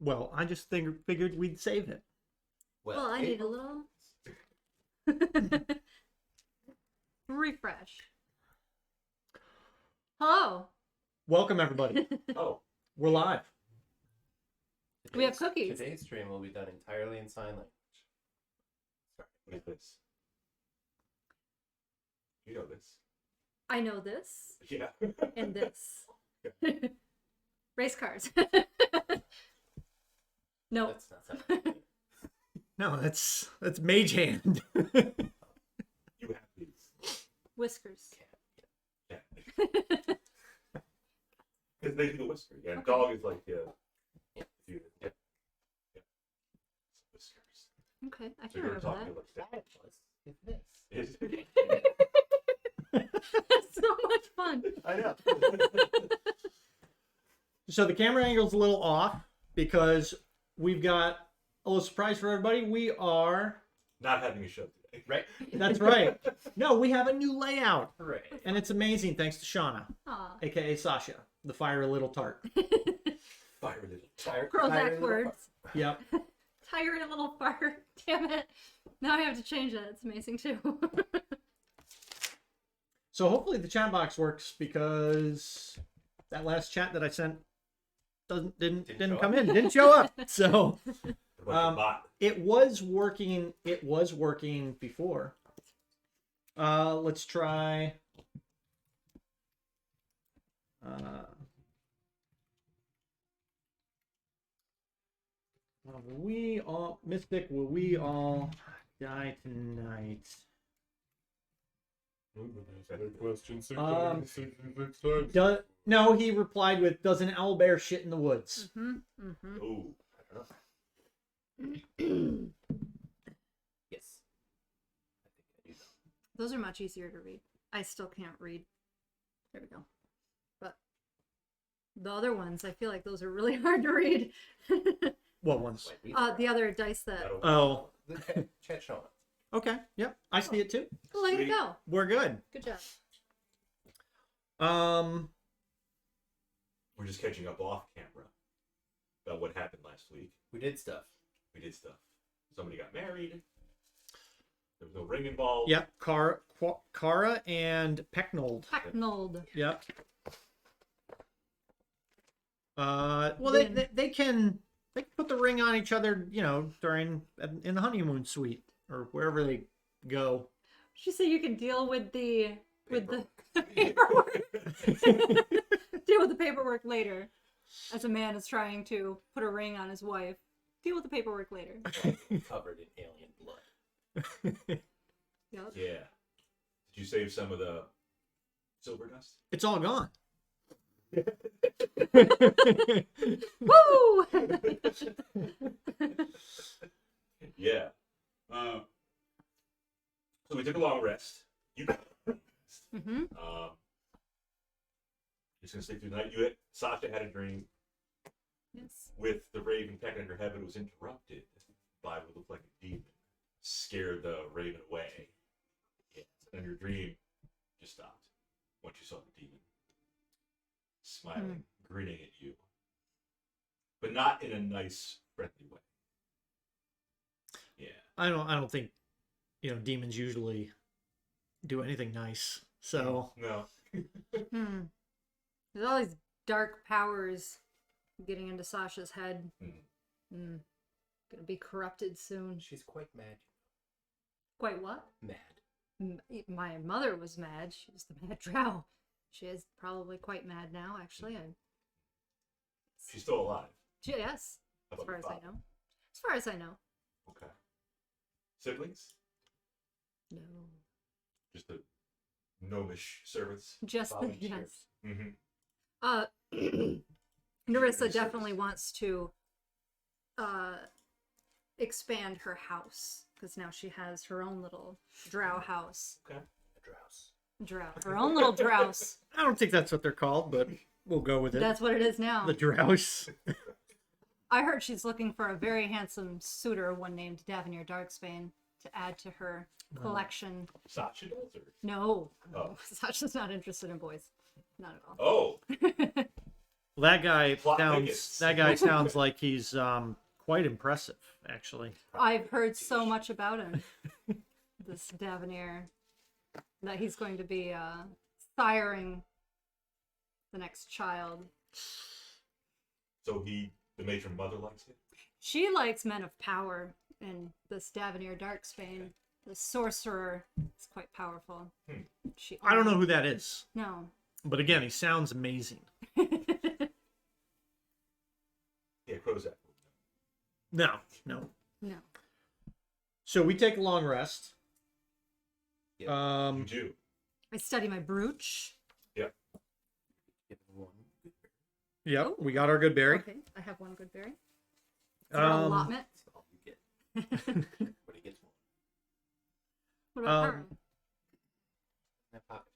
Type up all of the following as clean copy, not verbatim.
Well, I just figured we'd save it. Well, I need a little refresh. Hello. Welcome, everybody. Oh, We're live. We have cookies. Today's stream will be done entirely in sign language. sorry. What is this? You know this. I know this Yeah. and this. Race cars. No. That's not something. No, that's Mage Hand. You have these. Whiskers. Yeah. Because they do the whisker. Yeah. Okay. Dog is like, yeah. Dude, yeah. Yeah. Whiskers. Okay, I So can you're remember talking that. about that. That was this. Is That's so much fun. I know. So the camera angle's a little off because we've got a little surprise for everybody. We are... Not having a show today. Right? That's right. No, we have a new layout. Hooray. And it's amazing thanks to Shauna, Aw. a.k.a. Sasha, the fiery little tart. Fire little Tire- Girl tire- backwards. Yep. Tired little fart. Damn it. Now I have to change that. It's amazing too. So hopefully the chat box works because that last chat that I sent didn't show come up. in, didn't show up. So bot. it was working. It was working before. Let's try. Will we all, Mystic, will we all die tonight? Question No, he replied with, does an owlbear shit in the woods? Mm-hmm. Mm-hmm. Oh, Yes. I think I do know. Those are much easier to read. I still can't read. There we go. But the other ones, I feel like those are really hard to read. What ones? Wait, we- The other dice that. Oh, The chat showing up. okay. Yep, I see it too. Well, there you Sweet. go. We're good. Good job. we're just catching up off camera about what happened last week. We did stuff. We did stuff. Somebody got married. There was no ring involved. Yep, Kara and Pecknold. Hacknold. Yep. Well, they can put the ring on each other, you know, in the honeymoon suite or wherever they go. She said you can deal with the Paperwork. paperwork. Deal with the paperwork later. As a man is trying to put a ring on his wife, deal with the paperwork later. Covered in alien blood. Yep. Yeah. Did you save some of the silver dust? It's all gone. Woo! Yeah. So we took a long rest. You got a rest. Mm-hmm. Just gonna stay through the night. Sasha had a dream Yes. with the raven pecking at her head, but it was interrupted by what looked like a demon. Scared the raven away. Yeah. And your dream just stopped once you saw the demon. Smiling, grinning at you. But not in a nice, friendly way. Yeah. I don't think, you know, demons usually do anything nice. So No. There's all these dark powers getting into Sasha's head. Mm. Gonna be corrupted soon. She's quite mad. Quite what? Mad. My mother was mad. She was the mad drow. She is probably quite mad now, actually. She's still alive. Yes, How as about far your as I father? know. As far as I know. Okay. Siblings? No. Just the gnomish servants? Just the, Volunteers. yes. Mm-hmm. Narissa definitely wants to expand her house because now she has her own little drow house. Okay. A drouse. Drow. Her own little drouse. I don't think that's what they're called, but we'll go with it. That's what it is now. The Drouse. I heard she's looking for a very handsome suitor, one named Davenir Darksbane, to add to her collection. Sasha does, or? No. Oh. Sasha's not interested in boys. Not at all. Oh! Well, Plot thickens. that guy sounds like he's quite impressive, actually. I've heard so much about him, this Davenier, that he's going to be siring the next child. So the matron mother likes it? She likes men of power, and this Davenier Darksbane, the sorcerer, is quite powerful. She I don't know who that is, No. but again, he sounds amazing. Yeah, Crow's that. No. No. So we take a long rest. Yep. You do. I study my brooch. Yep. Give him one. Yep, we got our good berry. Okay, I have one good berry. Is there an allotment? That's all you get. But he gets one. What about her? Um, In my pockets.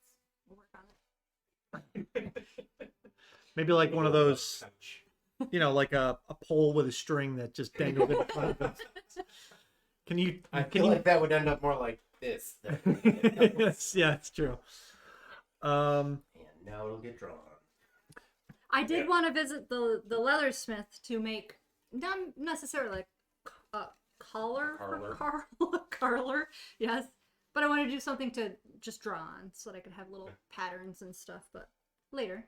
We'll work on it. Maybe like one of those, like a pole with a string that just dangles in front of it. Can you? I Can feel you? like that would end up more like this. Yeah, it's true. And now it'll get drawn. I did want to visit the leathersmith to make not necessarily a collar for Carler, yes, but I wanted to do something to just draw on so that I could have little patterns and stuff. But later.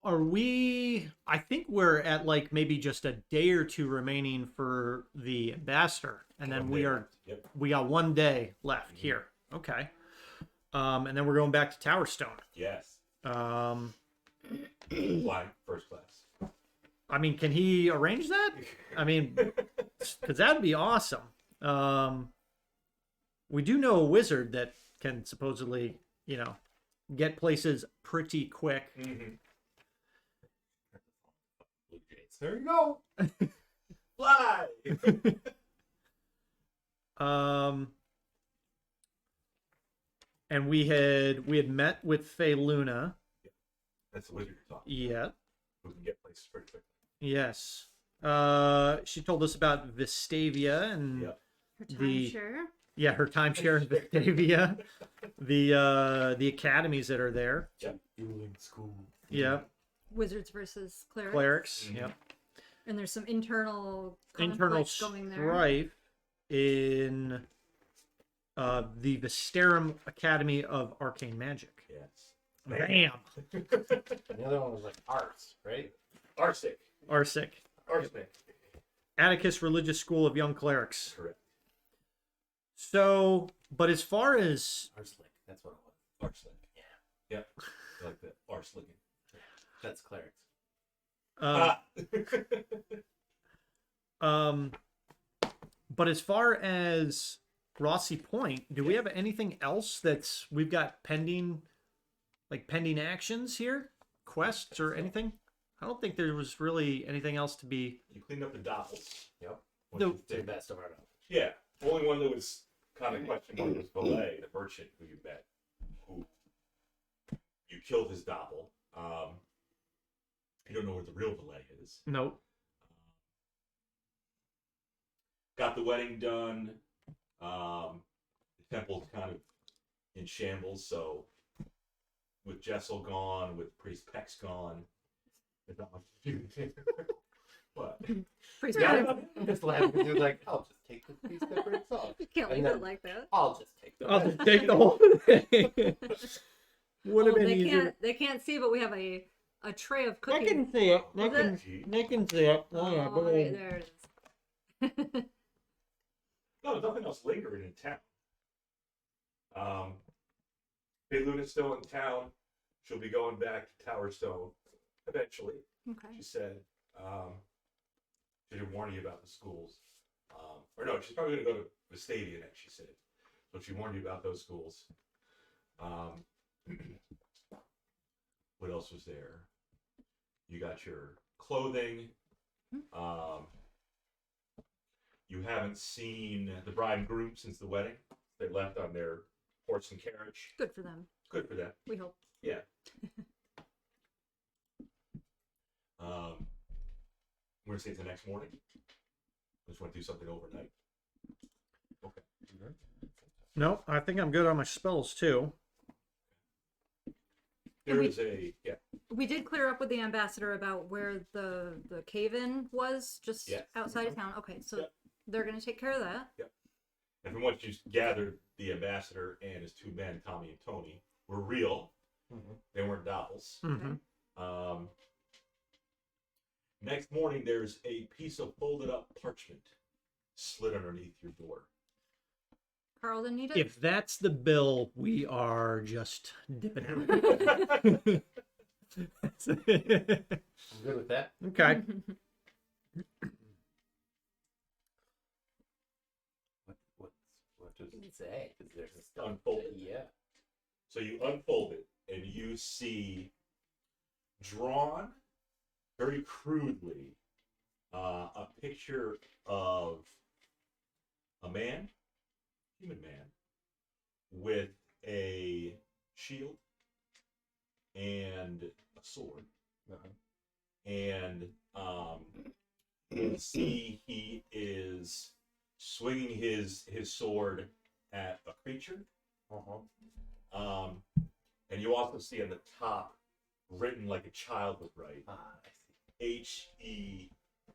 Are we? I think we're at like maybe just a day or two remaining for the ambassador, and then we got 1 day left here. Okay. And then we're going back to Towerstone. Yes. Um, Flying first class. I mean, can he arrange that? I mean, because that'd be awesome. We do know a wizard that can supposedly, get places pretty quick. Mm-hmm. Blue Jays. There you go. Fly! And we had met with Faye Luna. That's the wizard you're talking Yeah. about. Who can get places pretty quickly. Yes. She told us about Vestavia and Yep. Her The- timeshare. her timeshare in Vestavia, the academies that are there. Dueling school. Yeah. Wizards versus clerics. Clerics. Mhm. Yep. And there's some internal Internal conflict going there. strife in the Vestarum Academy of Arcane Magic. Yes. Bam. And the other one was like arts, right? Arsenic. Arsic. Arsenic. Atticus Religious School of Young Clerics. Correct. So, but as far as Arslick. That's what it was. Arsenic. Yeah. Yep. I like that. Arsenic. That's clerics. But as far as Rothsey Point, do we have anything else we've got pending actions here, quests or anything? I don't think there was really anything else to be. You cleaned up the doppels. Yep. No. To the best of our knowledge. Yeah. The only one that was kind of questionable was Valet, the merchant who you met. Who you killed his doppel. You don't know where the real Valet is. Nope. Got the wedding done. The temple's kind of in shambles, so with Jessel gone, with Priest Peck's gone, there's not much to do there. What? Priest Yeah, Peck. I'm just laughing because you're like, I'll just take the piece that breaks off. You can't leave And then it like that. I'll just take the I'll rest. just take the whole thing. Would have been easier. They can't see, but we have a tray of I cookies. can see it. Is They can see it. Oh, yeah, Oh, right, there it is. No, there's nothing else lingering in town. Big Luna's still in town. She'll be going back to Towerstone eventually. Okay. She said. She didn't warn you about the schools. Or no, she's probably going to go to Vestavia next, she said. So she warned you about those schools. What else was there? You got your clothing. You haven't seen the bride and groom since the wedding. They left on their horse and carriage. Good for them. Good for them. We hope. Yeah. We're gonna say it's the next morning. Just want to do something overnight. Okay. Nope, I think I'm good on my spells too. There is a We did clear up with the ambassador about where the cave-in was, just Yes. outside of town. Okay, so Yep. they're going to take care of that. And from what you gathered, the ambassador and his two men, Tommy and Tony, were real. They weren't doppels. Mhm. Next morning, there's a piece of folded up parchment slid underneath your door. Carl didn't need it? If that's the bill, we are just dipping out. I'm good with that. Okay. What does it say? Is there a stuff? Unfold it. Yeah. So you unfold it, and you see drawn very crudely a picture of a man, human man, with a shield and a sword. And you see he is swinging his sword at a creature. And you also see on the top, written like a child would write, I see.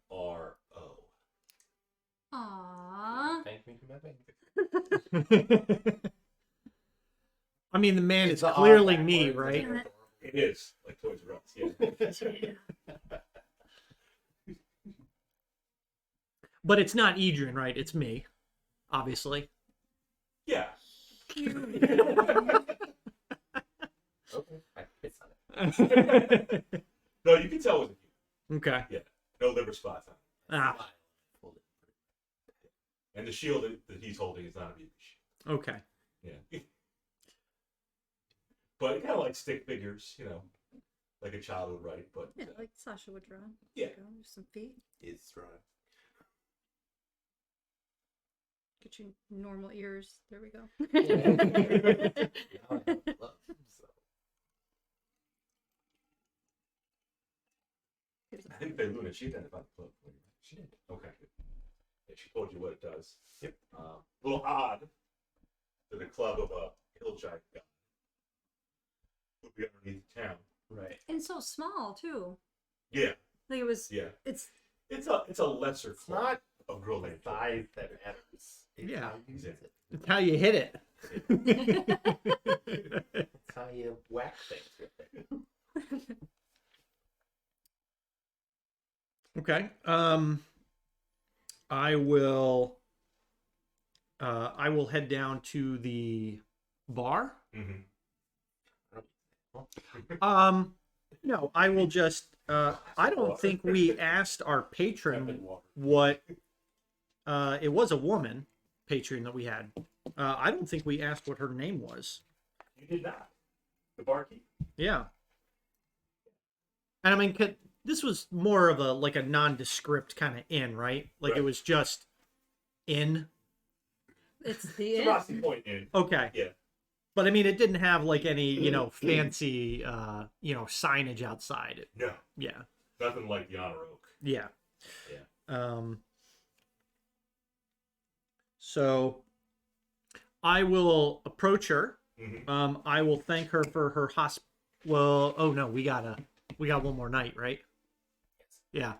HERO. Aww. Thank me for my bank. I mean, the man It's is the clearly all me, backwards. right? It is like Toys R Us, yeah. But it's not Adrian, right? It's me, obviously. Yeah. Okay. It's on it. No, you can tell it was a human. Okay. Yeah. No liver spots on it. Ah, Hold it. And the shield that he's holding is not a mutant shield. okay. Yeah. But kind of like stick figures, like a child would write. But Yeah, like Sasha would draw. Yeah. Go, some feet. Is drawing. Get you normal ears. There we go. Now I have gloves, so. I think that Luna, she identified the cloak. She did. Okay. Yeah, she told you what it does. Yep. A little odd that the club of a hill giant guy would be underneath the town. Right. And so small too. Yeah. Like it was. Yeah. It's It's a lesser It's club not of girl the named size that matters. It's Yeah. how you use Exactly. it. It's how you hit it. It's how you whack things with it. Okay. I will head down to the bar. No, I will just I don't think we asked our patron what it was a woman patron that we had. I don't think we asked what her name was. You did not. The barkeep? Yeah. And I mean, this was more of a nondescript kind of inn, right? Like Right. it was just inn. it's the It's a end. Rothsey Point inn. Okay. Yeah. But I mean, it didn't have like any, fancy, signage outside. No. Yeah. Nothing like the Honor Oak. Yeah. Yeah. So I will approach her. Mm-hmm. I will thank her for her Well, oh no, we got one more night, right? Yeah.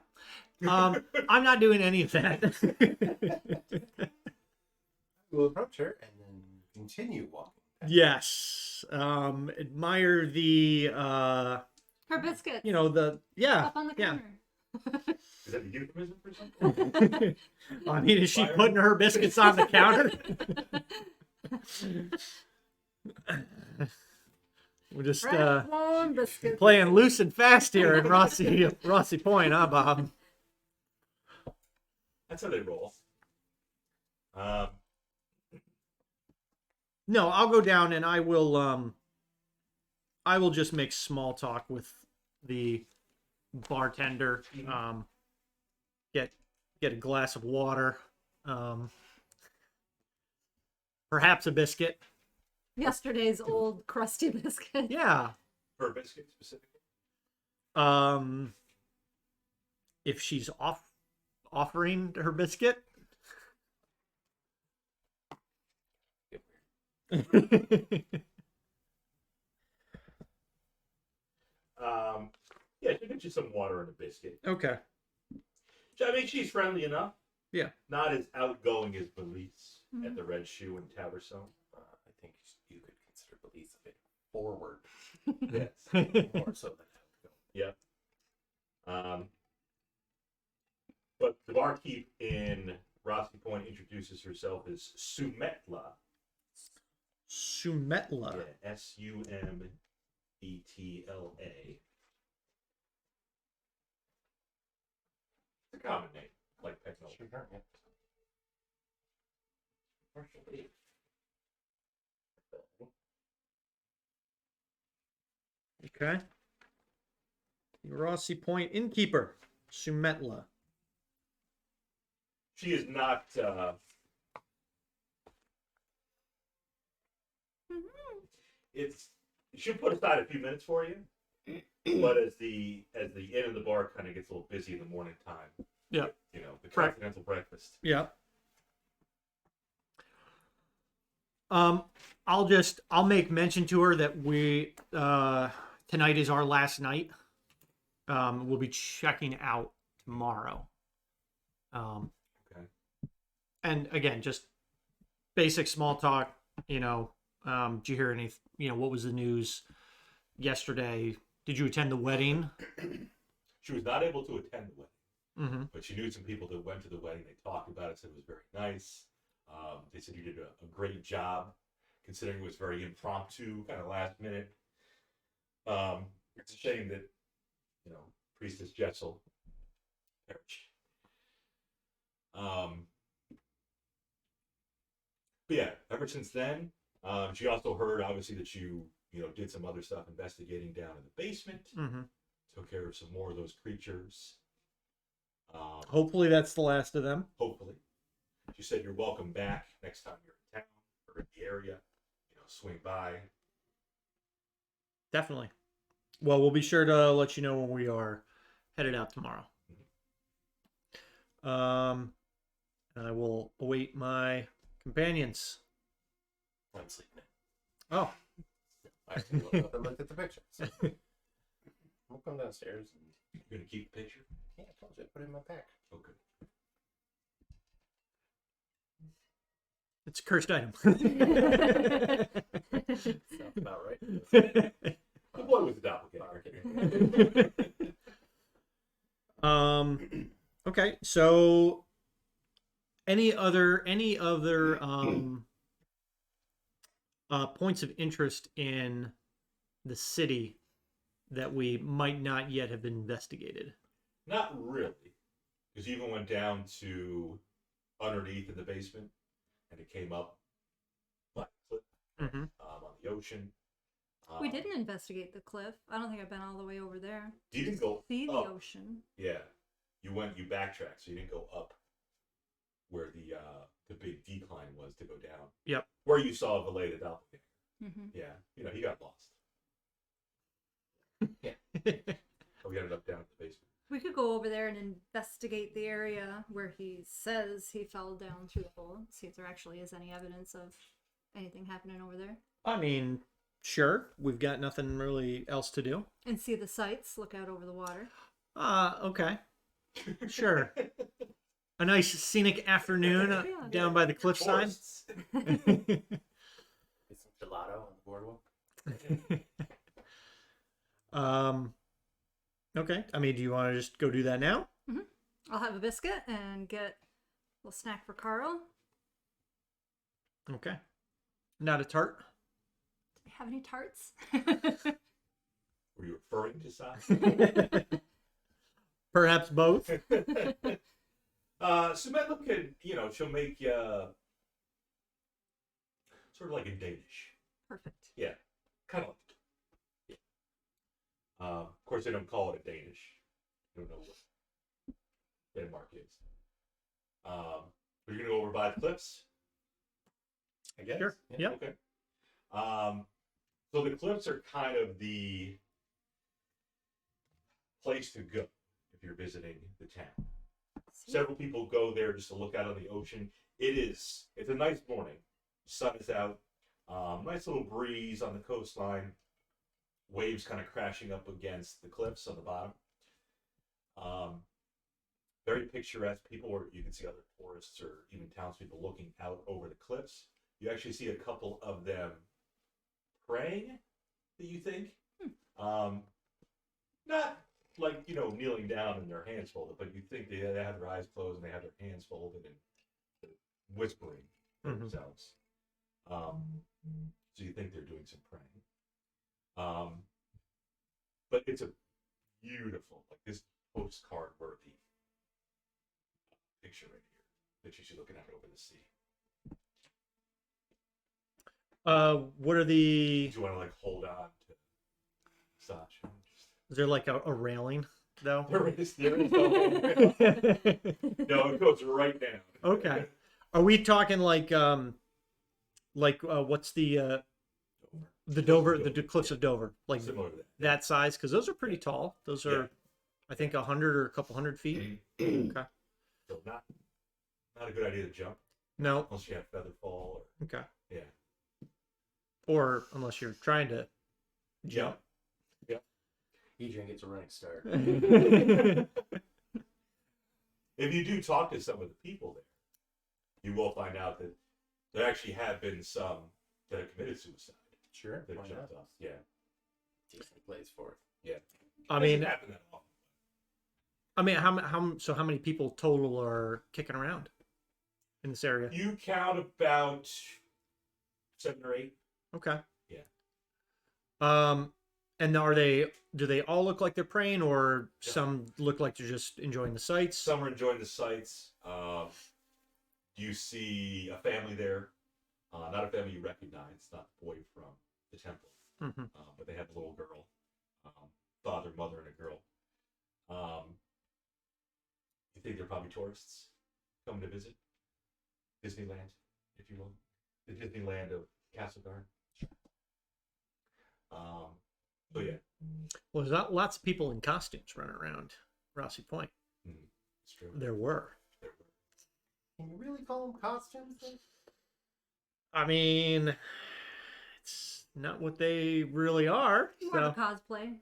I'm not doing any of that. We'll approach her and then continue walking. Yes. Admire the Her biscuits. yeah. Up on the yeah. counter. Is that a euphemism for something? I mean, is she putting her biscuits on the counter? We're just Rathbone biscuits. playing loose and fast here in Rothsey Point, huh, Bob? That's how they roll. No, I'll go down and I will just make small talk with the bartender. Get a glass of water. Perhaps a biscuit. Yesterday's old crusty biscuit. Yeah. For a biscuit specifically? If she's offering her biscuit. Yeah, she'll get you some water and a biscuit. Okay. I mean, she's friendly enough. Yeah. Not as outgoing as Belize at the Red Shoe in Towerstone. I think you could consider Belize a bit forward. Yes. More so than outgoing. Yeah. But the barkeep in Rothsey Point introduces herself as Sumetla. Sumetla. Yeah, Sumetla. It's a common name, like Pecknold. Sure, yeah. Partially. Okay. The Rothsey Point innkeeper, Sumetla. She is not. It's. She'll put aside a few minutes for you, but as the inn and the bar kind of gets a little busy in the morning time. Yeah. You know, the continental breakfast. Yeah. I'll make mention to her that we tonight is our last night. We'll be checking out tomorrow. Okay. And again, just basic small talk. You know, did you hear any? You know, what was the news yesterday? Did you attend the wedding? She was not able to attend the wedding, Mm-hmm. but she knew some people that went to the wedding. They talked about it, said it was very nice. They said you did a great job, considering it was very impromptu, kind of last minute. It's a shame that, you know, Priestess Jessel perished. But yeah, ever since then, she also heard, obviously, that you did some other stuff investigating down in the basement. Mm-hmm. Took care of some more of those creatures. Hopefully, that's the last of them. Hopefully. She said you're welcome back next time you're in town or in the area. You know, swing by. Definitely. Well, we'll be sure to let you know when we are headed out tomorrow. And I will await my companions. I'm sleeping. Oh, I looked up and looked at the picture. So we'll come downstairs and You're going to keep the picture? yeah, I told you, put it in my pack. Okay. it's a cursed item. Sounds about right. The boy with the doppelganger. Okay, so any other points of interest in the city that we might not yet have been investigated? Not really. Because you even went down to underneath in the basement and it came up by the cliff Mm-hmm. on the ocean. We didn't investigate the cliff. I don't think I've been all the way over there. You didn't go See the up. ocean. Yeah. You backtracked, so you didn't go up where the big decline was to go down. Yep. Where you saw Valet the doppelganger. Mm-hmm. Yeah. He got lost. So we ended up down in the basement. We could go over there and investigate the area where he says he fell down through the hole. See if there actually is any evidence of anything happening over there. I mean, sure. We've got nothing really else to do. And see the sights. Look out over the water. Okay. Sure. A nice scenic afternoon Yeah. down by the cliffside. Tourists. Get some gelato on the boardwalk. Okay. I mean, do you want to just go do that now? I'll have a biscuit and get a little snack for Carl. Okay. Not a tart? Do you have any tarts? Were you referring to size? Perhaps both. Sumetla can, she'll make sort of like a Danish. Perfect. Yeah, kind of like. Yeah. Of course, they don't call it a Danish. You don't know what Denmark is. But you're gonna go over by the cliffs, I guess. Sure. Yeah. Yep. Okay. So the cliffs are kind of the place to go if you're visiting the town. Several people go there just to look out on the ocean. It's a nice morning. Sun is out. Nice little breeze on the coastline. waves kind of crashing up against the cliffs on the bottom. Very picturesque. People, or you can see other tourists or even townspeople looking out over the cliffs. You actually see a couple of them praying. Do you think? Not like, kneeling down and their hands folded, but you think they have their eyes closed and they have their hands folded and whispering themselves. So you think they're doing some praying. But it's a beautiful, like this postcard worthy picture right here that you should look at over the sea. What are the? Do you want to like hold on to Sasha? Is there like a railing though? There is no railing. No, it goes right down. Okay. Are we talking like what's the Dover, the cliffs of Dover, like Similar to that. that size? Because those are pretty tall. Those are, I think, 100 or a couple hundred feet. Okay. So not a good idea to jump No. unless you have feather fall or Okay. yeah. Or unless you're trying to jump. Adrian gets a running start. If you do talk to some of the people there, you will find out that there actually have been some that have committed suicide. Sure. That Why jumped not? off. Yeah. Decent place for it. Yeah. I mean, Doesn't happen that often. how many people total are kicking around in this area? You count about 7 or 8. Okay. Yeah. And do they all look like they're praying, or some look like they're just enjoying the sights? Some are enjoying the sights. You see a family there. Not a family you recognize, not the boy from the temple. But they have a little girl. Father, mother, and a girl. You think they're probably tourists coming to visit Disneyland, if you will. The Disneyland of Castle Garden. So yeah. Well, there's not lots of people in costumes running around Rothsey Point. It's true. There were. Can you really call them costumes? Then? I mean, it's not what they really are. More of a cosplay.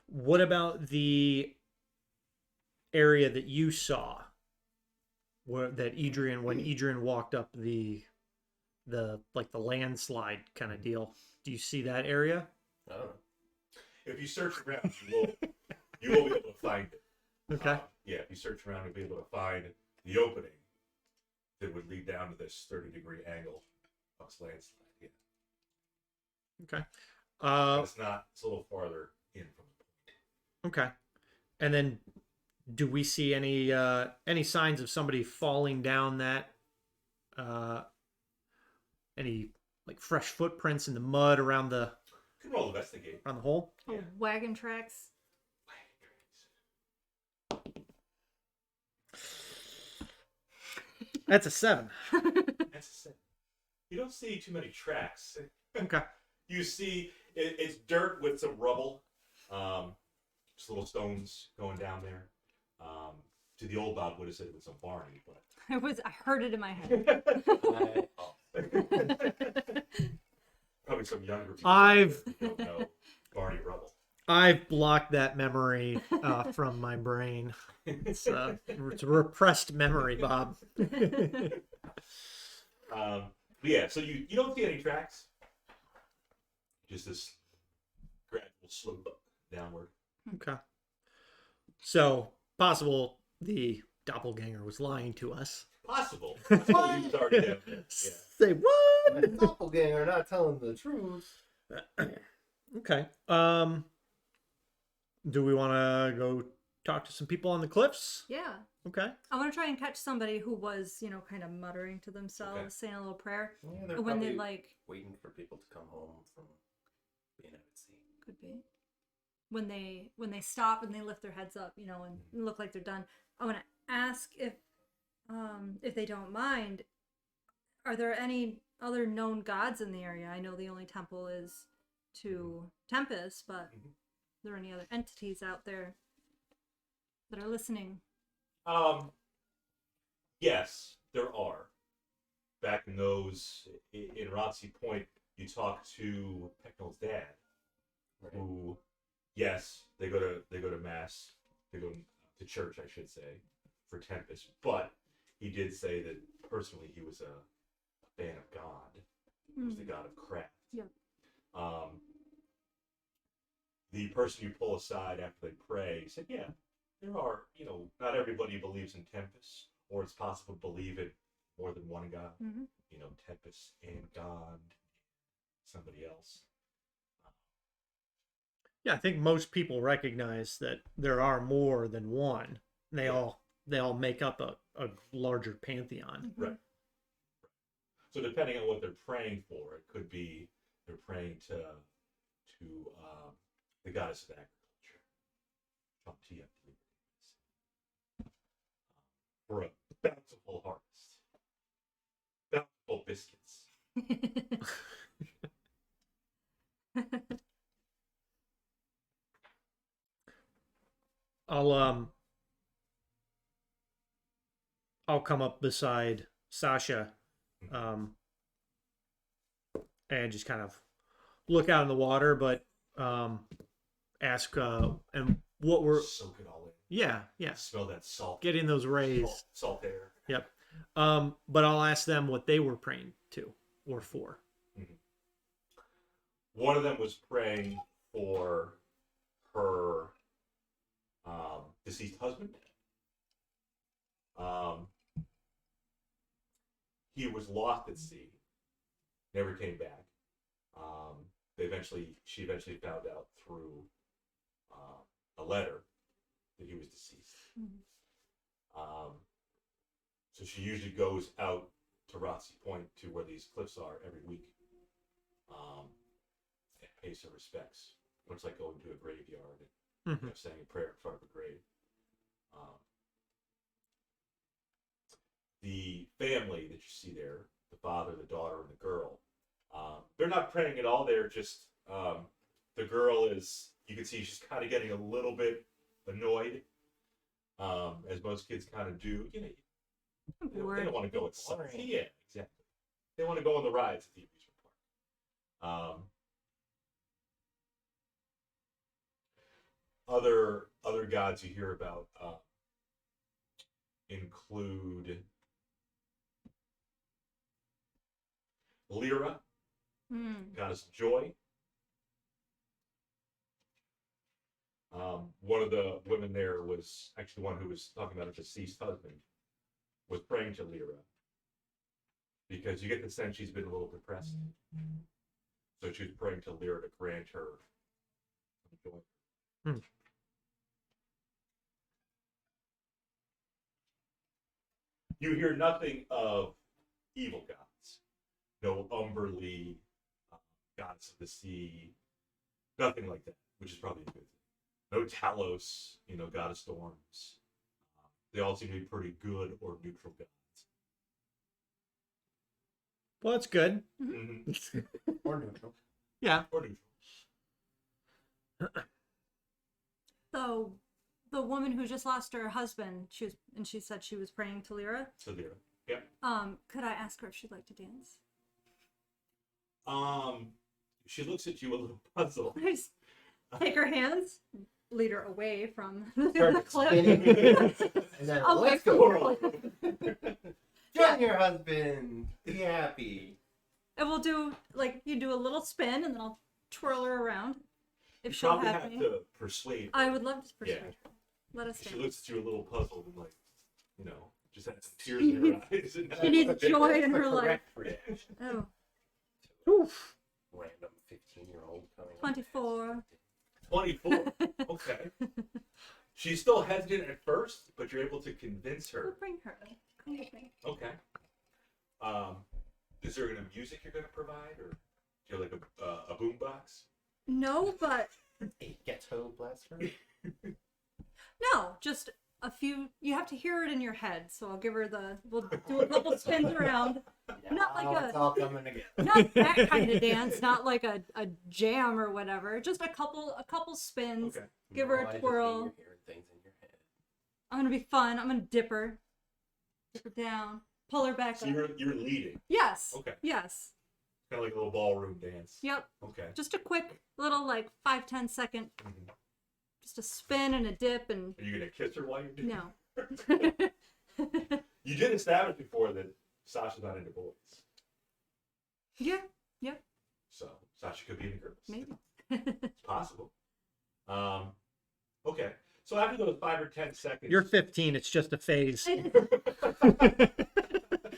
What about the area that you saw, where when Adrian walked up the landslide kind of deal? Do you see that area? I don't know. If you search around, you will be able to find it. Okay. Yeah, if you search around, you'll be able to find the opening that would lead down to this 30-degree angle of this landslide. Yeah. Okay. But it's not. It's a little farther in from the point. Okay. And then, do we see any signs of somebody falling down that? Any like fresh footprints in the mud around the? You can roll investigate. Around the hole? Oh, wagon tracks. That's a 7. That's a sin. You don't see too many tracks. Okay. You see it's dirt with some rubble, just little stones going down there. To the old Bob would have said it was some Barney, but I heard it in my head. probably some younger people who don't know Barney Rubble. I've blocked that memory from my brain. It's a repressed memory, Bob. Yeah, so you don't see any tracks. Just this gradual slope downward. Okay. So, possible the doppelganger was lying to us. Possible. That's what he was already down there. Yeah. Say what? The doppelganger not telling the truth. Okay. Do we want to go talk to some people on the cliffs? Yeah. Okay. I want to try and catch somebody who was, kind of muttering to themselves, saying a little prayer. Yeah, they're When they probably waiting for people to come home from being out at sea. Could be. When they stop and they lift their heads up, and look like they're done. I want to ask if they don't mind, are there any other known gods in the area? I know the only temple is to Tempest, but are there any other entities out there that are listening? Yes, there are. Back in Rothsey Point, you talk to Pecknell's dad, Right. who, yes, they go to mass, they go to church, I should say, for Tempest. But he did say that personally he was a fan of God. He was the god of craft. Yeah. The person you pull aside after they pray said, yeah, there are, not everybody believes in Tempest, or it's possible to believe in more than one god. Mm-hmm. Tempest and God, somebody else. Yeah, I think most people recognize that there are more than one. They all make up a larger pantheon. Mm-hmm. Right. So depending on what they're praying for, it could be they're praying to the goddess of agriculture, for a bountiful harvest, bountiful biscuits. I'll come up beside Sasha, and just kind of look out in the water, but ask and what we're Soak it all in. yeah. Smell that salt. Get in those rays. Salt air. Yep. But I'll ask them what they were praying to or for. Mm-hmm. One of them was praying for her deceased husband. He was lost at sea, never came back. She eventually found out through a letter that he was deceased. Mm-hmm. So she usually goes out to Rothsey Point, to where these cliffs are, every week, and pays her respects. Much like going to a graveyard and saying a prayer in front of a grave. The family that you see there, the father, the daughter, and the girl, they're not praying at all. They're just, the girl is, you can see she's kind of getting a little bit annoyed, as most kids kind of do. They don't want to go at yeah, exactly. They want to go on the rides at the amusement park. Other gods you hear about include Lyra, goddess of joy. One of the women there was actually the one who was talking about a deceased husband, was praying to Lyra, because you get the sense she's been a little depressed. So she was praying to Lyra to grant her joy. You hear nothing of evil gods. No Umberly, goddess of the sea, nothing like that, which is probably a good thing. No Talos, god of storms. They all seem to be pretty good or neutral gods. Well, that's good. Mm-hmm. Or neutral. Yeah. Or neutral. So, the woman who just lost her husband, she said she was praying to Lyra. To Lyra. Yep. Could I ask her if she'd like to dance? She looks at you a little puzzled. I just take her hands, lead her away from Start the cliff. And then Away let's from go. the cliff. Join your husband. Be happy. And we'll do, you do a little spin, and then I'll twirl her around. If You she'll probably have have me. to persuade her. I would love to persuade Yeah. her. Let us She dance. looks at you a little puzzled and just had some tears in her eyes. She needs joy in The her life. correct reaction. Oh, Oof. Random 15-year-old coming. 24. 24. Okay. She's still hesitant at first, but you're able to convince We'll her. bring her. Come with me. Okay. Is there any music you're going to provide, or do you have a boom box? No, but A ghetto blaster. no, just a few. You have to hear it in your head. So I'll give her we'll do a couple spins around. Not like Now it's all coming together. Not that kind of dance. Not like a jam or whatever. Just a couple spins. Okay. Give her No, I a just twirl. mean you're hearing things in your head. I'm gonna be fun. I'm gonna dip her. Put her down. Pull her back So up. you're leading. Yes. Okay. Yes. Kind of like a little ballroom dance. Yep. Okay. Just a quick little 5-10 second, Mhm. just a spin and a dip and Are you gonna kiss her while you're doing no. it? You did establish before that Sasha's not into boys. Yeah. Yep. So Sasha could be into girls. Maybe. It's possible. Okay. So after those 5 or 10 seconds, You're 15. It's just a phase.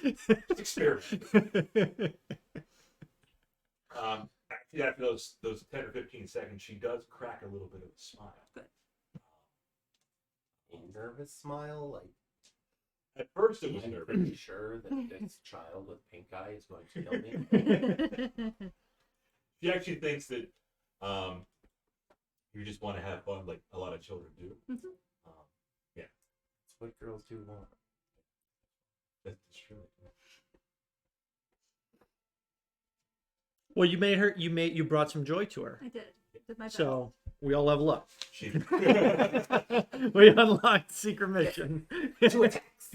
Just experiment. After those 10 or 15 seconds, she does crack a little bit of a smile. Good. A nervous smile, like At first, it was I'm nervous. pretty sure that this child with pink eye is going to kill me. She actually thinks that you just want to have fun, like a lot of children do. Mhm. Yeah, That's what girls do want. that's true. Well, you brought some joy to her. I did. Did my best. So we all level up. She We unlocked secret mission. 2 attacks.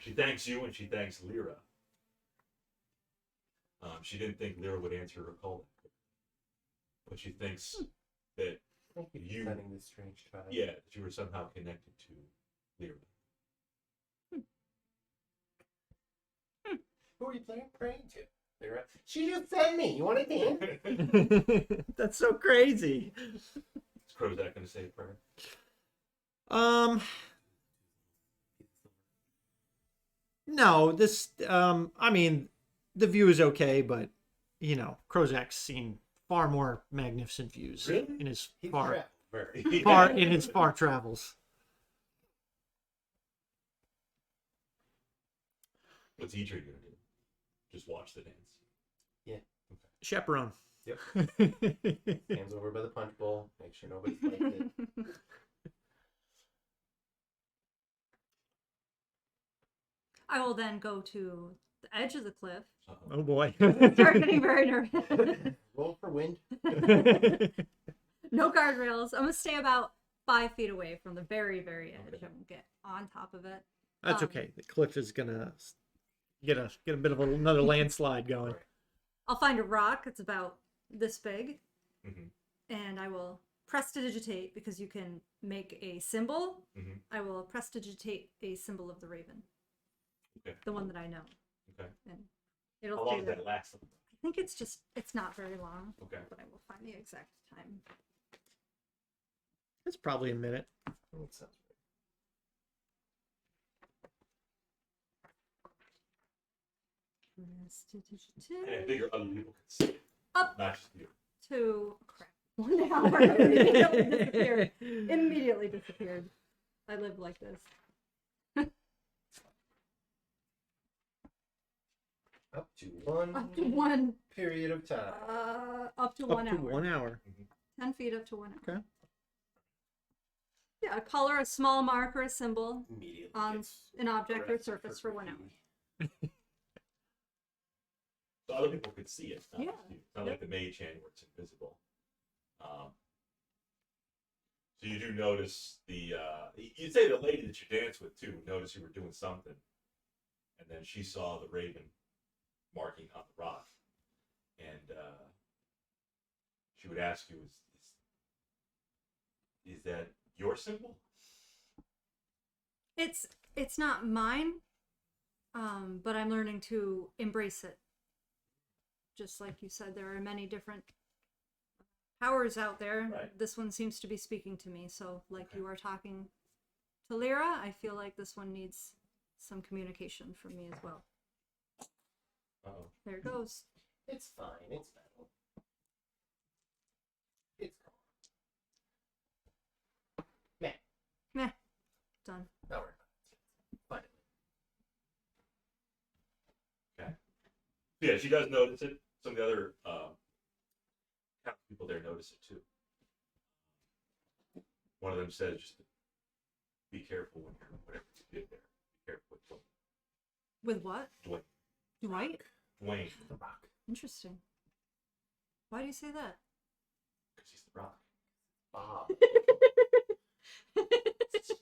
she thanks you and she thanks Lyra. She didn't think Lyra would answer her call, but she thinks that Thank you for You- sending this strange child. yeah, that you were somehow connected to Lyra. Who are you praying to? Lyra? She just sent me. You want to dance? That's so crazy. Is Krozak going to say a prayer? No, this I mean, the view is okay, but Krozak's seen far more magnificent views Really? in his He's far trapped. Very. far travels. What's Idri going to do? Just watch the dance. Chaperone. Yep. Hands over by the punch bowl. Make sure nobody's liked it. I will then go to the edge of the cliff. Oh boy. Start getting very nervous. Roll for wind. No guardrails. I'm gonna stay about 5 feet away from the very, very edge. Okay. I won't get on top of it. That's okay. The cliff is gonna get a bit of another landslide going. I'll find a rock. It's about this big, Mhm. and I will prestidigitate because you can make a symbol. Mhm. I will prestidigitate a symbol of the raven, Okay. the one that I know, Okay. and it'll How stay long does there. that last? I think it's not very long, Okay. but I will find the exact time. It's probably a minute. That sounds right. And I Prestidigitate figure other people can see it, up not just you. to crap. 1 hour immediately disappeared. Immediately disappeared. I live like this. Up to one Up to one. period of time. Up to Up 1 to hour. 1 hour. 10 feet up to 1 hour. Okay. Yeah, a color, a small mark, or a symbol Immediately. on gets an object or arrested surface for 1 hour. graffiti. So other people could see it. Not Yeah. just you. It's not like the mage hand where it's invisible. So you do notice you'd say the lady that you danced with too noticed you were doing something, and then she saw the raven marking on the rock, and she would ask you, is that your symbol? It's not mine, but I'm learning to embrace it. Just like you said, there are many different powers out there. Right. This one seems to be speaking to me. So, like Okay. you are talking to Lyra, I feel like this one needs some communication from me as well. Uh-oh. There it goes. It's fine. It's metal. It's calm. Meh. Done. Don't worry about it. Fine. Yeah, she does notice it. Some of the other people there notice it too. One of them says, just be careful when you're whatever you did there. Be careful with With what? Dwayne. Dwight? Dwayne, The rock. Interesting. Why do you say that? because he's the rock. Bob. Jesus.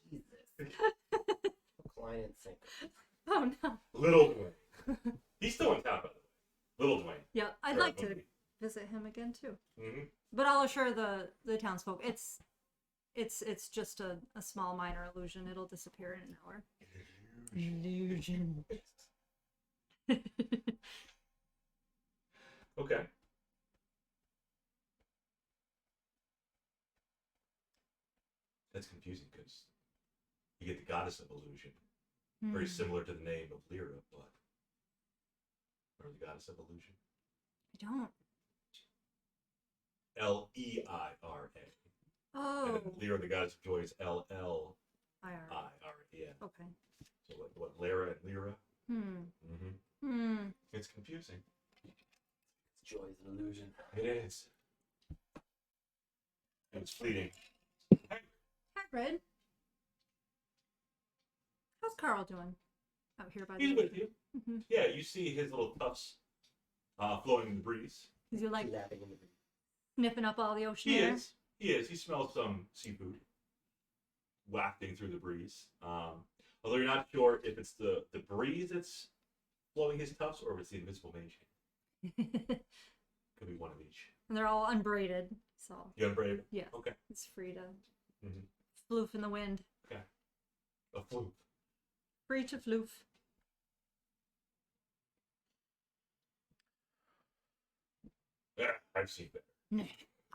line and sinker. Oh no. Little Dwayne. He's still in town, by the way. Little Dwayne. Yeah, I'd like to visit him again too. Mm-hmm. But I'll assure the townsfolk it's just a small minor illusion. It'll disappear in an hour. Illusion. Okay. That's confusing because you get the goddess of illusion, very similar to the name of Lyra, but or the goddess of illusion. I don't. Leira. Oh. And then Lyra, the goddess of joy, is LLIRA. IR. Yeah. Okay. So like what? Lyra and Lyra. Mm-hmm. It's confusing. Joy is an illusion. It is. And it's fleeting. Hagrid. How's Carl doing out here by the He's way? with you. Mm-hmm. Yeah, you see his little puffs flowing in the breeze. Is he like Lapping in the breeze. sniffing up all the ocean He air? is. He is. He smells some seafood wafting through the breeze. Although you're not sure if it's the breeze that's blowing his tufts or if it's the invisible mage hand. Could be one of each. And they're all unbraided, so You unbraided? yeah, Okay. it's free to Mm-hmm. floof in the wind. Okay. A floof. Free to floof. Yeah, I've seen that.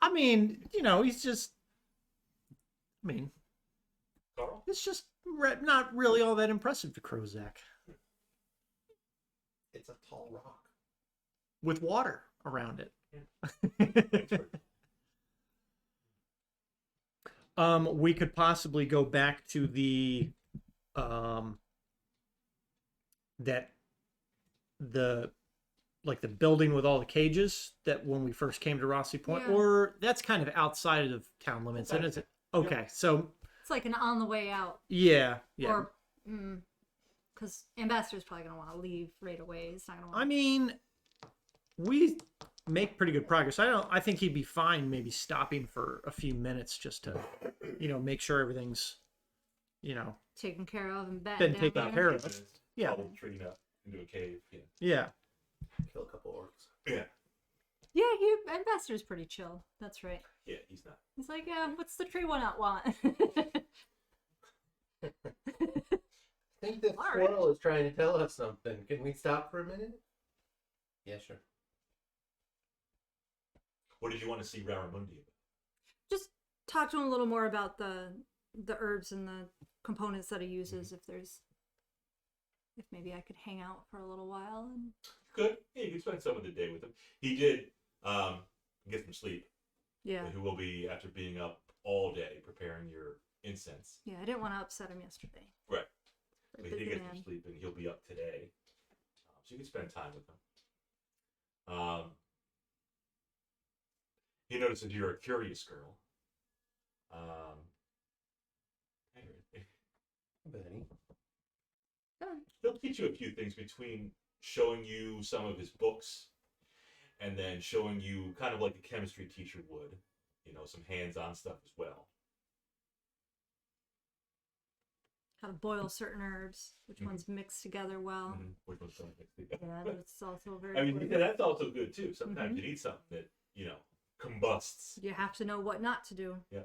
I mean, you know, he's just. I mean, Carl? it's just not really all that impressive to Krozak. It's a tall rock. With water around it. We could possibly go back to the the building with all the cages that when we first came to Rothsey Point, Yeah. or that's kind of outside of town limits, Okay. isn't it? Okay, so It's like an on the way out. yeah. Or, because Ambassador's probably going to want to leave right away. He's not going to want I mean, we make pretty good progress. I think he'd be fine maybe stopping for a few minutes just to, make sure everything's, taken care of and been down taken there. care of. Yeah. Bubble tree up into a cave. Yeah. Yeah. Kill a couple orcs. Yeah. Yeah, Ambassador's pretty chill. That's right. Yeah, he's not. He's like, yeah, what's the tree one not want? I think this All squirrel is trying to tell us something. Can we stop for a minute? Yeah, sure. What did you want to see Raramundii about? Just talk to him a little more about the herbs and the components that he uses. If maybe I could hang out for a little while. And Good. Yeah, you can spend some of the day with him. He did get some sleep. yeah, Who will be after being up all day preparing your incense. I didn't want to upset him yesterday. Right. For a But he busy gets man. some sleep and he'll be up today. So you can spend time with him. He notices you're a curious girl. Benny. He'll teach you a few things between showing you some of his books and then showing you kind of like a chemistry teacher would, some hands-on stuff as well. How to boil certain herbs, which ones mix together well. Which one's something mixed together. Yeah, that's also very I mean, important. that's also good too. Sometimes you need something that, combusts. You have to know what not to do. Yeah.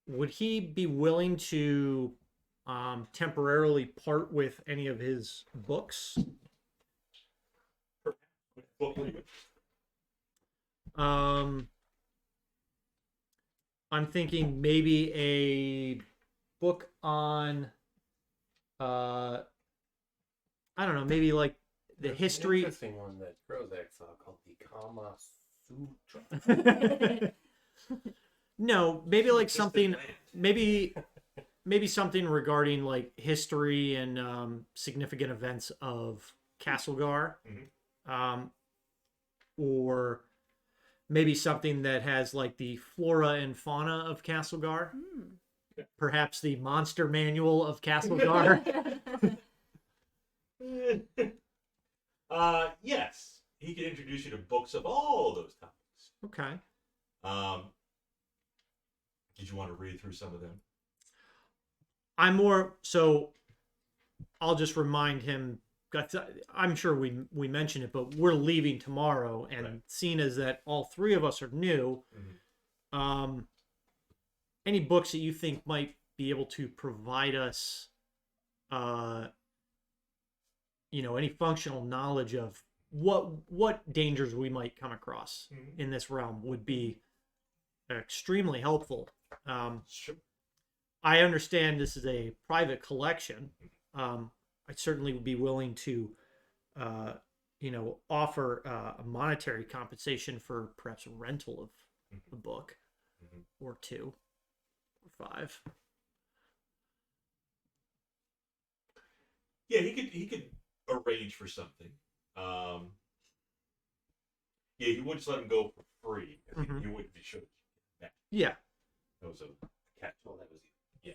Would he be willing to temporarily part with any of his books? I'm thinking maybe a book on I don't know, maybe like the There's history. An interesting one that Krozak saw called the Kama Sutra. No, maybe like Just something, the maybe something regarding like history and significant events of Castlegar, or maybe something that has like the flora and fauna of Castlegar, perhaps the monster manual of Castlegar. Yes. he can introduce you to books of all those topics. Okay. Did you want to read through some of them? I'll just remind him. I'm sure we mentioned it, but we're leaving tomorrow, and Right. seeing as that all three of us are new, any books that you think might be able to provide us, any functional knowledge of what dangers we might come across in this realm would be extremely helpful. Sure. I understand this is a private collection. I certainly would be willing to, offer a monetary compensation for perhaps a rental of a book or two or five. Yeah, he could arrange for something. Yeah, he would just let him go for free. He wouldn't be sure. Yeah. That was a catch. Oh, that was a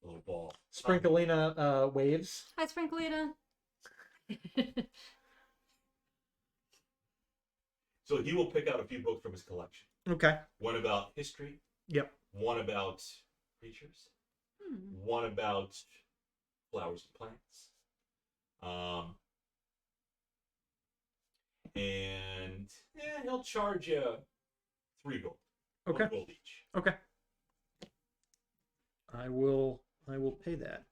little ball. Sprinkleina waves. Hi, Sprinklita. So he will pick out a few books from his collection. Okay. One about history. Yep. One about creatures. One about flowers and plants. And he'll charge you 3 gold. Okay. 1 gold each. Okay. I will pay that.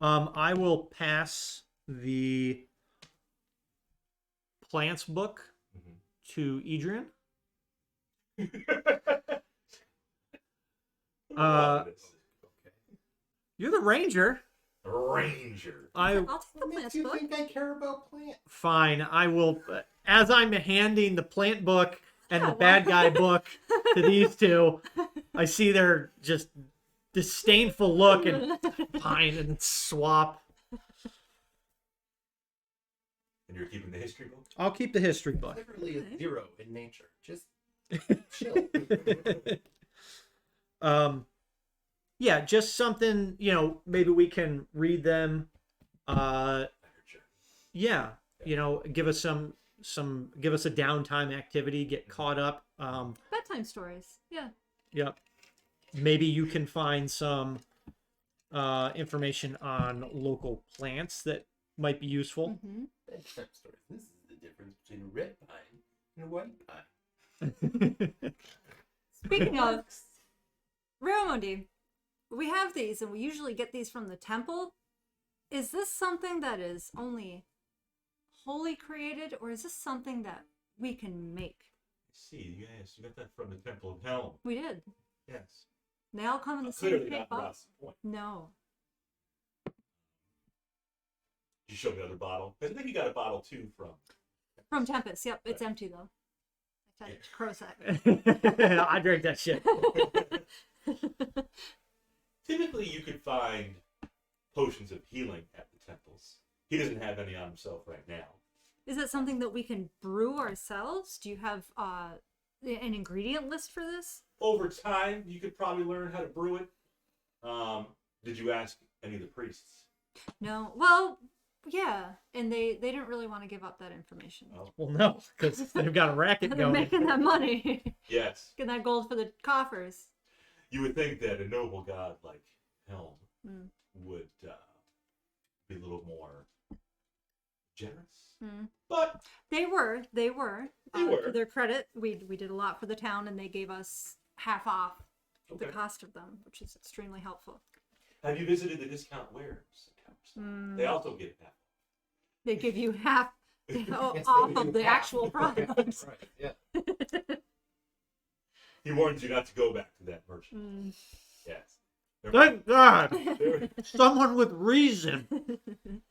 I will pass the plants book to Adrian. You're the ranger. Ranger. I'll take the What plants makes you book. think I care about plants? Fine. I will, as I'm handing the plant book and Yeah, the bad guy book to these two, I see their just disdainful look and fine and swap. And you're keeping the history book? I'll keep the history book. Literally a 0 in nature. Just chill. Yeah, just something, maybe we can read them. Yeah, give us give us a downtime activity, get caught up. Bedtime stories. Yeah. Yep. Maybe you can find some information on local plants that might be useful. Bedtime stories. This is the difference between a red pine and a white pine. Speaking of Ramundi, we have these, and we usually get these from the temple. Is this something that is only wholly created, or is this something that we can make? See, yes, you got that from the Temple of Helm. We did. Yes. They all come in the same Clearly big not box. Rothsey Point. No. Did you show me the other bottle? I think you got a bottle too from. From Tempest. Yep, it's empty though. I fed it to Crowsack. I drank that shit. Typically, you could find potions of healing at the temples. He doesn't have any on himself right now. Is it something that we can brew ourselves? Do you have an ingredient list for this? Over time, you could probably learn how to brew it. Did you ask any of the priests? No. Well, yeah, and they didn't really want to give up that information. Oh. Well, no, because they've got a racket They're going. making that money. Yes. Getting that gold for the coffers. You would think that a noble god like Helm would be a little more generous. But They were. They were. To their credit, we did a lot for the town, and they gave us half off the Okay. cost of them, which is extremely helpful. Have you visited the discount wares at Towerstone? They also give half. They give you half Yes, off they of do the half. actual product. Right, yeah. He warns you not to go back to that merchant. Yes. Thank God! They're, Someone with reason.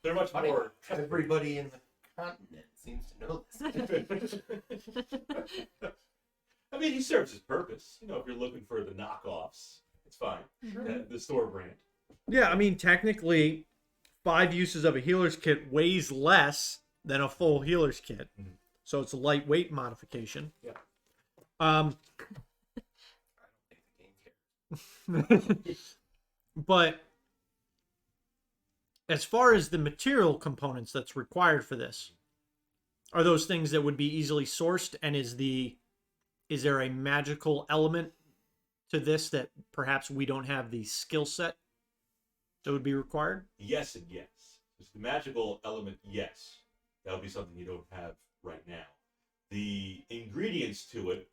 they're much Funny, more. everybody in the continent seems to know this. I mean, he serves his purpose. You know, if you're looking for the knockoffs, it's fine. The store brand. Yeah, I mean, technically, 5 uses of a healer's kit weighs less than a full healer's kit. So it's a lightweight modification. Yeah. But as far as the material components that's required for this, Are those things that would be easily sourced? And is there a magical element to this that perhaps we don't have the skill set that would be required? Yes and yes. Just the magical element, yes. That would be something you don't have right now. The ingredients to it,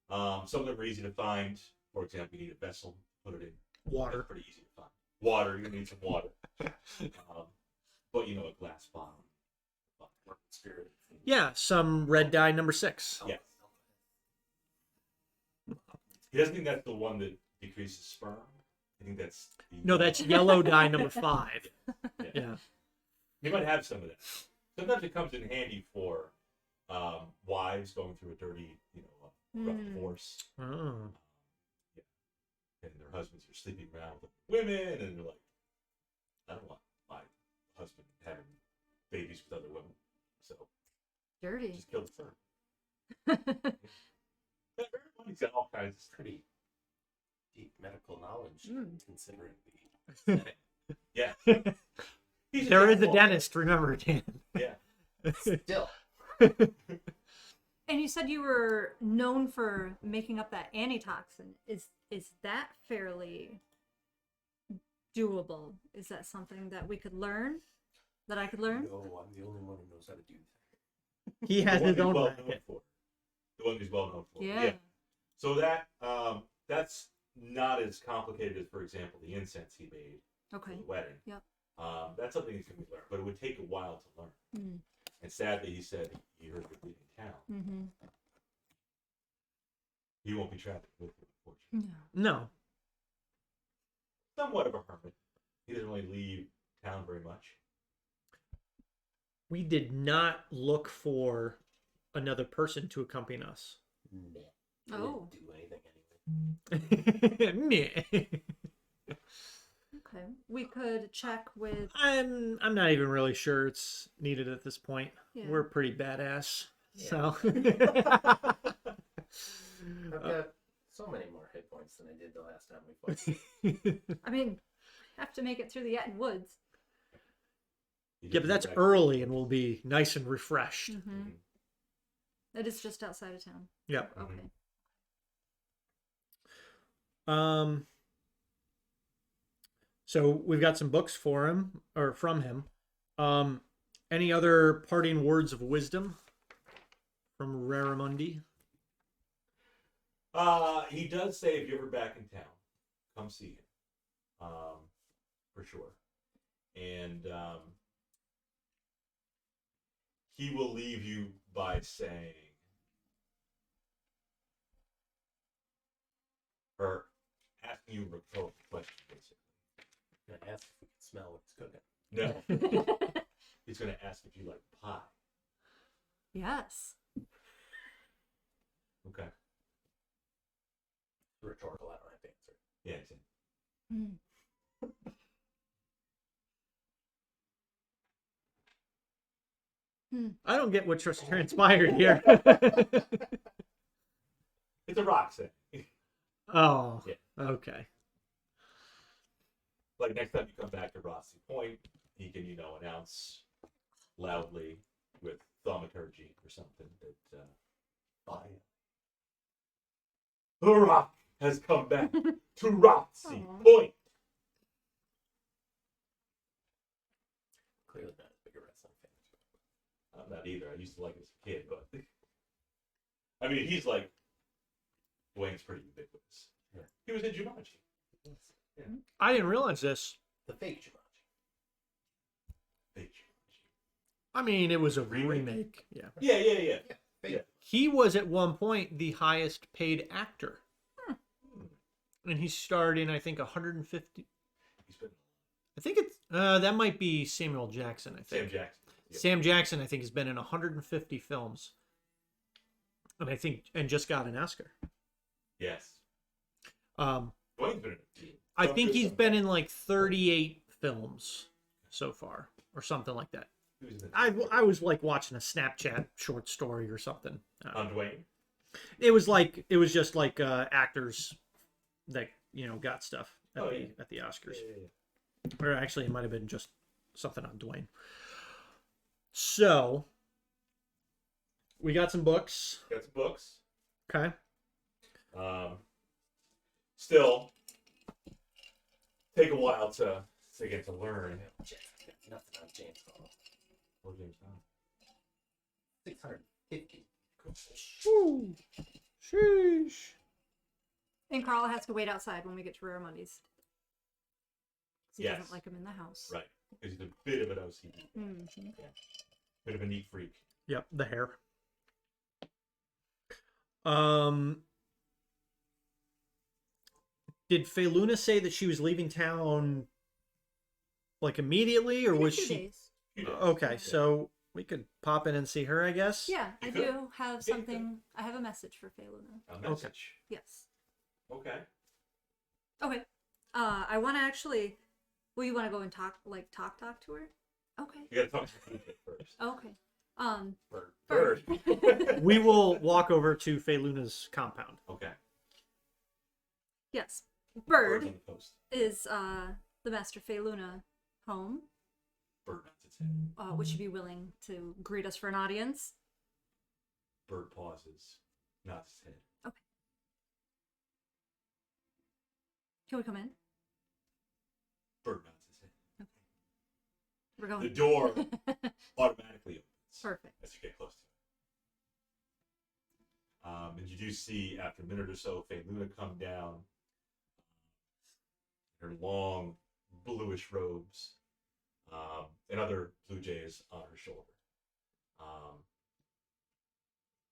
some of them are easy to find. For example, you need a vessel, put it in. Water. That's pretty easy to find. Water, you need some water. But a glass bottle. Spirit. Yeah, some red dye number 6. Yes. He doesn't think that's the one that decreases sperm. I think that's No, that's yellow dye number 5. Yeah. He might have some of that. Sometimes it comes in handy for wives going through a dirty, rough divorce. Oh. Yeah. And their husbands are sleeping around with women, and they're like, I don't want my husband having babies with other women. So Dirty. just kill the sperm. He's got all kinds of Pretty deep medical knowledge, considering the yeah. There is a dentist, remember, Dan. Yeah. still. And you said you were known for making up that antitoxin. Is that fairly doable? Is that something that we could learn? That I could learn? No, I'm the only one who knows how to do that. He has The one his he's own well racket. known for. The one he's well known for. Yeah. So that's not as complicated as, for example, the incense he made Okay. for the wedding. Yep. That's something that can be learned, but it would take a while to learn. Mm. And sadly, he said he heard you're leaving town. Mm-hmm. He won't be traveling with you, unfortunately. No. No. Somewhat of a hermit. He doesn't really leave town very much. We did not look for another person to accompany us. Nah. Oh. Didn't do anything anyway. Meh. Okay. We could check with. I'm not even really sure it's needed at this point. Yeah. We're pretty badass. Yeah. So I've got so many more hit points than I did the last time we fought. I mean, have to make it through the Yetton Woods. He yeah, didn't but do that's that. early and we'll be nice and refreshed. Mm-hmm. It is just outside of town. Yep. Okay. So we've got some books for him or from him. Any other parting words of wisdom from Raramundi? He does say if you're ever back in town, come see him. For sure. And he will leave you by saying, or asking you a rhetorical question, basically. I'm gonna ask if we can smell what's cooking. No. He's going to ask if you like pie. Yes. Okay. Rhetorical, I don't have to answer. Yeah, exactly. Mm. I don't get what just transpired here. It's a rock thing. Oh, Yeah. okay. Like next time you come back to Rothsey Point, he can, announce loudly with thaumaturgy or something that Fine. the rock has come back to Rothsey Aw. Point. Clearly not as big a wrestling fan. I'm not either. I used to like it as a kid, but I mean, he's like Dwayne's pretty ubiquitous. Yeah. He was in Jumanji. Yeah. I didn't realize this. The fake Jumanji. Big Jumanji. I mean, it was a Remake. remake. Yeah. Yeah. Fake. Yeah. He was at one point the highest paid actor. And he starred in, I think, 150. He's been I think it's, that might be Samuel Jackson, I think. Sam Jackson. Yeah. Sam Jackson, I think, has been in 150 films. And just got an Oscar. Yes. Um, Dwayne's been in a few. I Some think good, he's some been bad. in like 38 films so far, or something like that. He was in I was like watching a Snapchat short story or something. on Dwayne. It was just like actors that got stuff at Oh, the yeah. at the Oscars. Yeah. Or actually, it might have been just something on Dwayne. So, We got some books. Got some books. Okay. Still take a while to get to learn. Nothing on James Bond. Or James Bond. 650. Woo. Sheesh. And Carl has to wait outside when we get to Rare Mondays. He Yes. doesn't like him in the house. Right. Because he's a bit of an OCD. Mm-hmm. Bit of a neat freak. Yep, the hair. Did Fayluna say that she was leaving town like immediately, or In a was few she? days. Okay, so we could pop in and see her, I guess. Yeah, I You could. do have Yeah, you something. I have a message for Fayluna. A message. Yes. Okay. Okay. I want to actually. Well, you want to go and talk to her? Okay. You gotta talk to the kid first. Okay. Bird. We will walk over to Fayluna's compound. Okay. Yes. Bird's Bird on the post. is the Master Fayluna home. Bird nods its head. Would you be willing to greet us for an audience? Bird pauses. Nods its head. Okay. Can we come in? Bird nods its head. We're The going. door automatically opens Perfect. as you get close to it. And you do see, after a minute or so, Fayluna come down. Her long, bluish robes, and other blue jays on her shoulder.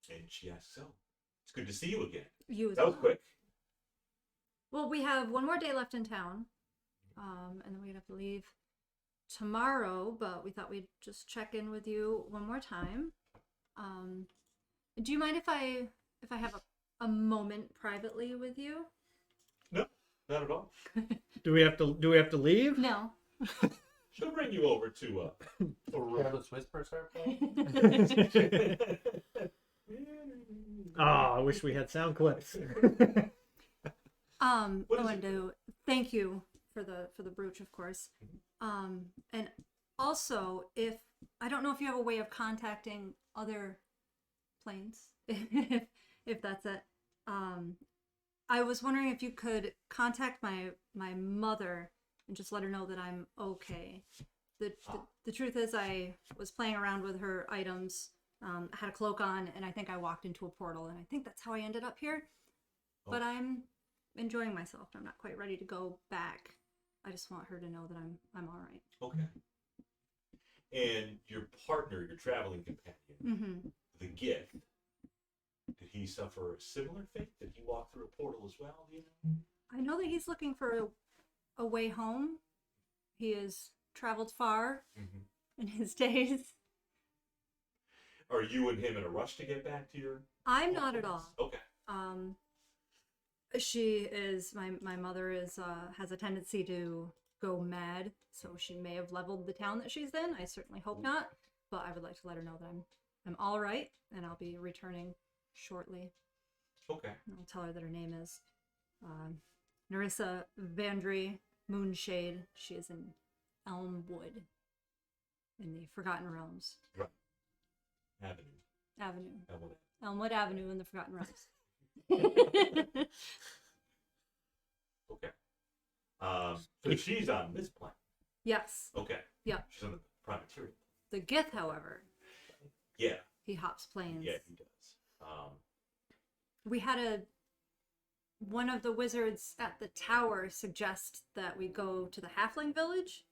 And she asks, "So, it's good to see you again." You as That was well. quick. Well, we have one more day left in town, and then we'd have to leave tomorrow. But we thought we'd just check in with you one more time. Do you mind if I have a moment privately with you? No, not at all. Do we have to leave? No. She'll bring you over to a room. Careless Whisper start playing? Oh, I wish we had sound clips. I What is wanted it? to thank you for the brooch, of course. And also, if I don't know if you have a way of contacting other planes, if that's it. I was wondering if you could contact my mother and just let her know that I'm okay. The truth is, I was playing around with her items. I had a cloak on, and I think I walked into a portal, and I think that's how I ended up here. But I'm enjoying myself. I'm not quite ready to go back. I just want her to know that I'm all right. Okay. And your partner, your traveling companion, Mm-hmm. the gift, did he suffer a similar fate? Did he walk through a portal as well? Do you know? I know that he's looking for a way home. He has traveled far in his days. Are you and him in a rush to get back to your? I'm not at all. Okay. She is my mother is has a tendency to go mad, so she may have leveled the town that she's in. I certainly hope not, but I would like to let her know that I'm all right, and I'll be returning shortly. Okay. And I'll tell her that her name is Narissa Vandry Moonshade. She is in Elmwood, in the Forgotten Realms. Right. Avenue. Elmwood. Elmwood Avenue in the Forgotten Realms. Okay. So she's on this planet. Yes. Okay. Yeah. She's on the prime material. The Gith, however, Yeah. he hops planes. Yeah, he does. We had one of the wizards at the tower suggest that we go to the Halfling village.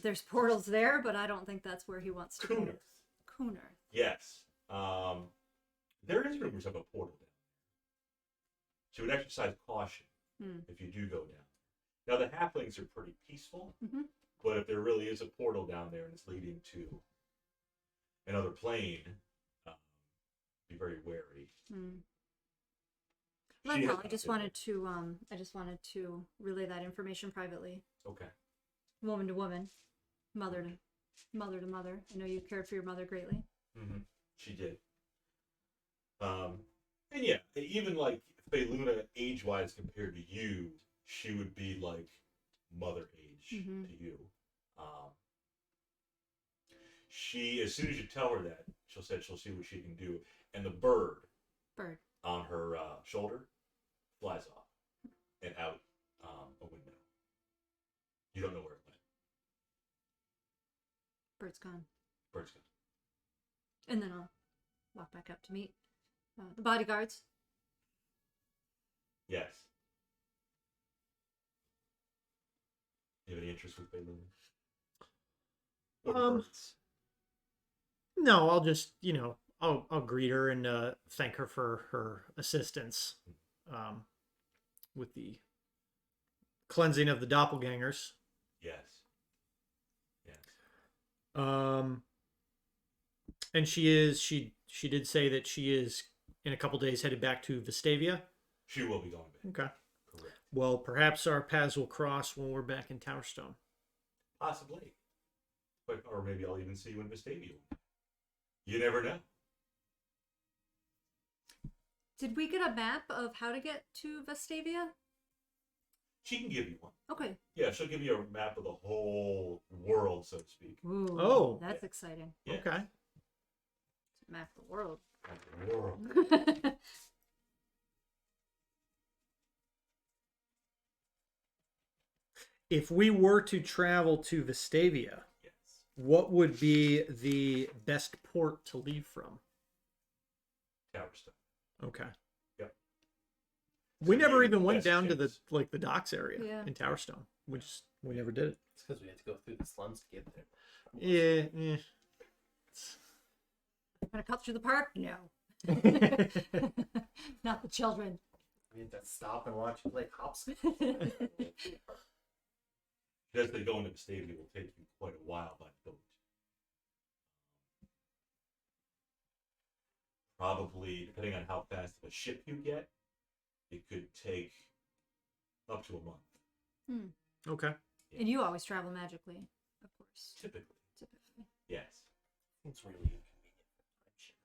There's portals there, but I don't think that's where he wants to go. Cooner. Cooner. Yes. There is rumors of a portal down there. She would exercise caution if you do go down. Now the halflings are pretty peaceful, but if there really is a portal down there and it's leading to another plane, be very wary. Well, She no, has I just wanted to relay that information privately, Okay. woman to woman, mother to mother. I know you cared for your mother greatly. She did. And yeah, even like Fayluna age-wise compared to you, she would be like mother age to you. She, as soon as you tell her that, She'll said she'll see what she can do, and the bird Bird. on her shoulder flies off and out a window. You don't know where it went. Bird's gone. Bird's gone. And then I'll walk back up to meet the bodyguards. Yes. You have any interest with Bailey? No, I'll just, I'll greet her and thank her for her assistance with the cleansing of the doppelgangers. Yes. Yes. And she did say that she is in a couple days headed back to Vestavia. She will be going back. Okay. Correct. Well, perhaps our paths will cross when we're back in Towerstone. Possibly. But, or maybe I'll even see you in Vestavia. You never know. Did we get a map of how to get to Vestavia? She can give you one. Okay. Yeah, she'll give you a map of the whole world, so to speak. Ooh, Oh. that's exciting. Yeah. Okay. Map of the world. Map of the world. If we were to travel to Vestavia, Yes. what would be the best port to leave from? Towerstone. Okay. Yep. We So never maybe even went best down to chance. the docks area Yeah. in Towerstone. We never did it. It's because we had to go through the slums to get there. Yeah. Gonna cut through the park? No. Not the children. We had to stop and watch you play hopscotch. Just that going to Vestavia will take you quite a while by boat. Probably, depending on how fast of a ship you get, it could take up to a month. Okay. And you always travel magically, of course. Typically. Typically. Yes. It's really inconvenient for ship.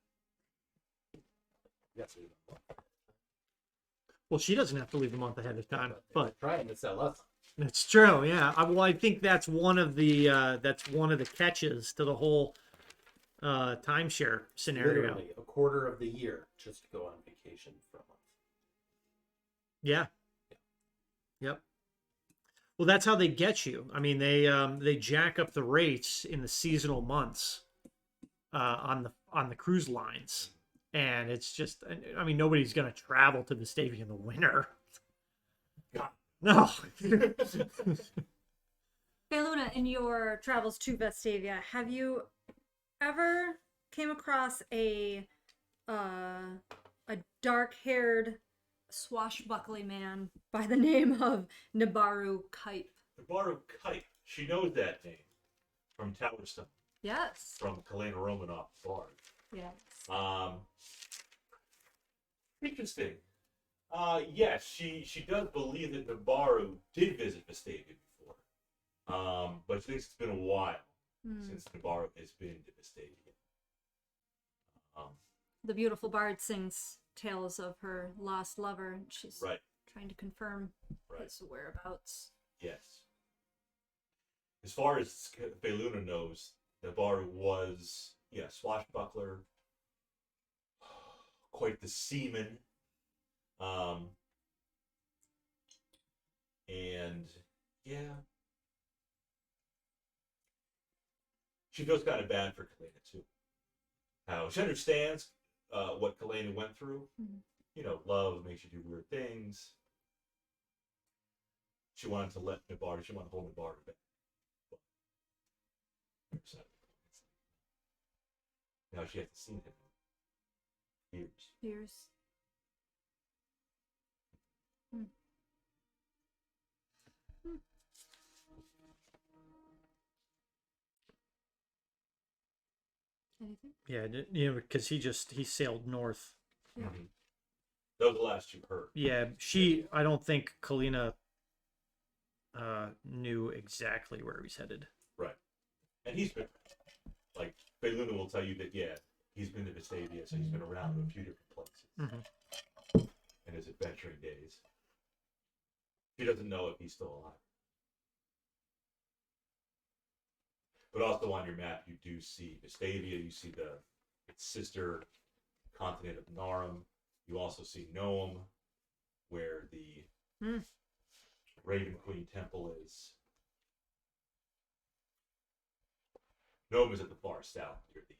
You got to leave a month. Well, she doesn't have to leave a month ahead of time, but trying to sell us. that's true. Yeah. I think that's one of the catches to the whole timeshare scenario. Literally a quarter of the year just to go on vacation for a month. Yeah. Yep. Well, that's how they get you. I mean, they jack up the rates in the seasonal months on the cruise lines, and it's just, I mean, nobody's gonna travel to Vestavia in the winter. God. No. Luna, in your travels to Vestavia, have you ever came across a dark-haired, swashbuckling man by the name of Nabaru Kaipe? Nabaru Kite. She knows that name from Towerstone, Yes. from Kalena Romanoff Bard. Yes. Interesting. Yes, she does believe that Nabaru did visit Vestavia before. But she thinks it's been a while since Nabaru has been to Vestavia. The beautiful bard sings tales of her lost lover, and she's Right. trying to confirm Right. his whereabouts. Yes. As far as Feluna knows, Nabaru was, swashbuckler, quite the seaman. And yeah, she feels kind of bad for Kalena too. How she understands what Kalena went through. Mhm. You know, love makes you do weird things. She wanted to let Nabaru. She wanted to hold Nabaru back. Now she hasn't seen him in years. Years. Anything? Yeah, because he sailed north. Yeah. Mm-hmm. Those are the last you heard. Yeah, I don't think Kalina knew exactly where he's headed. Right. And he's been, like, Feluna will tell you that, he's been to Vestavia, so he's been around a few different places in his adventuring days. She doesn't know if he's still alive. But also on your map, you do see Vestavia, you see the its sister continent of Narum. You also see Nome, where the Raven Queen Temple is. Nome is at the far south, near the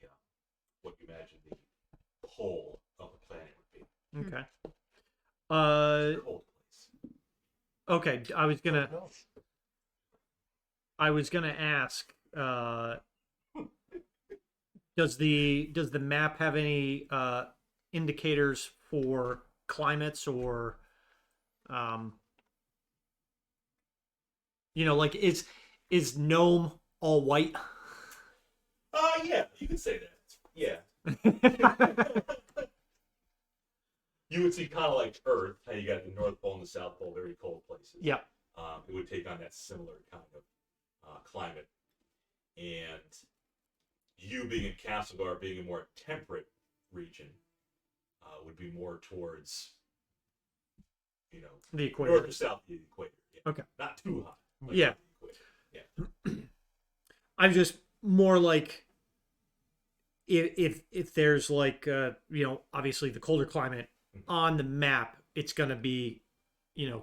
what you imagine the pole of the planet would be. Okay. It's a cold place. Okay. I was gonna ask. Does the map have any indicators for climates or, like is Nome all white? Yeah, you can say that. Yeah. You would see kind of like Earth, how you got the North Pole and the South Pole, very cold places. Yeah. It would take on that similar kind of climate. And you being in Castlegar, being a more temperate region, would be more towards, The equator. north or south of the equator. Yeah. Okay. Not too hot. But Yeah. the equator. Yeah. I'm just more like if there's like obviously the colder climate on the map, it's gonna be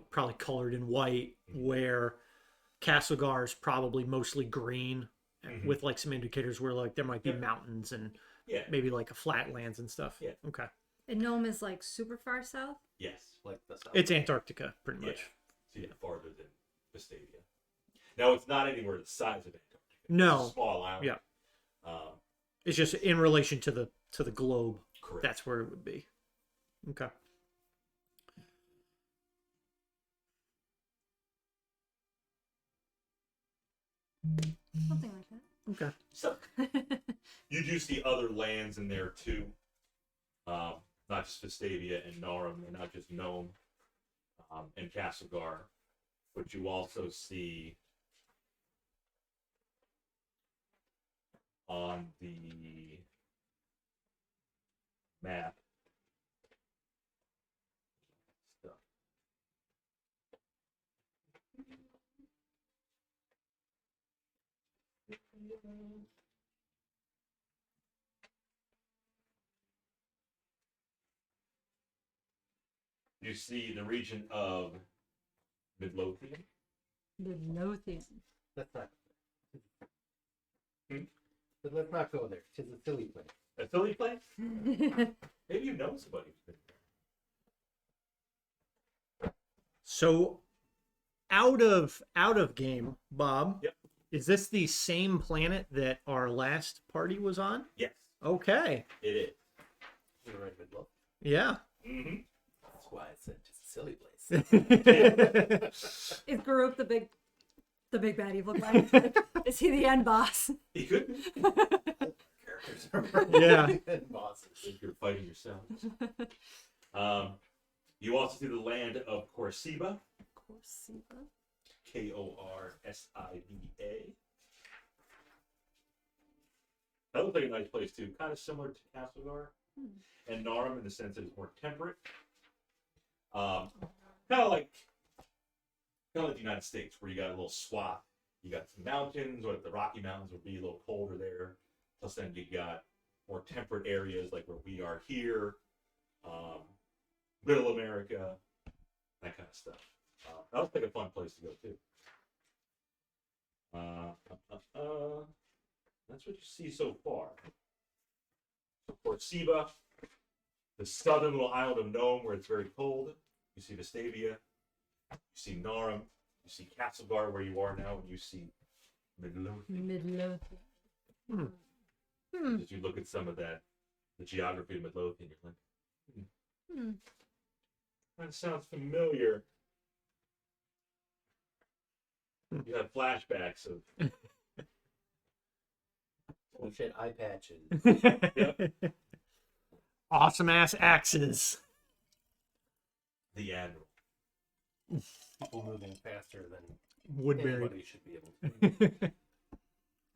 probably colored in white, where Castlegar is probably mostly green, with like some indicators where like there might be mountains and maybe like a flatlands and stuff. Yeah. Okay. And Nome is like super far south. Yes. Like the south. It's Antarctica, pretty Yeah. much. So yeah, farther than Vestavia. Now it's not anywhere the size of Antarctica. No. It's a small island. Yeah. It's just in relation to the globe. Correct. That's where it would be. Okay. Something like that. Okay. So you do see other lands in there too. Not just Vestavia and Narum, and not just Nome and Castlegar, but you also see on the map stuff. You see the region of Midlothian. Midlothian. Let's not. But let's not go there. It's a silly place. A silly place? Maybe you know somebody who's been there. So out of game, Bob. Yep. Is this the same planet that our last party was on? Yes, Okay. it is. You're right, Midlow. Yeah. Mm-hmm. That's why I said it's a silly place. Is Garuk the big bad evil guy? Is he the end boss? He could be. Characters are Yeah. bosses. If you're fighting yourselves. You also see the land of Corsiba. Corsiba. Korsiva. That looks like a nice place too. Kind of similar to Castlegar and Narum in the sense that it's more temperate. Kind of like the United States, where you got a little swath. You got some mountains, or the Rocky Mountains would be a little colder there. Plus, then you got more temperate areas like where we are here, Middle America, that kind of stuff. That looks like a fun place to go too. That's what you see so far. Corsiba, the southern little island of Nome, where it's very cold. You see Vestavia. You see Narum. You see Castlegar, where you are now, and you see Midlothian. Midlothian. As you look at some of the geography of Midlothian, you're like, that sounds familiar. You have flashbacks of Oh shit, eye patches. Awesome ass axes. the Admiral. People moving faster than Woodbury. anybody should be able to.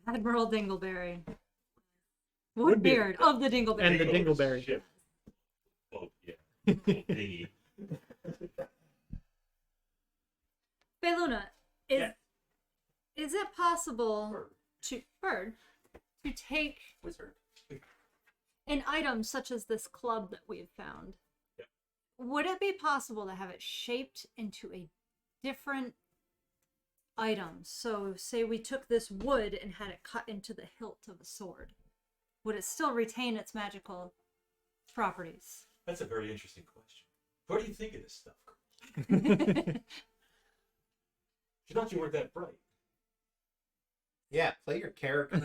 Admiral Dingleberry. Woodbeard of the Dingleberry. And the Dingleberry. Ship. Oh, yeah. Dinghy. Beluna, is Yeah. is it possible Bird. to take Wizard. an item such as this club that we've found, Yeah. would it be possible to have it shaped into a different item? So, say we took this wood and had it cut into the hilt of a sword. Would it still retain its magical properties? That's a very interesting question. What do you think of this stuff, Krux? She thought you weren't that bright. Yeah, play your character.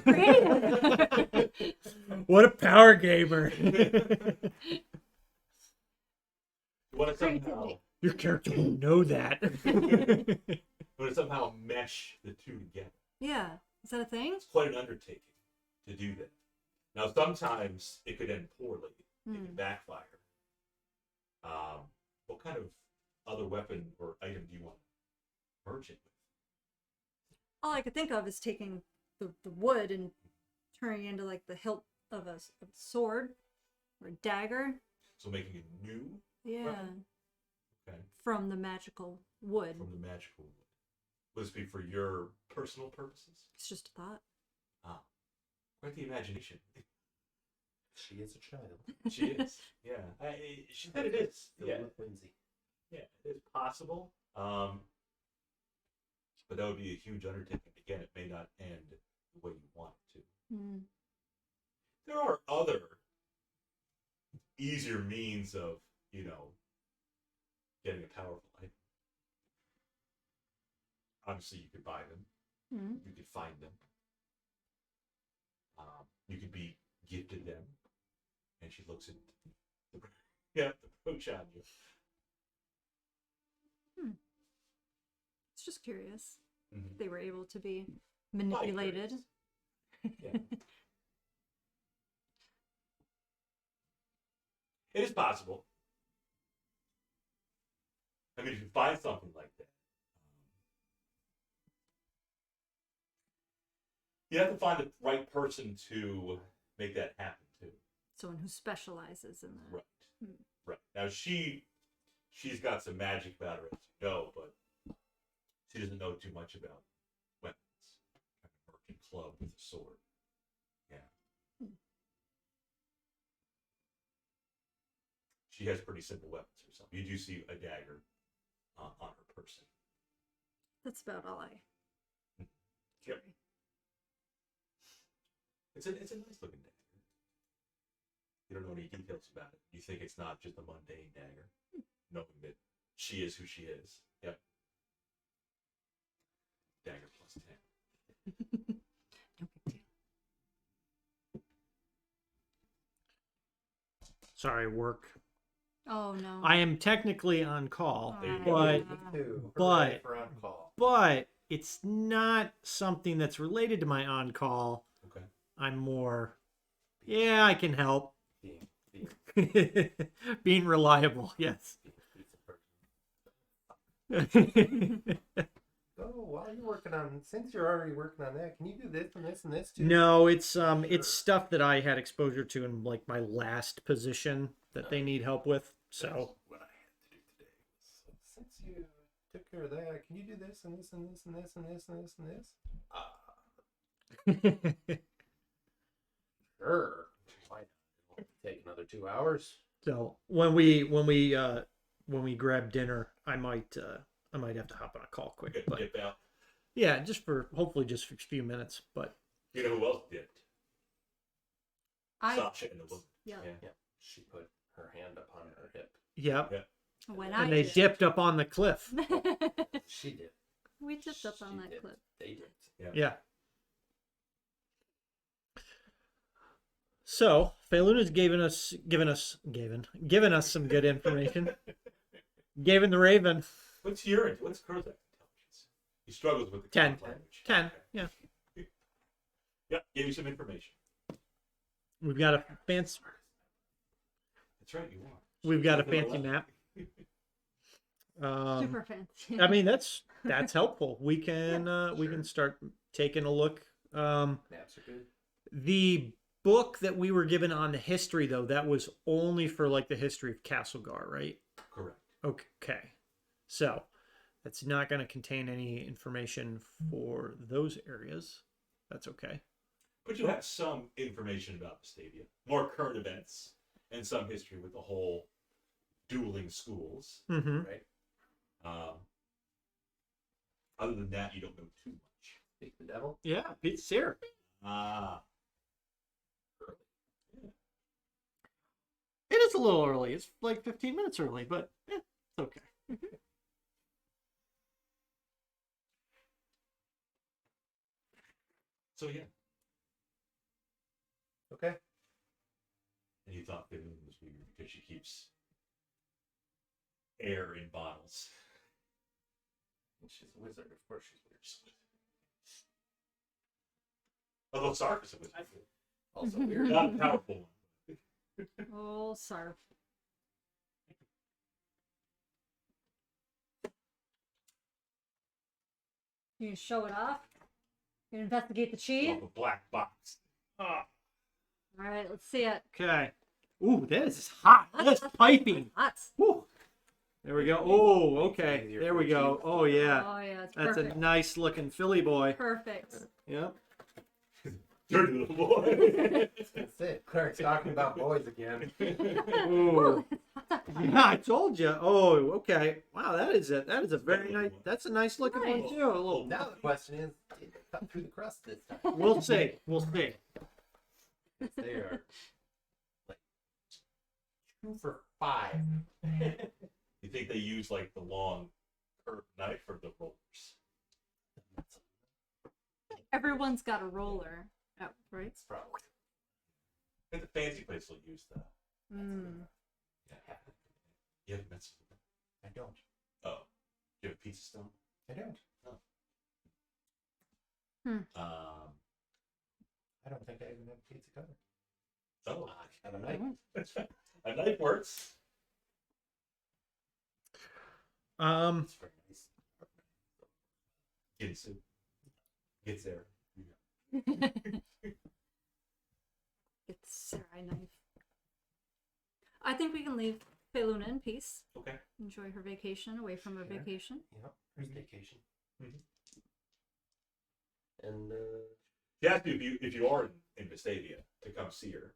What a power gamer! You want to somehow, Creativity. Your character will know that. want to somehow mesh the two together. Yeah. Is that a thing? It's quite an undertaking to do that. Now, sometimes it could end poorly. It could backfire. What kind of other weapon or item do you want to merge it with? All I could think of is taking the wood and turning it into like the hilt of a sword or a dagger. So making a new Yeah. weapon? Okay. From the magical wood. From the magical wood. Would this be for your personal purposes? It's just a thought. Ah. Quite the imagination. She is a child. She is. Yeah. She said it is. Filled Yeah. with whimsy. Yeah, it is possible. But that would be a huge undertaking. Again, it may not end the way you want it to. Mm. There are other easier means of, getting a powerful item. Obviously, you could buy them. Mm. You could find them. You could be gifted them. And she looks at the brooch on you. It's just curious. Mhm. They were able to be manipulated. Yeah. It is possible. I mean, if you find something like that, you have to find the right person to make that happen too. Someone who specializes in that. Right. Hmm. Right. Now she's got some magic about her, as you know, but she doesn't know too much about weapons. Kind of merchant club with a sword. Yeah. She has pretty simple weapons herself. You do see a dagger on her person. That's about all I. Yep. It's a nice looking dagger. You don't know any details about it. You think it's not just a mundane dagger, knowing that she is who she is. Yep. Dagger plus 10. No big deal. Sorry, work. Oh no. I am technically on call, There you Oh, go. but Two. But- Hooray for on call. but it's not something that's related to my on call. Okay. I'm more, yeah, I can help. Being Being reliable, yes. Oh, while you're working on, since you're already working on that, can you do this and this and this too? No, it's stuff that I had exposure to in like my last position that they need help with. So What I had to do today was, since you took care of that, can you do this and this and this and this and this and this and this? Sure. Why not? It'll take another 2 hours. so when we grab dinner, I might have to hop on a call quick. Good. But Dip out. yeah, hopefully just for a few minutes. But You know who else dipped? I. Sasha and the woman. Yeah. Yeah. She put her hand up on her hip. yeah, Yeah. When I and they did. dipped up on the cliff. She did. We dipped up on She that did. clip. They did. Yeah. So Fayluna's given us some good information. Gavin the Raven. What's Kurzak's intelligence? He struggles with the 10. common language. 10. Okay. Yeah. Yeah, gave you some information. We've got a fancy That's right, you are. we've got a fancy map. Super fancy. I mean that's helpful. We can start taking a look. Maps are good. The book that we were given on the history though, that was only for like the history of Castlegar, right? Correct. Okay. So that's not going to contain any information for those areas. That's okay. But you have some information about the Stadia, more current events, and some history with the whole dueling schools. Mm-hmm. Right? Other than that, you don't know too much. Speak the devil. Yeah, Pete's here. Ah. It is a little early. It's like 15 minutes early, but it's okay. So yeah, Okay. and you thought Vivian was weird because she keeps air in bottles. And she's a wizard. Of course she's weird. Although Sarkis was Also weird. not a powerful one. Oh, Sarf. You show it off? You investigate the cheese? Of a black box. Ah. All right, let's see it. Okay. Ooh, this is hot. That's piping. Hot. Woo. There we go. Oh, okay. There we go. Oh, yeah. Oh, yeah, it's That's perfect. a nice looking Philly boy. Perfect. Yep. Dirty little boy. That's it. Cleric's talking about boys again. Ooh. Yeah, I told you. Oh, okay. Wow, that is a very nice. That's a nice looking one Nice. too. A little. Now the question is, did they cut through the crust this time? We'll see. We'll see. They are like 2 for 5. You think they use like the long curved knife or the rollers? Everyone's got a roller. Oh, right? It's probably. I think the fancy place will use the. Mm. Yeah. You haven't met some. I don't. Oh. You have a pizza stone? I don't. I don't think I even have a pizza cutter. Oh. And a knife. A knife works. It's very nice. Gets there. Get the samurai knife. I think we can leave Feluna in peace. Okay. Enjoy her vacation away from her Sure. vacation. Yep. Here's vacation. Mhm. And She asked you if you are in Vestavia to come see her.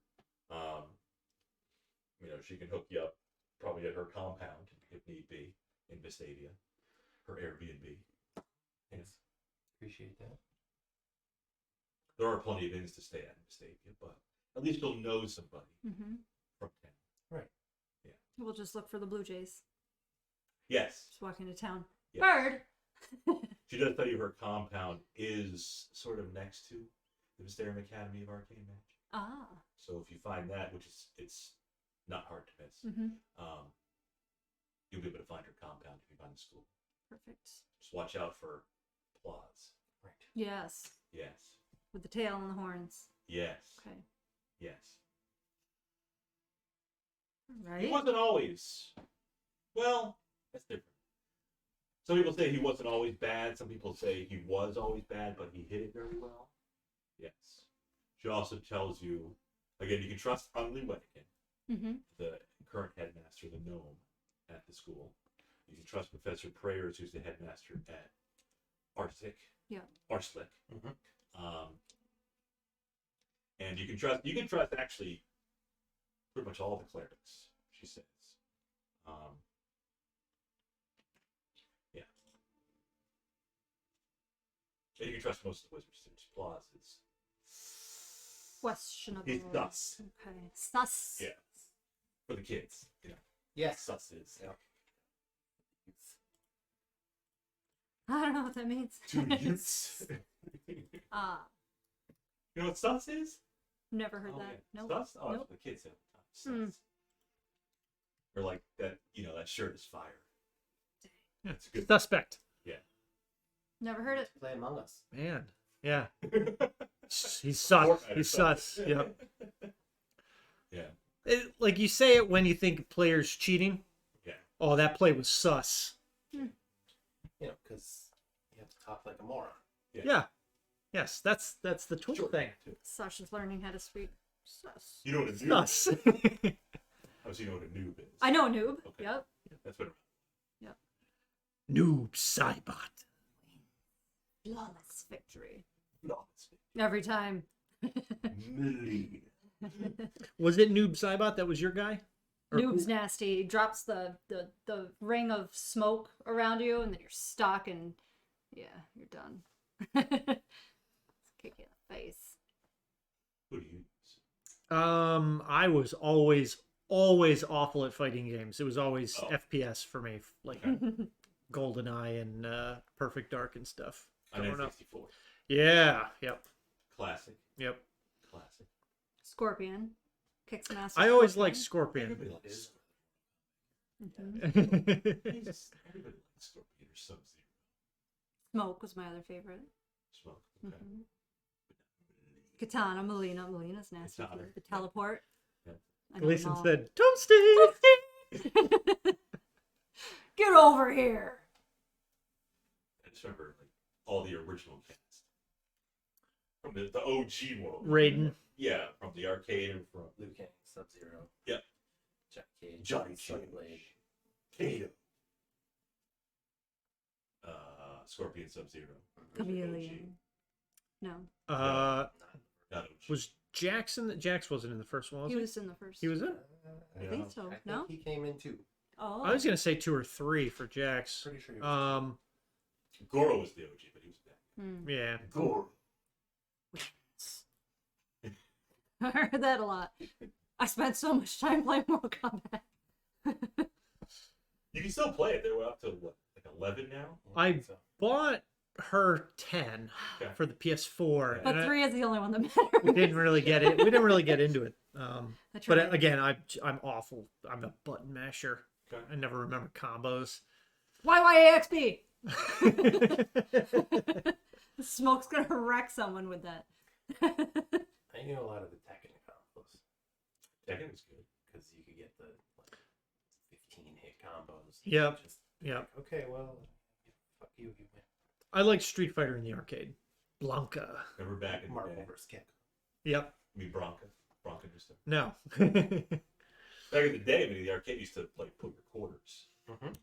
She can hook you up probably at her compound if need be in Vestavia, her Airbnb. yes, appreciate that. There are plenty of inns to stay at in Vestavia, but at least you'll know somebody Mm-hmm. from town. Right. We'll just look for the Blue Jays. Yes. Just walk into town. Yes. Bird! She does tell you her compound is sort of next to the Mysterium Academy of Arcane Magic. Ah. So if you find that, which is it's not hard to miss, Mm-hmm. you'll be able to find her compound if you find the school. Perfect. Just watch out for plots. Right. Yes. Yes. With the tail and the horns. Yes. Okay. Yes. He Right? wasn't always. Well, that's different. Some people say he wasn't always bad. Some people say he was always bad, but he hid it very well. Yes. She also tells you, again, you can trust Unli Wettikin, Mm-hmm. the current headmaster, the gnome at the school. You can trust Professor Prayers, who's the headmaster at Arslick. Yeah. Arslick. Mhm. And you can trust actually pretty much all the clerics, she says. Yeah. And you can trust most of the wizards too. Applause is Questionable. he's sus. Okay. Sus. Yeah. For the kids. Yeah. Yes. Sus is. Yeah. I don't know what that means. Two youths. Ah. You know what sus is? Never heard Oh, that. yeah. Nope. Sus? Oh, Nope. that's what the kids say all the time. Hmm. Sus. Or like that, that shirt is fire. Yeah. That's good. Suspect. Never heard it. Play Among Us. Man. Yeah. He's sus. He's sus. Yep. Yeah. Like you say it when you think players cheating. Yeah. Oh, that play was sus. Because you have to talk like a moron. Yeah. Yes, that's the Twitch Sure. thing. Sasha's learning how to speak sus. You know what a noob is? Sus. Oh, so you know what a noob is? I know a noob. Okay. Yep. That's what. Noob Cybot. Flawless victory. No, it's Every time. Millie. Was it Noob Cybot that was your guy? Or- Noob's nasty. He drops the ring of smoke around you, and then you're stuck, and yeah, you're done. Kick you in the face. Who do you use? I was always awful at fighting games. It was always FPS for me, like GoldenEye and Perfect Dark and stuff. On N64. Yeah. Yep. Classic. Yep. Classic. Scorpion. Kicks some ass. I always liked Scorpion. Everybody likes Mhm. Everybody likes Scorpion or Sub-Zero. Smoke was my other favorite. Smoke. Okay. Mhm. Katana, Melina's nasty. Katana, Too. The yeah. teleport. Yeah. I know Gleason them all. said, "Toasty." Get over here. I just remember like all the original cast from the OG world. Raiden. Yeah, from the arcade and from Liu Kang, Sub-Zero. Yep. Jack Cage. Johnny Sonny Cage. Blade. Kato. Scorpion Sub-Zero. Chameleon. No, Uh, Not OG. was Jackson? Jax wasn't in the first one. Was he he? was in the first. He was in. I think so. I think No. he came in too. Oh. I was gonna say 2 or 3 for Jax. Pretty sure he was Goro was the OG, but he was back. Hmm. Yeah. Goro. I heard that a lot. I spent so much time playing Mortal Kombat. You can still play it. They were up to what, like 11 now? I bought her 10 Okay. for the PS4, But and 3 is the only one that we matters. didn't really get it. We didn't really get into it. That's But right. again, I'm awful. I'm a button masher. Okay. I never remember combos. YYAXP! The smoke's gonna wreck someone with that. I knew a lot of the Tekken combos Tekken was good. because you could get the like 15 hit combos. Yep. Just Yep. okay, well, fuck you, you win. I like Street Fighter in the arcade. Blanca. Remember back in the Marvel day? vs. Capcom. Yep. I mean, Bronca. Bronca just stuff. No. Back in the day, I mean, the arcade used to like put your quarters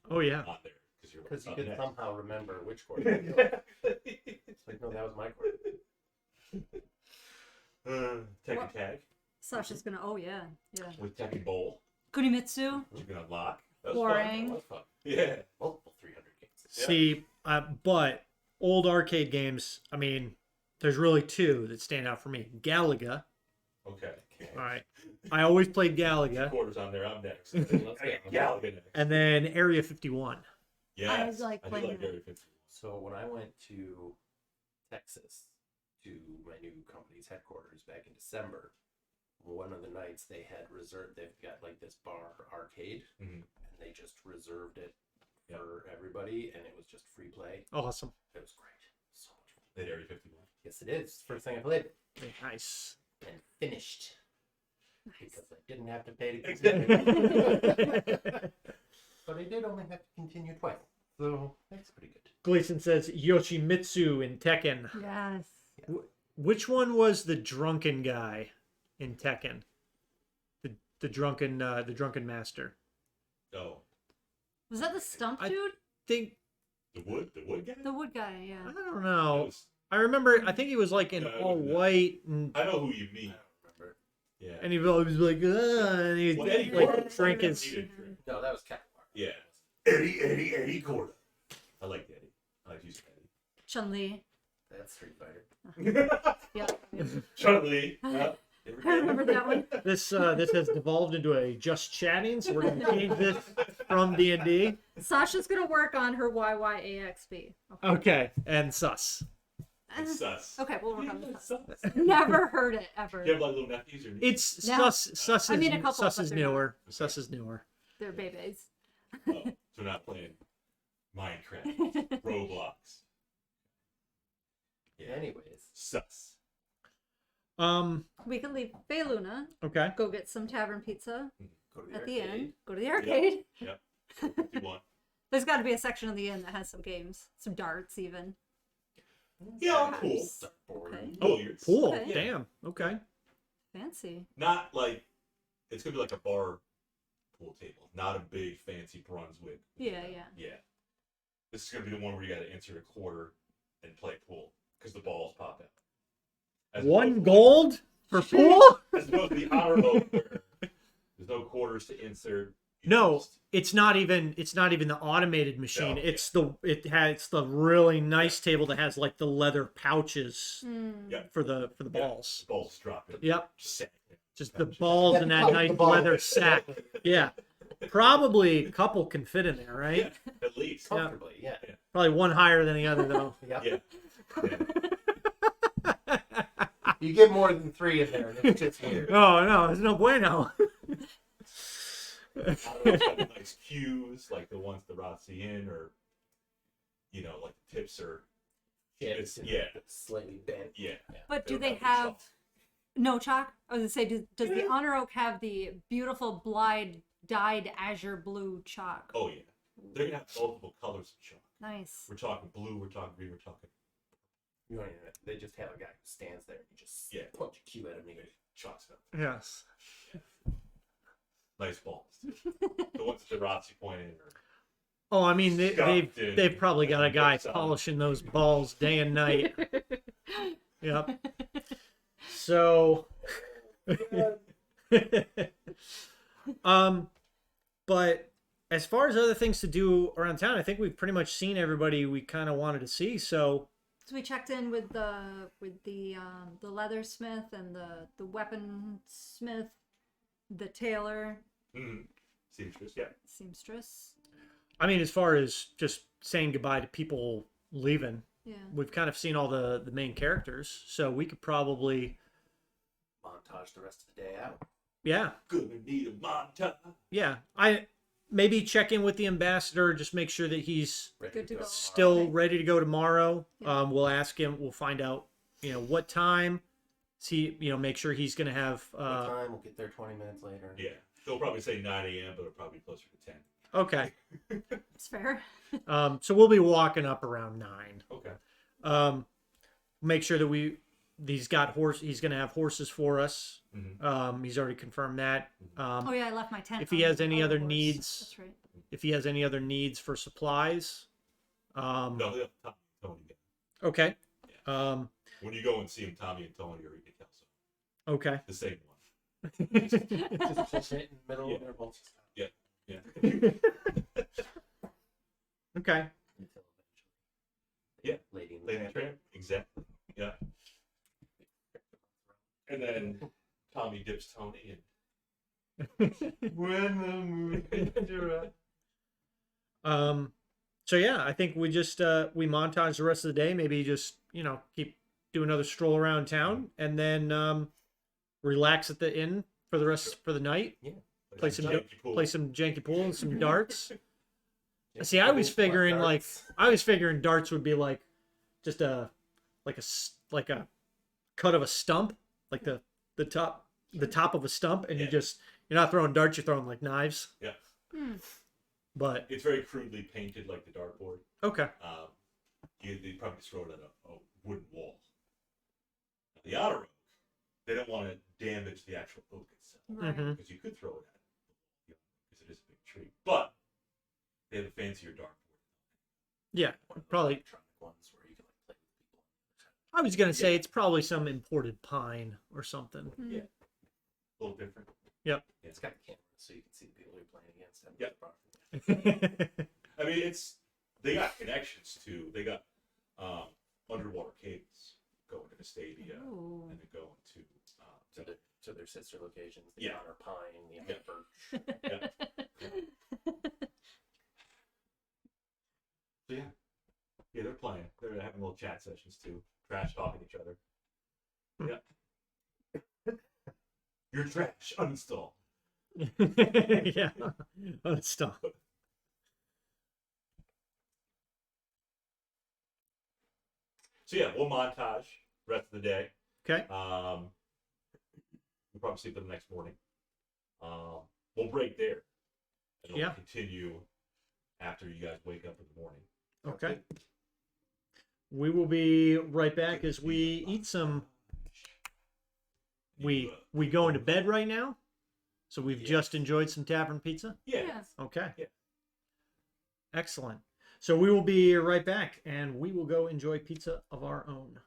Oh yeah. on there because you're Because you up could next. somehow remember which quarter you got. It's like, no, that was my quarter. Tekken What? Tag Sasha's gonna. Oh yeah, yeah. with Tekken Bowl, Kunimitsu. which you can unlock. That was Boring. fun. That was fun. Yeah. Multiple 300 games. Yeah. See, but old arcade games. I mean, there's really 2 that stand out for me. Galaga. Okay. All right. I always played Galaga, Quarters on there. I'm next. Let's I got go. Galaga next. and then Area 51. Yes. like I playing do like that. Area 50. So when I went to Texas to my new company's headquarters back in December, one of the nights they had reserved, they've got like this bar arcade, Mhm. and they just reserved it Yep. for everybody, and it was just free play. Awesome. It was great. So much fun. That Area 51. Yes, it is. First thing I played Nice. and finished because I didn't have to pay to Exactly. continue. But I did only have to continue twice, so that's pretty good. Gleason says Yoshimitsu in Tekken. Yes. Which one was the drunken guy in Tekken? The drunken master. Oh, Was that the stump I- dude? Think the wood guy. The wood guy. I Yeah. don't That know. was- I remember. I think he was like in No, it all wasn't that. white, and I know who you I mean. don't remember. Yeah. he was always like, and he Well, Eddie like Gordo. drank his. He didn't drink. No, that was Capcom. Yeah. Eddie Gordo. I like Eddie. I like using Chun Li. That's Street Fighter. Eddie. Yeah. Charlie. I remember that one. This has devolved into a just chatting, so we're gonna change this from D&D. Sasha's gonna work on her YYAXP. Okay, and sus. It's sus. Okay, we'll work on Yeah, this. sus. Never heard it ever. You have like little nephews or It's No. sus. I mean, a couple, Sus but is they're not. newer. Sus is newer. They're babies. Oh, so we're not playing Minecraft, Roblox. Yeah. Anyways, Sus. We can leave Bayluna, Okay. go get some tavern pizza go to the at the arcade. end, go to the arcade. Yep. 51. There's got to be a section of the inn that has some games, some darts even. Yeah, cool. Perhaps. Dartboard. Okay. Billiards. Pool. Okay. Damn. Okay. Fancy. Not like it's gonna be like a bar pool table, not a big fancy Brunswick. Yeah, yeah. Yeah. This is gonna be the one where you gotta insert a quarter and play pool because the balls pop out. As One opposed to, gold for pool? As opposed to the honor oak where there's no quarters to insert. You No, just- it's not even the automated machine. No, It's the really nice table that has like the leather pouches Yeah. for the balls. Balls drop in. Yep. Set. Just the balls in that Cut the nice ball. leather sack. Yeah. Probably a couple can fit in there, right? Yeah, at least. Comfortably, yeah. Probably one higher than the other though. Yep. Yeah. You get more than 3 in there, and it's just weird. Oh no, there's no bueno. I don't know if it's got nice cues like the ones the Rothsey in, or like the tips are. It's Yeah. slightly bent. Yeah. But do They're they not have chalk. no chalk? I was gonna say, does the honor oak have the beautiful blind dyed azure blue chalk? Oh yeah. They're gonna have multiple colors of chalk. Nice. We're talking blue. We're talking green. We're talking You don't even, they just have a guy who stands there and you just Yeah. punch a cue at him and he goes, chalk stuff. Yes. Nice balls. The ones that the Rothsey Point in are. Oh, I mean Scuffed in. they've probably got a guy Solid. polishing those balls day and night. Yep. So but as far as other things to do around town, I think we've pretty much seen everybody we kind of wanted to see. So we checked in with the leathersmith and the weaponsmith, the tailor, Seamstress, yeah. seamstress. I mean, as far as just saying goodbye to people leaving, Yeah. we've kind of seen all the main characters. So we could probably, montage the rest of the day out. yeah, Gonna need a montage. yeah. I maybe check in with the ambassador, just make sure that he's Ready Good to go. still Okay. ready to go tomorrow. Yeah. We'll ask him. We'll find out, what time. See, make sure he's gonna have. What time? We'll get there 20 minutes later. Yeah. They'll probably say 9 a.m., but it'll probably be closer to 10. Okay. It's fair. So we'll be walking up around 9. Okay. Make sure that he's gonna have horses for us. Mhm. He's already confirmed that. Oh yeah, I left my tent. If he on has the any other other horse. needs, That's right. if he has any other needs for supplies, No, they'll have Tommy and Tony again. okay. When you go and see him, Tommy and Tony are eating Kelso. Okay. The same one. Just push it in the middle Yeah. of their bolts. Yeah. Okay. Until eventually. Yeah. Lady in the Lady tramp. Tramp. Exactly. Yeah. And then Tommy dips Tony and when the moon hits your eye. So yeah, I think we just we montage the rest of the day. Maybe just keep do another stroll around town, and then relax at the inn for the night. Yeah. Play some Janky pool. play some janky pool and some darts. Yeah. See, I was Smart figuring darts. darts would be like just a cut of a stump, like the top of a stump, and Yeah. you're not throwing darts, you're throwing like knives. Yeah. But It's very crudely painted like the dartboard. okay, They probably just throw it at a wooden wall. The honor oak, they don't want to damage the actual oak itself. Right. Mhm. Because you could throw it at it because it is a big tree. But they have a fancier dartboard. yeah, One of those probably. electronic ones where you can play with people. I was gonna say it's probably some imported pine or something. Mm. Yeah. A little different. Yep. Yeah, it's got cameras so you can see the people you're playing against. Yeah. Okay. I mean, they got connections to. They got underwater cables going to the stadia Ooh. and then going to. To their sister locations, the Yeah. Honor Pine, the Yeah. Honor Birch. So yeah, they're playing. They're having little chat sessions too. Trash talking each other. Yeah. You're trash. Uninstall. Yeah, let's stop. So yeah, we'll montage rest of the day. Okay. We'll probably sleep in the next morning. We'll break there. And Yeah. we'll continue after you guys wake up in the morning. Okay. We will be right back as we eat some. We going to bed right now, so we've just enjoyed some tavern pizza. Yeah. Yes. Okay. Yeah. Excellent. So we will be right back, and we will go enjoy pizza of our own.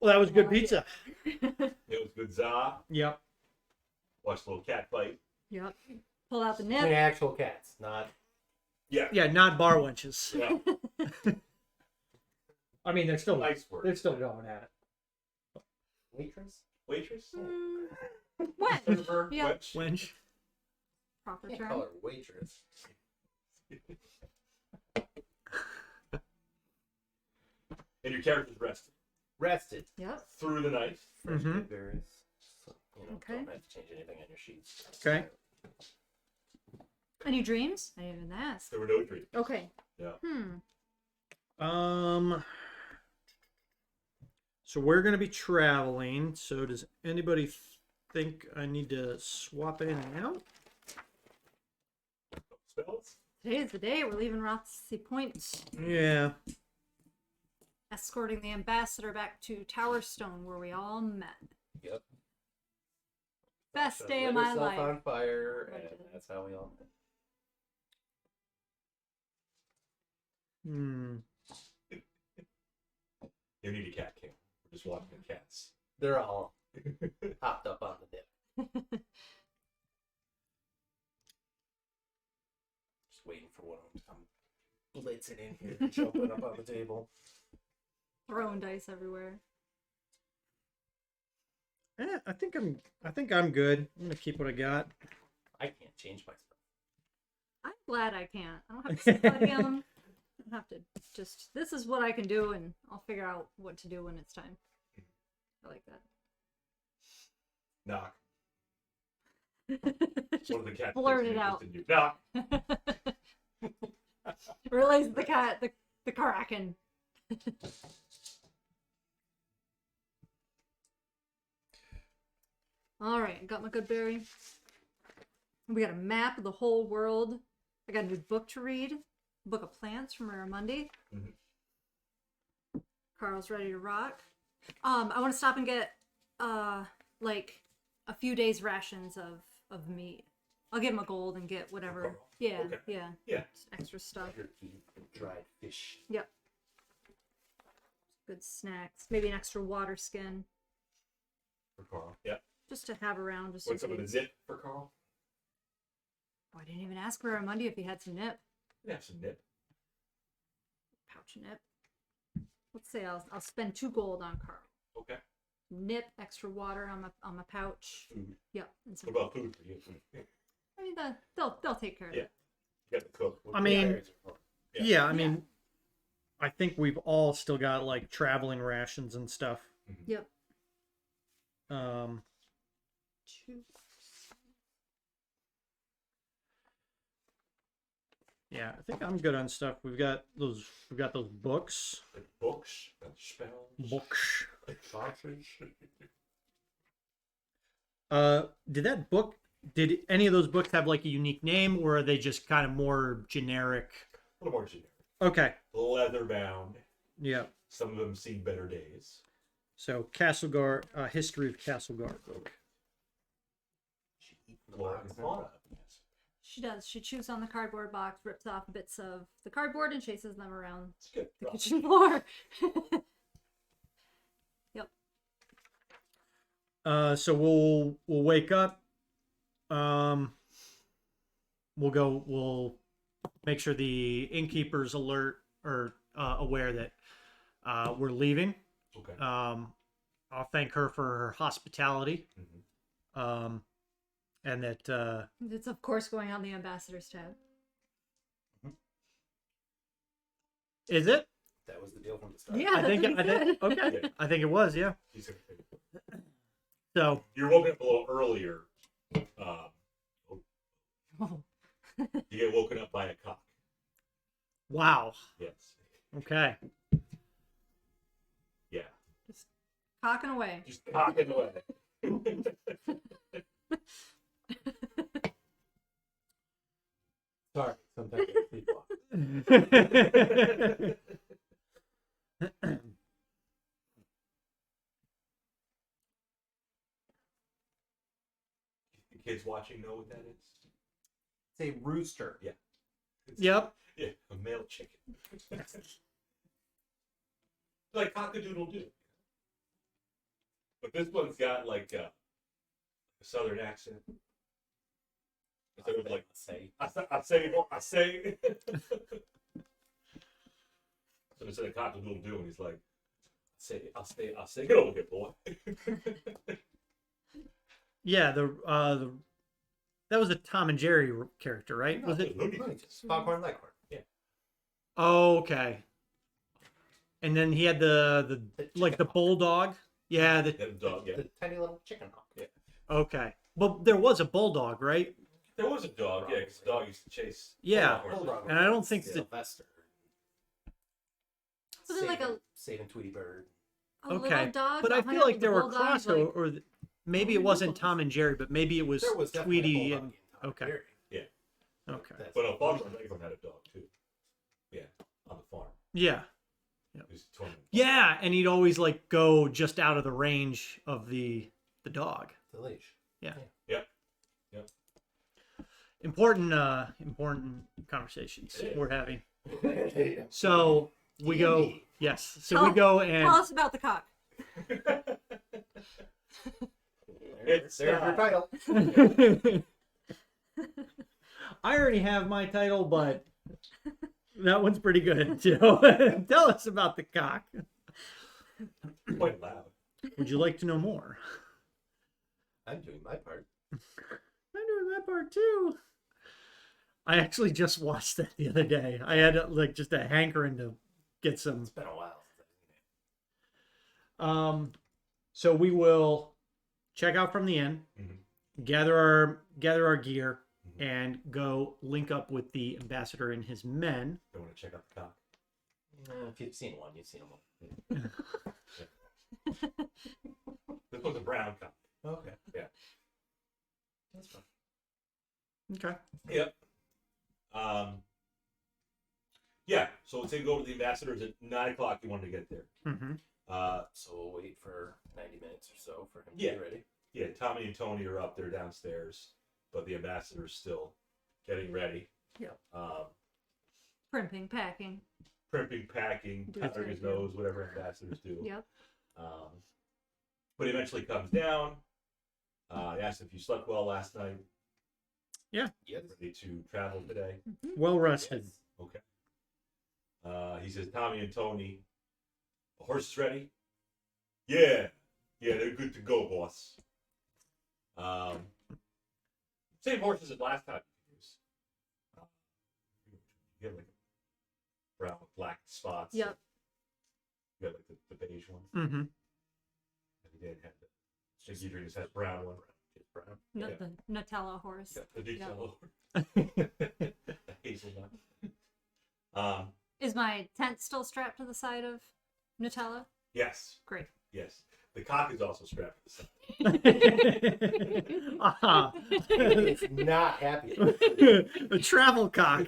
Well, that was good pizza. It was good za. Yep. Watched a little cat fight. Yep. Pull out the Between nip. actual cats, not Yeah. Yeah, not bar wenches. Yeah. I mean, they're still Nice word. they're still going at it. Waitress? Waitress? Wench. Server? Yeah. Wench? Wench. Proper Can't term. call her waitress. And your character's rested Rested. Yep. through the night. Fresh Mhm. good berries. So, Okay. don't have to change anything on your sheets. Okay. Any dreams? I didn't even ask. There were no dreams. Okay. Yeah. So we're gonna be traveling. So does anybody think I need to swap anything out? Spells? Today's the day we're leaving Rothsey Point, Yeah. escorting the ambassador back to Towerstone where we all met. Yep. Best Sasha day of lit my herself life. on fire, I and did. that's how we all met. You need a cat cam. We're just watching the cats. They're all hopped up on the dip. Just waiting for one of them to come blitzing in here, jumping up on the table. Throwing dice everywhere. I think I'm good. I'm gonna keep what I got. I can't change my stuff. I'm glad I can't. I don't have to study them. I don't have to just. This is what I can do, and I'll figure out what to do when it's time. I like Knock. that. One of the cats blurt takes it an out. interest in you. Knock. Release the cat, the kraken. All right, got my good berry. We got a map of the whole world. I got a new book to read, Book of Plants from Monday. Mhm. Carl's ready to rock. I want to stop and get like a few days rations of meat. I'll give him a gold and get whatever. Carl? Yeah, Okay. yeah, Yeah. just extra stuff. Turkey and dried fish. Yep. Good snacks. Maybe an extra water skin For Carl. Yeah. just to have around. Just in Want some of the case. zip for Carl? Oh, I didn't even ask for Monday if he had some nip. Yeah, some nip. Pouch of nip. Let's say I'll spend 2 gold on Carl. Okay. Nip, extra water on my pouch. Food. Yep. And What some, about food for you? I mean, they'll take care of Yeah. it. You got the cook. I mean, Berries are fun. Yeah. yeah. I mean, I think we've all still got like traveling rations and stuff. Yep. Um, 2. yeah, I think I'm good on stuff. We've got those books. The books, the spells. Books. Sausage. Did any of those books have like a unique name, or are they just kind of more generic? A little more generic. Okay. Leather bound. Yeah. Some of them seen better days. So Castlegar, History of Castlegar book. She eat the Flora box and and fauna. stuff. Yes. She does. She chews on the cardboard box, rips off bits of the cardboard, and chases them around It's good. the kitchen floor. Yep. So we'll wake up. We'll make sure the innkeeper's alert or aware that we're leaving. Okay. I'll thank her for her hospitality. Mhm. And that It's of course going on the ambassador's tab. is it? That was the deal from the start. Yeah, I that's think what he okay. Yeah. I think it was, yeah. She's gonna- So You're woken up a little earlier. Oh. You get woken up by a cock. wow. Yes. Okay. Yeah. Just cocking away. Just cocking away. Sorry, sometimes I sleepwalk. The kids watching know what that is? It's a rooster. Yeah. It's- Yep. Yeah, a male chicken. Like cock-a-doodle-doo. But this one's got like a southern accent. Instead of like, say. I say. So instead of cock-a-doodle-doo, and he's like, I'll say, get over here, boy. Yeah, the that was a Tom and Jerry character, right? Was it? Looney Tunes. Foghorn Leghorn. Oh, okay. And then he had the like the bulldog. Yeah, the Yeah, the dog, yeah. The tiny little chicken hawk. Yeah. okay. But there was a bulldog, right? There was a dog, yeah, because the dog used to chase. Yeah. Foghorn. And I don't think that Sylvester. Was it like a Saving Tweety Bird. okay. little dog? But I that hung feel out like with there the were bulldogs, crossover, like- or maybe it wasn't Tom and Jerry, but maybe it was There was definitely a Tweety bulldog and in Tom okay. Jerry. Okay. That's But Foghorn Leghorn had a dog, too. Yeah, on the farm. Yeah. He was 20. Yeah, and he'd always like go just out of the range of the dog. The leash. Yep. Important conversations It is. we're having. So we go D&D. yes. So we go and Tell us about the cock. It's, There's your title. I already have my title, but that one's pretty good too. Tell us about the cock. quite loud. Would you like to know more? I'm doing my part. I'm doing that part too. I actually just watched that the other day. I had like just a hankering to get some. It's been a while since I've seen it. So we will check out from the inn, Mhm. gather our gear, and go link up with the ambassador and his men. Don't want to check out the cock. If you've seen one, you've seen one. This was a brown cock. Okay. Yeah. That's fine. Okay. Yep. Yeah, so let's say go to the ambassadors at 9 o'clock. You wanted to get there. Mm-hmm. So we'll wait for 90 minutes or so for him to Yeah. be ready. Yeah, Tommy and Tony are up there downstairs, but the ambassador's still getting ready. Yep. Primping, packing. packing, Do his powdering his thing, yeah. nose, whatever ambassadors do. Yep. But he eventually comes down. He asks if you slept well last night. Yes. Ready to travel today. Well rested. Okay. He says, Tommy and Tony, the horse is ready? Yeah, they're good to go, boss. Same horses as last time you used. You had like brown with black spots. Yep. You had like the beige ones. Mm-hmm. And he did have the Stinky Dreams has brown one. It's brown. Not Yeah. the Nutella horse. The big Yeah. yellow. The hazelnut. Is my tent still strapped to the side of Nutella? Yes. Great. Yes. The cock is also strapped to the side. Ah. It's not happy. A travel cock.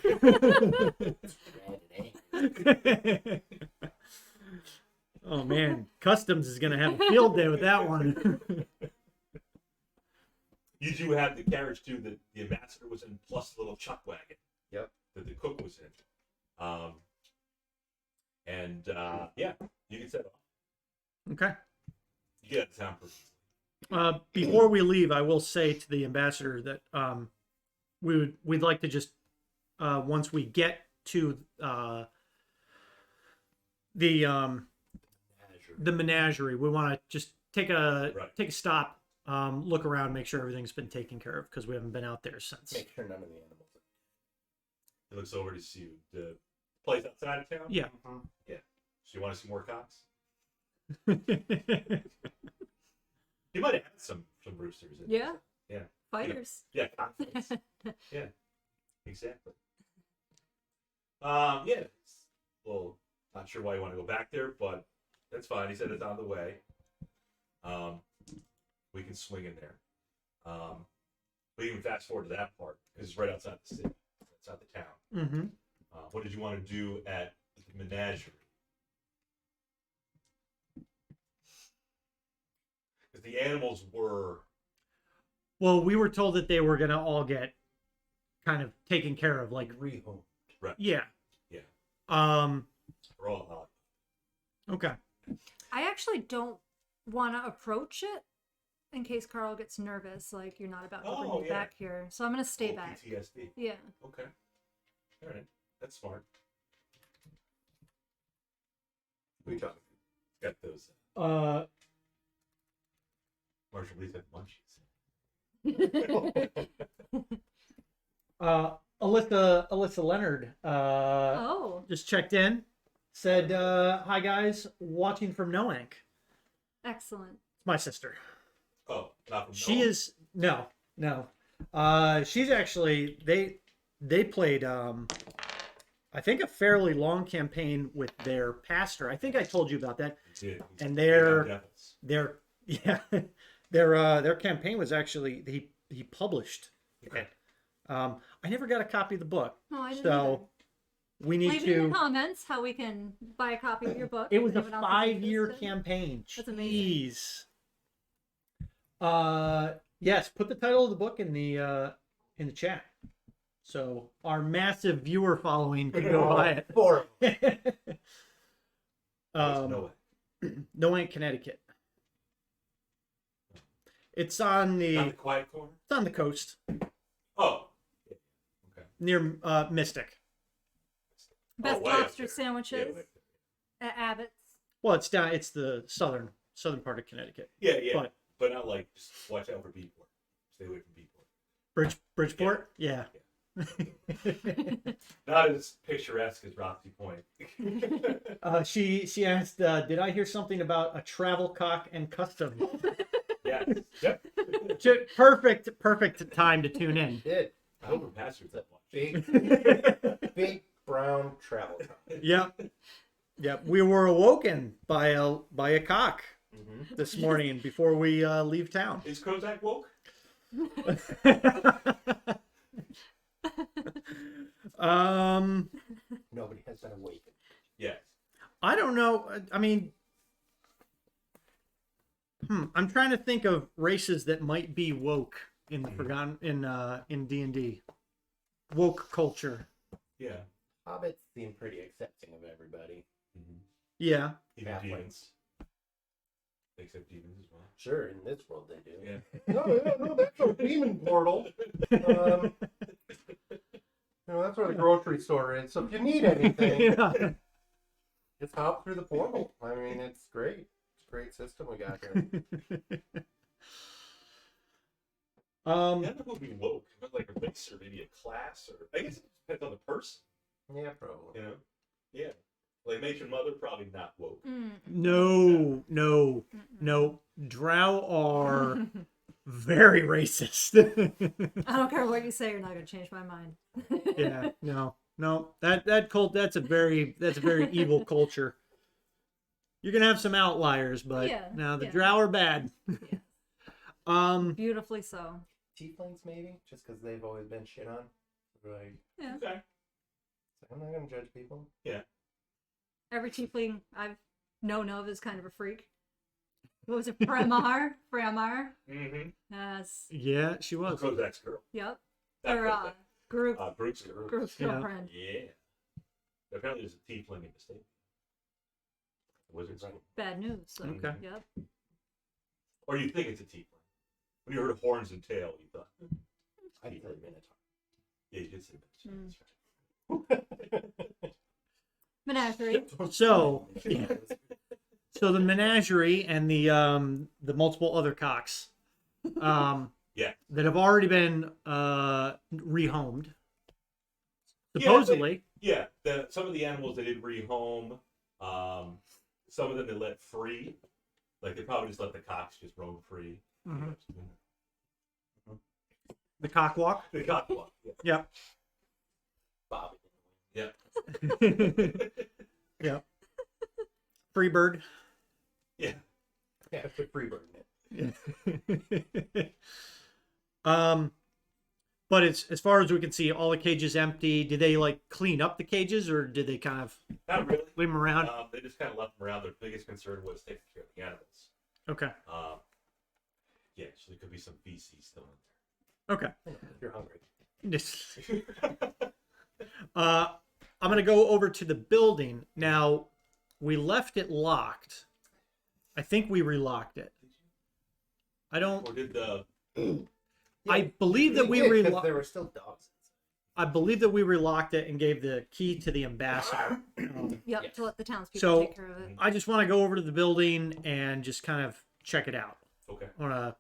Oh man, customs is gonna have a field day with that one. You do have the carriage too that the ambassador was in, plus the little chuck wagon. Yep. That the cook was in. Yeah, you can set off. Okay. You get out of town pretty easily. Before we leave, I will say to the ambassador that we'd like to just once we get to the menagerie, we want to just take a stop, look around, make sure everything's been taken care of because we haven't been out there since. Make sure none of the animals. He looks over to see you. The place outside of town? Yeah. Yeah. So you want to see more cocks? Yeah. He might have had some roosters. In Yeah. Yeah. Fighters. Yeah, cock fights. Yeah, exactly. Yeah. Well, not sure why you want to go back there, but that's fine. He said it's on the way. We can swing in there. We can fast forward to that part because it's right outside the city, outside the town. Mm-hmm. What did you want to do at the menagerie? Because the animals were. Well, we were told that they were gonna all get kind of taken care of, like Rehomed. yeah. Yeah. We're all out. Okay. I actually don't want to approach it in case Carl gets nervous, like you're not about to bring Oh, me yeah. back here. So I'm gonna stay Little back. PTSD. Yeah. Okay. All right. That's smart. We got those Marshall Lee's got munchies. Alyssa Leonard Oh, just checked in, said, "Hi guys, watching from Noank." excellent. It's my sister. Oh, not from She Noah? is no. She's actually they played I think a fairly long campaign with their pastor. I think I told you about that. He did. And Devils. their yeah their campaign was actually he published it. I never got a copy of the book, No, I didn't. so we need Leave it in to. the comments how we can buy a copy of your book. It was a Anyone else is 5-year interested? campaign. That's amazing. Jeez. Yes, put the title of the book in the chat, so our massive viewer following can go buy it. Four. Noah. Noank, Connecticut. It's on Not the the quiet corner. it's on the coast Oh. Okay. near Mystic. Best way up lobster there. sandwiches Yeah, at Abbott's. Well, it's down. It's the southern part of Connecticut. yeah. But But not like just watch out for Beatport. Stay away from Beatport. Bridgeport. Yeah. Not as picturesque as Rothsey Point. She asked, "Did I hear something about a travel cock and custom?" Yeah. Yep. Perfect time to tune in. Did. I hope her pastor's that much. Big brown travel cock. Yep. We were awoken by a cock Mm-hmm. this morning before we leave town. Is Kozak woke? Nobody has been awakened. Yes. I don't know. I mean, I'm trying to think of races that might be woke in the forgotten in D&D. Woke culture. Yeah. Hobbits seem pretty accepting of everybody. Mm-hmm. Yeah. Even Halflings. demons. They accept demons as well. Sure, in this world they do. Yeah. No, that's a demon portal. That's where the grocery store is. So if you need anything, Yeah. just hop through the portal. I mean, it's great. It's a great system we got here. I don't know who would be woke. Like a race or maybe a class, or I guess it depends on the person. Yeah, probably. You know? Yeah. Like Matron Mother, probably not woke. No. Drow are very racist. I don't care what you say, you're not going to change my mind. Yeah. No. That cult. That's a very evil culture. You're gonna have some outliers, but Yeah, no, the yeah. Drow are bad. Yeah. Beautifully so. Tieflings, maybe? Just because they've always been shit on? Like, Yeah. Okay. I'm not going to judge people. Every tiefling I've known of is kind of a freak. What was it? Framar? Mm-hmm. Yes. Yeah, she was. Kozak's girl. Yep. That Or Kozak. group Group's girl. group's Yeah. girlfriend. Yeah. Apparently there's a tiefling in the state. The wizard's Right. Bad news. So, Okay. Yep. Or you think it's a tiefling. When you heard horns and tail, you thought, I think they're Minotaur. yeah, you did say that. Mm. That's right. Menagerie. So the menagerie and the multiple other cocks, Yeah. that have already been rehomed. Yeah, Supposedly. Yeah, some of the animals they did rehome. Some of them they let free. Like they probably just let the cocks just roam free. Mhm. The cock walk. The cock walk. Yeah. Yep. Bobby. Yeah. Yep. Free bird. Yeah. Yeah, it's a free bird. But it's as far as we can see, all the cages empty. Did they like clean up the cages, or did they kind of Not really. leave them around? They just kind of left them around. Their biggest concern was taking care of the animals. Okay. Yeah, so there could be some feces still in Okay. If you're hungry. I'm gonna go over to the building now. We left it locked. I think we relocked it. I don't. Or did the I believe that we did, 'cause relocked. there were still dogs. I believe that we relocked it and gave the key to the ambassador. Yep, Yes. to let the townspeople So- take care of it. I just want to go over to the building and just kind of check it out. okay? I want to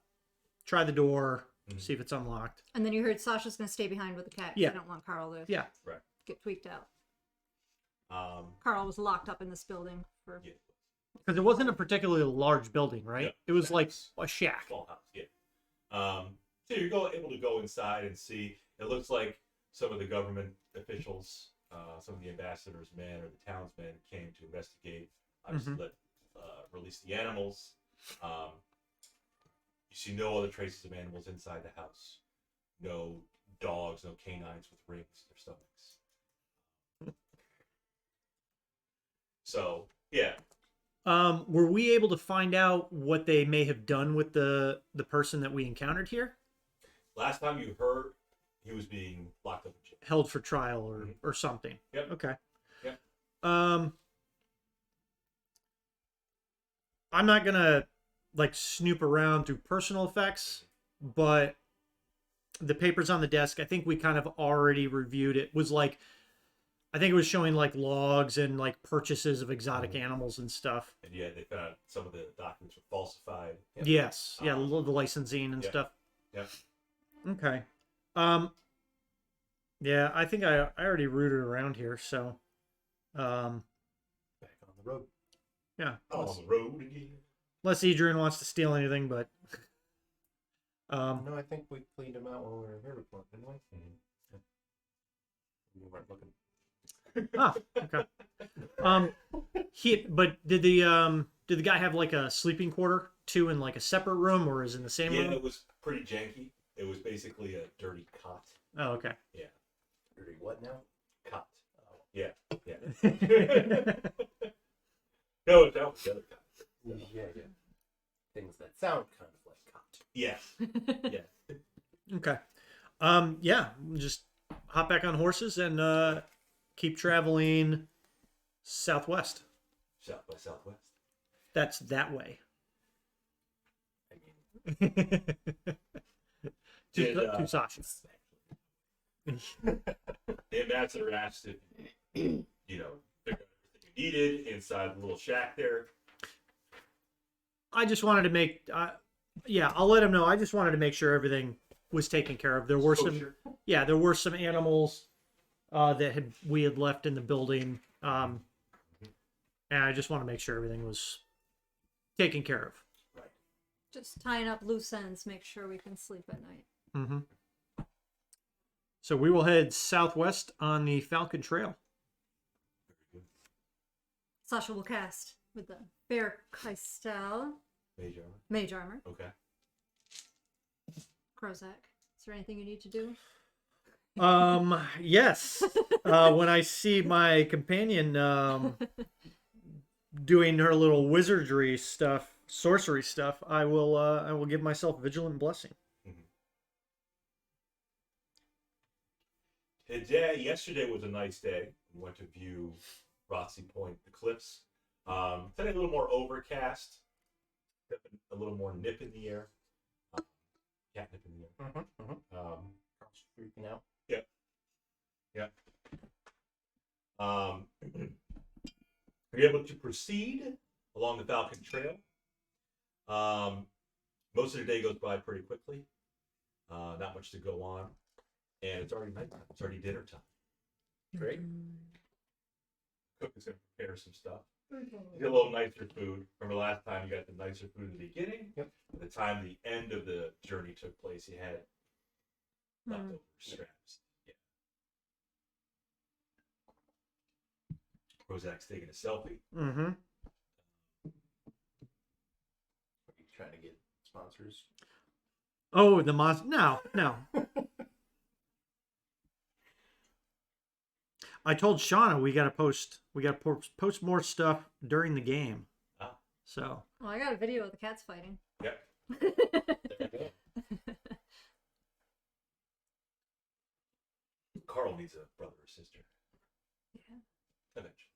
try the door, Mhm. see if it's unlocked. And then you heard Sasha's going to stay behind with the cat. 'Cause Yeah. I don't want Carl to Yeah. get tweaked out. Um, Carl was locked up in this building for. yeah, Because it wasn't a particularly large building, right? Yep. It was like Shacks. a shack. small house. Yeah. So you're able to go inside and see. It looks like some of the government officials, some of the ambassador's men or the townsmen came to investigate. Obviously, release the animals. You see no other traces of animals inside the house. No dogs, no canines with rings in their stomachs. So yeah, Were we able to find out what they may have done with the person that we encountered here? last time you heard, he was being locked up in jail. Held for trial or something. Yep. Okay. Yep. I'm not gonna like snoop around through personal effects, but the papers on the desk, I think we kind of already reviewed it. Was like, I think it was showing like logs and like purchases of exotic animals and stuff. And yeah, they found some of the documents were falsified. Yes. Yeah, the licensing and Yep. stuff. Yep. Okay. Yeah, I think I already rooted around here, so Back on the road. yeah. On the road again. Unless Adrian wants to steal anything, but No, I think we cleaned them out when we were here before, didn't we? We weren't looking. okay. Did the guy have like a sleeping quarter too in like a separate room, or is it in the same Yeah, room? it was pretty janky. It was basically a dirty cot. Oh, okay. Yeah, Dirty what now? cot. Yeah, yeah. No, that was the other cot. Yeah. Things that sound kind of like cot. Yeah, yeah. Okay. Yeah, just hop back on horses and keep traveling southwest. South by Southwest. That's that way. I mean, to Sasha. The ambassador asked if figured out everything you needed inside the little shack there. I just wanted to make, yeah, I'll let him know. I just wanted to make sure everything was taken care of. There were some, Kosher. yeah, there were some animals that we had left in the building, and I just want to make sure everything was taken care of. Right. Just tying up loose ends, make sure we can sleep at night. Mm-hmm. So we will head southwest on the Falcon Trail. Very good. Sasha will cast with the Bear Crystal, Mage armor. Mage Armor, Okay. Krozak. Is there anything you need to do? Yes. When I see my companion doing her little wizardry stuff, sorcery stuff, I will give myself Vigilant Blessing. Yesterday was a nice day. We went to view Rothsey Point, the cliffs. Today a little more overcast, a little more nip in the air. Catnip in the air. Carl's freaking out. We're able to proceed along the Falcon Trail. Most of the day goes by pretty quickly. Not much to go on. And it's already nighttime. It's already dinner time. Great. Cook is going to prepare some stuff. Get a little nicer food. Remember last time you got the nicer food in the beginning? Yep. By the time the end of the journey took place, you had leftover scraps. Yeah. Rozak's taking a selfie. Mm-hmm. Are you trying to get sponsors? Oh, the monster. No. I told Shauna we got to post more stuff during the game. Ah. So. Well, I got a video of the cats fighting. Yep. There you go. Carl needs a brother or sister. Yeah. Eventually.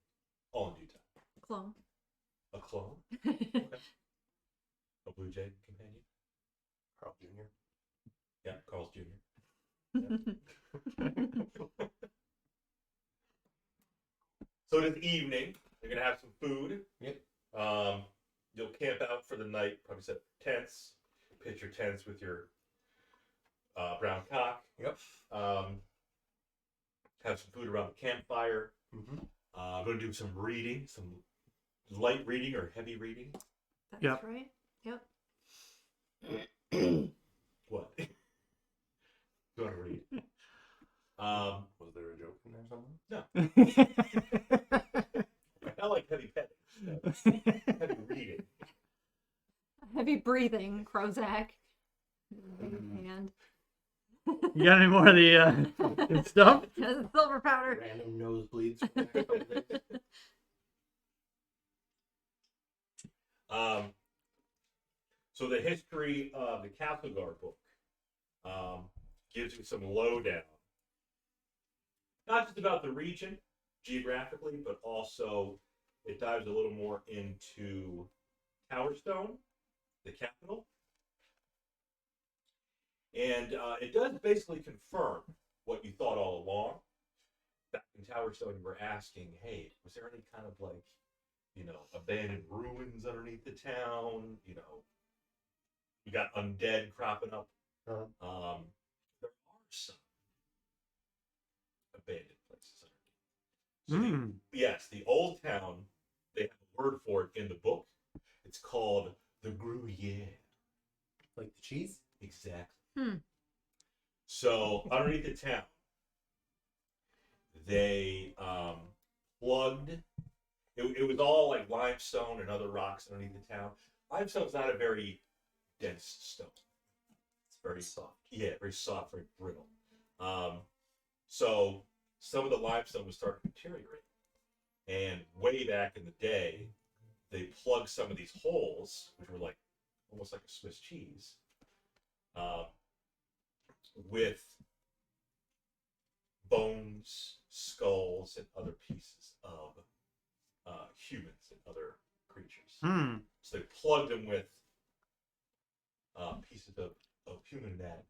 All in due time. Clone. A clone? Okay. A blue jay companion? an evening. You're gonna have some food. Yep. You'll camp out for the night. Probably set tents. Pitch your tents with your brown cock. Yep. Have some food around the campfire. Mm-hmm. I'm gonna do some reading, some light reading or heavy reading. That's Yep. right. Yep. What? You want to read? Was there a joke in there somewhere? I like heavy petting. Heavy reading. Heavy breathing, Krozak. Hand. You got any more of the good stuff? Silver powder. Random nosebleeds. For the next couple days. So the history of the Castle Guard book gives you some lowdown, not just about the region geographically, but also it dives a little more into Towerstone, the capital, and it does basically confirm what you thought all along. Back in Towerstone, you were asking, "Hey, was there any kind of like, abandoned ruins underneath the town? You got undead cropping up. There are some abandoned places underneath. So yes, the old town, they have a word for it in the book. It's called the Gruyere. Like the cheese? Exactly. So underneath the town, they plugged. It was all like limestone and other rocks underneath the town. Limestone's not a very dense stone. It's very soft. Yeah, very soft, very brittle. So some of the limestone was starting to deteriorate. And way back in the day, they plugged some of these holes, which were like almost like a Swiss cheese, with bones, skulls, and other pieces of humans and other creatures. So they plugged them with pieces of human anatomy.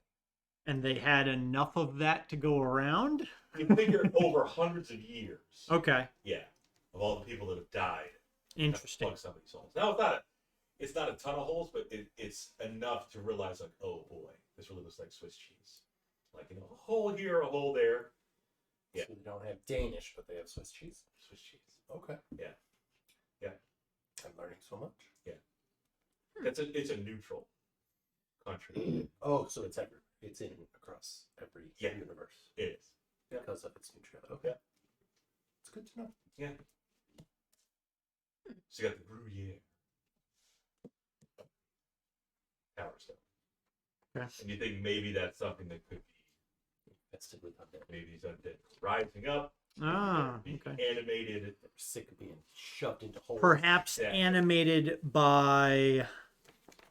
And they had enough of that to go around? You figure over hundreds of years. Okay. Yeah. Of all the people that have died. Interesting. Plug some of these holes. Now it's not a ton of holes, but it's enough to realize like, oh boy, this really looks like Swiss cheese. Like, a hole here, a hole there. Yeah. So they don't have Danish, but they have Swiss cheese. Swiss cheese. Okay. Yeah. Yeah. I'm learning so much. Yeah. It's a neutral country. Oh, so it's in across every universe. It is. Yeah. Because of its neutrality. Okay. Yeah. It's good to know. Yeah. So you got the Gruyere. Towerstone. Okay. And you think maybe that's something that could be Invested with undead. maybe these undead rising up. Ah, be okay. animated. They're sick of being shoved into holes. Perhaps Yeah. animated by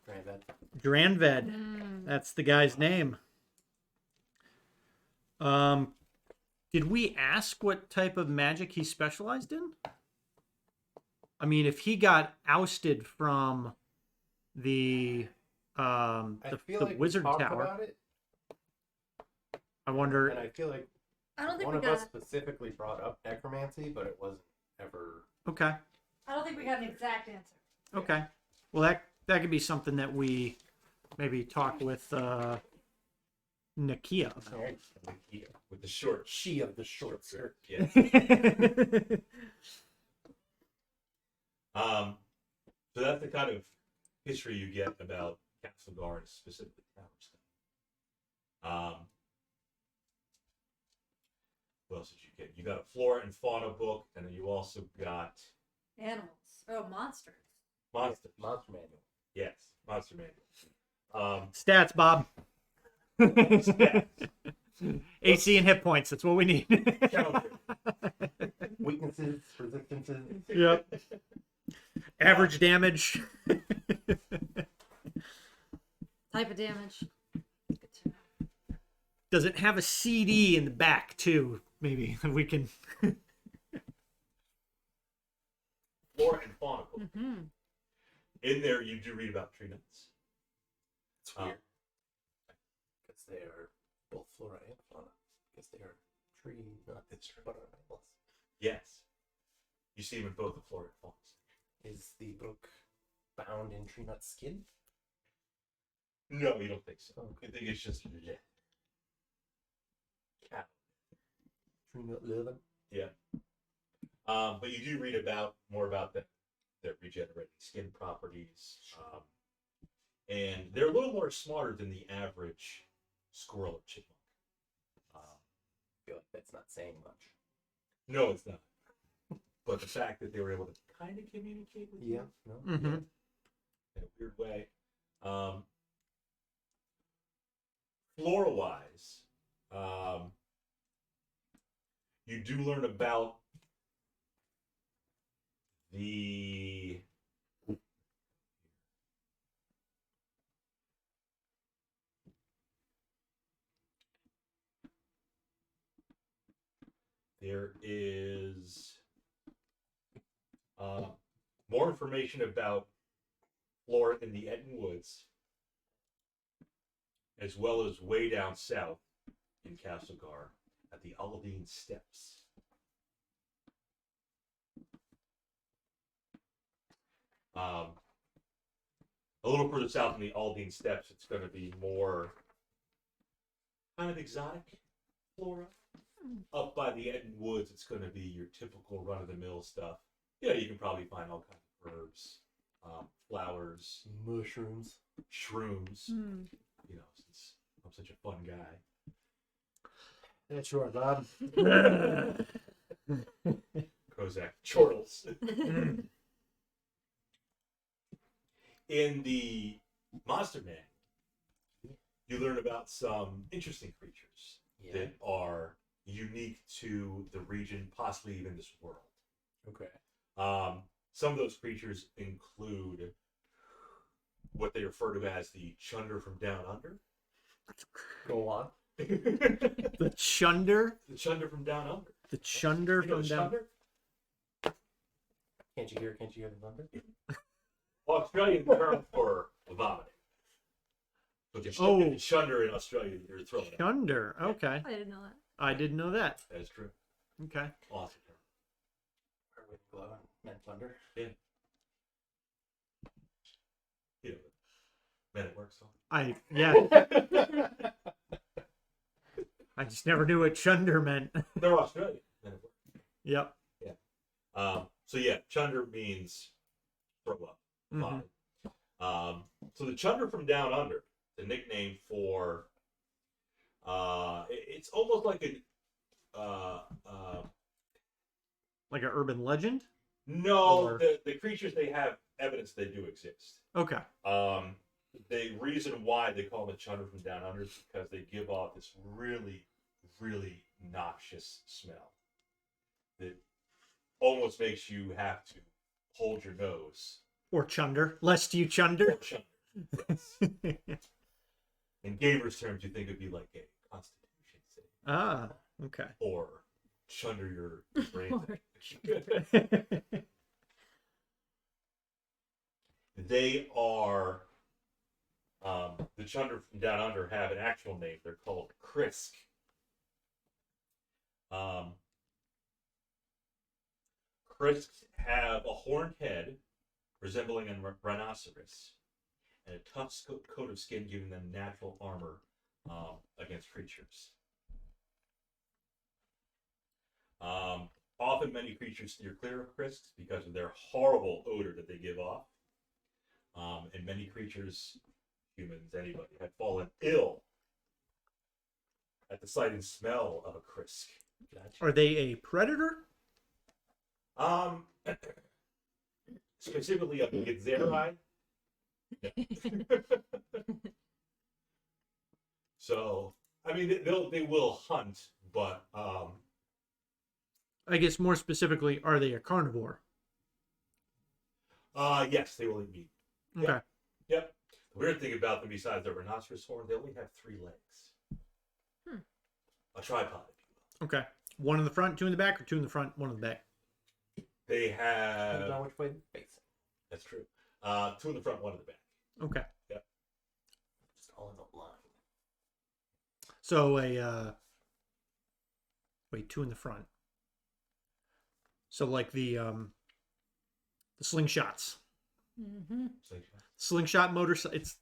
Granddad. Dranved. That's the guy's name. Did we ask what type of magic he specialized in? I mean, if he got ousted from the feel like wizard we talked tower, about it, I wonder. and I feel like I don't think one we of us got. specifically brought up necromancy, but it wasn't ever. Okay. I don't think we got an exact answer. Okay. Well, that could be something that we maybe talk with Nakia about. Yeah, with the short. She of the short skirt. Yeah. So that's the kind of history you get about Castle Guard, specifically Towerstone. What else did you get? You got a flora and fauna book, and then you also got Animals. Oh, monsters. monsters. Monster manual. Yes, monster manual. Stats, Bob. Stats. AC and hit points. That's what we need. Counter. Weaknesses, resistances. Yep. Average damage. Type of damage. Good to know. Does it have a CD in the back too? Maybe we can. Flora and fauna book. Mm-hmm. In there, you do read about tree nuts. It's weird. Because they are both flora and fauna. Because they are tree nuts. That's true. But are animals. Yes. You see them in both the flora and fauna. Is the book bound in tree nut skin? No, you don't think so. Okay. I think it's just leather. Cat. Tree nut leather? Yeah. But you do read more about their regenerating skin properties. And they're a little more smarter than the average squirrel or chipmunk. I feel like that's not saying much. No, it's not. But the fact that they were able to kind of communicate with you No. Mm-hmm. in a weird way. Flora-wise, you do learn about the there is more information about flora in the Etten Woods, as well as way down south in Castlegar at the Aldine Steps. A little further south in the Aldine Steps, it's going to be more kind of exotic flora. Up by the Etten Woods, it's going to be your typical run-of-the-mill stuff. Yeah, you can probably find all kinds of herbs, flowers, Mushrooms. shrooms. Hmm. You know, since I'm such a fun guy. That's right, Bob. Kozak chortles. In the Monster Man, you learn about some interesting creatures that are unique to the region, possibly even this world. Okay. Some of those creatures include what they refer to as the Chunder from Down Under. Go on. The Chunder? The Chunder from Down Under. The Chunder You know from the down. Chunder? Can't you hear the thunder? Australian term for vomiting. So if you Chunder in Australia, you're throwing up. Chunder. Okay. I didn't know that. I didn't know that. That is true. Okay. Awesome term. Or with glow and meant thunder? Yeah. You know, Men at Work song. I just never knew what Chunder meant. They're Australian. Men at Work. Yep. So yeah, Chunder means throw up, vomit. So the Chunder from Down Under, the nickname for, it's almost like Like an urban legend? no, Or- the creatures, they have evidence they do exist. Okay. The reason why they call them the Chunder from Down Under is because they give off this really, really noxious smell that almost makes you have to hold your nose. Or Chunder. Lest you Chunder. Or Chunder. Yes. In gamers' terms, you think it'd be like a Constitution thing. Ah, okay. Or Chunder your brain. They are, the Chunder from Down Under have an actual name. They're called Krisk. Krisks have a horned head resembling a rhinoceros and a tough coat of skin giving them natural armor against creatures. Often many creatures steer clear of Krisks because of their horrible odor that they give off. And many creatures, humans, anybody, have fallen ill at the sight and smell of a Krisk. Are they a predator? Specifically a Githzerai. So, I mean, they will hunt, but I guess more specifically, are they a carnivore? yes, they will eat meat. Okay. Yep. The weird thing about them, besides their rhinoceros horn, they only have 3 legs. A tripod, if you will. Okay. One in the front, 2 in the back, or 2 in the front, 1 in the back? They Depends have. on which way they're facing. That's true. 2 in the front, 1 in the back. Okay. Just all in a line. So wait, 2 in the front. So like the slingshots. Mm-hmm. Slingshot motorcycle. It's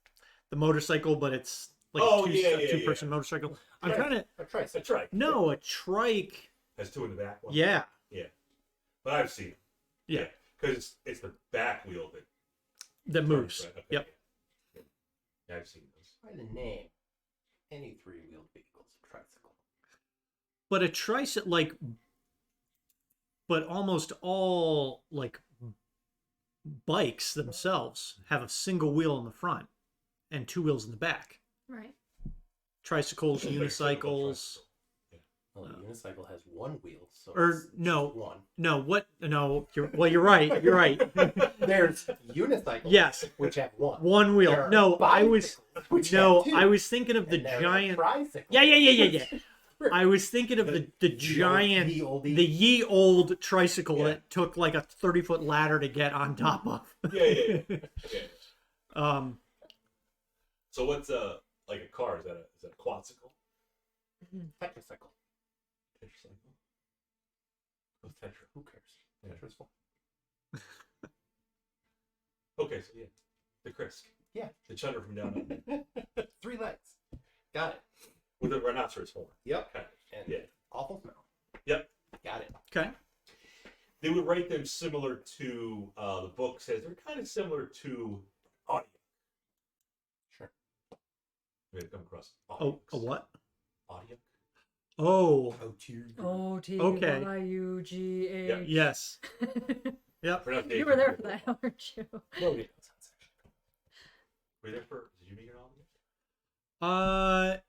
the motorcycle, but it's like Oh, a two-person motorcycle. I'm Yeah. trying to. A trike. That's right. No, a trike. Has two in the back. One. Yeah. Yeah. But I've seen them. Yeah. Because it's the back wheel that That moves. turns, right? Okay, Yep. Yeah, I've seen those. By the name, any three-wheeled vehicle is a tricycle. But a tricycle, like, but almost all like bikes themselves have a single wheel in the front and two wheels in the back. Right. Tricycles, Like a typical unicycles. Well, the unicycle has one wheel, so Or it's no. just one. No, what? No, you're right. You're right. There's unicycles. Yes, Which have one. one There wheel. are No, I was bicycles, which no, have two. I was thinking of the And there are giant. tricycles. Yeah. I was thinking of the giant, the old- the ye old tricycle Yeah. that took like a 30-foot ladder to get on top of. Yeah. So what's like a car? Is that a quadcycle? Tetracycle. Tetracycle? What's tetra? Who cares? Yeah. Tetra's fun. Okay, so yeah, the Krisk. Yeah. The chunder from down under. 3 legs. Got it. With a rhinoceros horn. Yep. Kind of. And Yeah. awful smell. Yep. Got it. Okay. They would rate them similar to the book says they're kind of similar to audio. Sure. We have come across Oh, a what? Audio. Oh, OTYUGH. yes. Yep. You were there for that, weren't you? Were you there for? Did you meet your audio?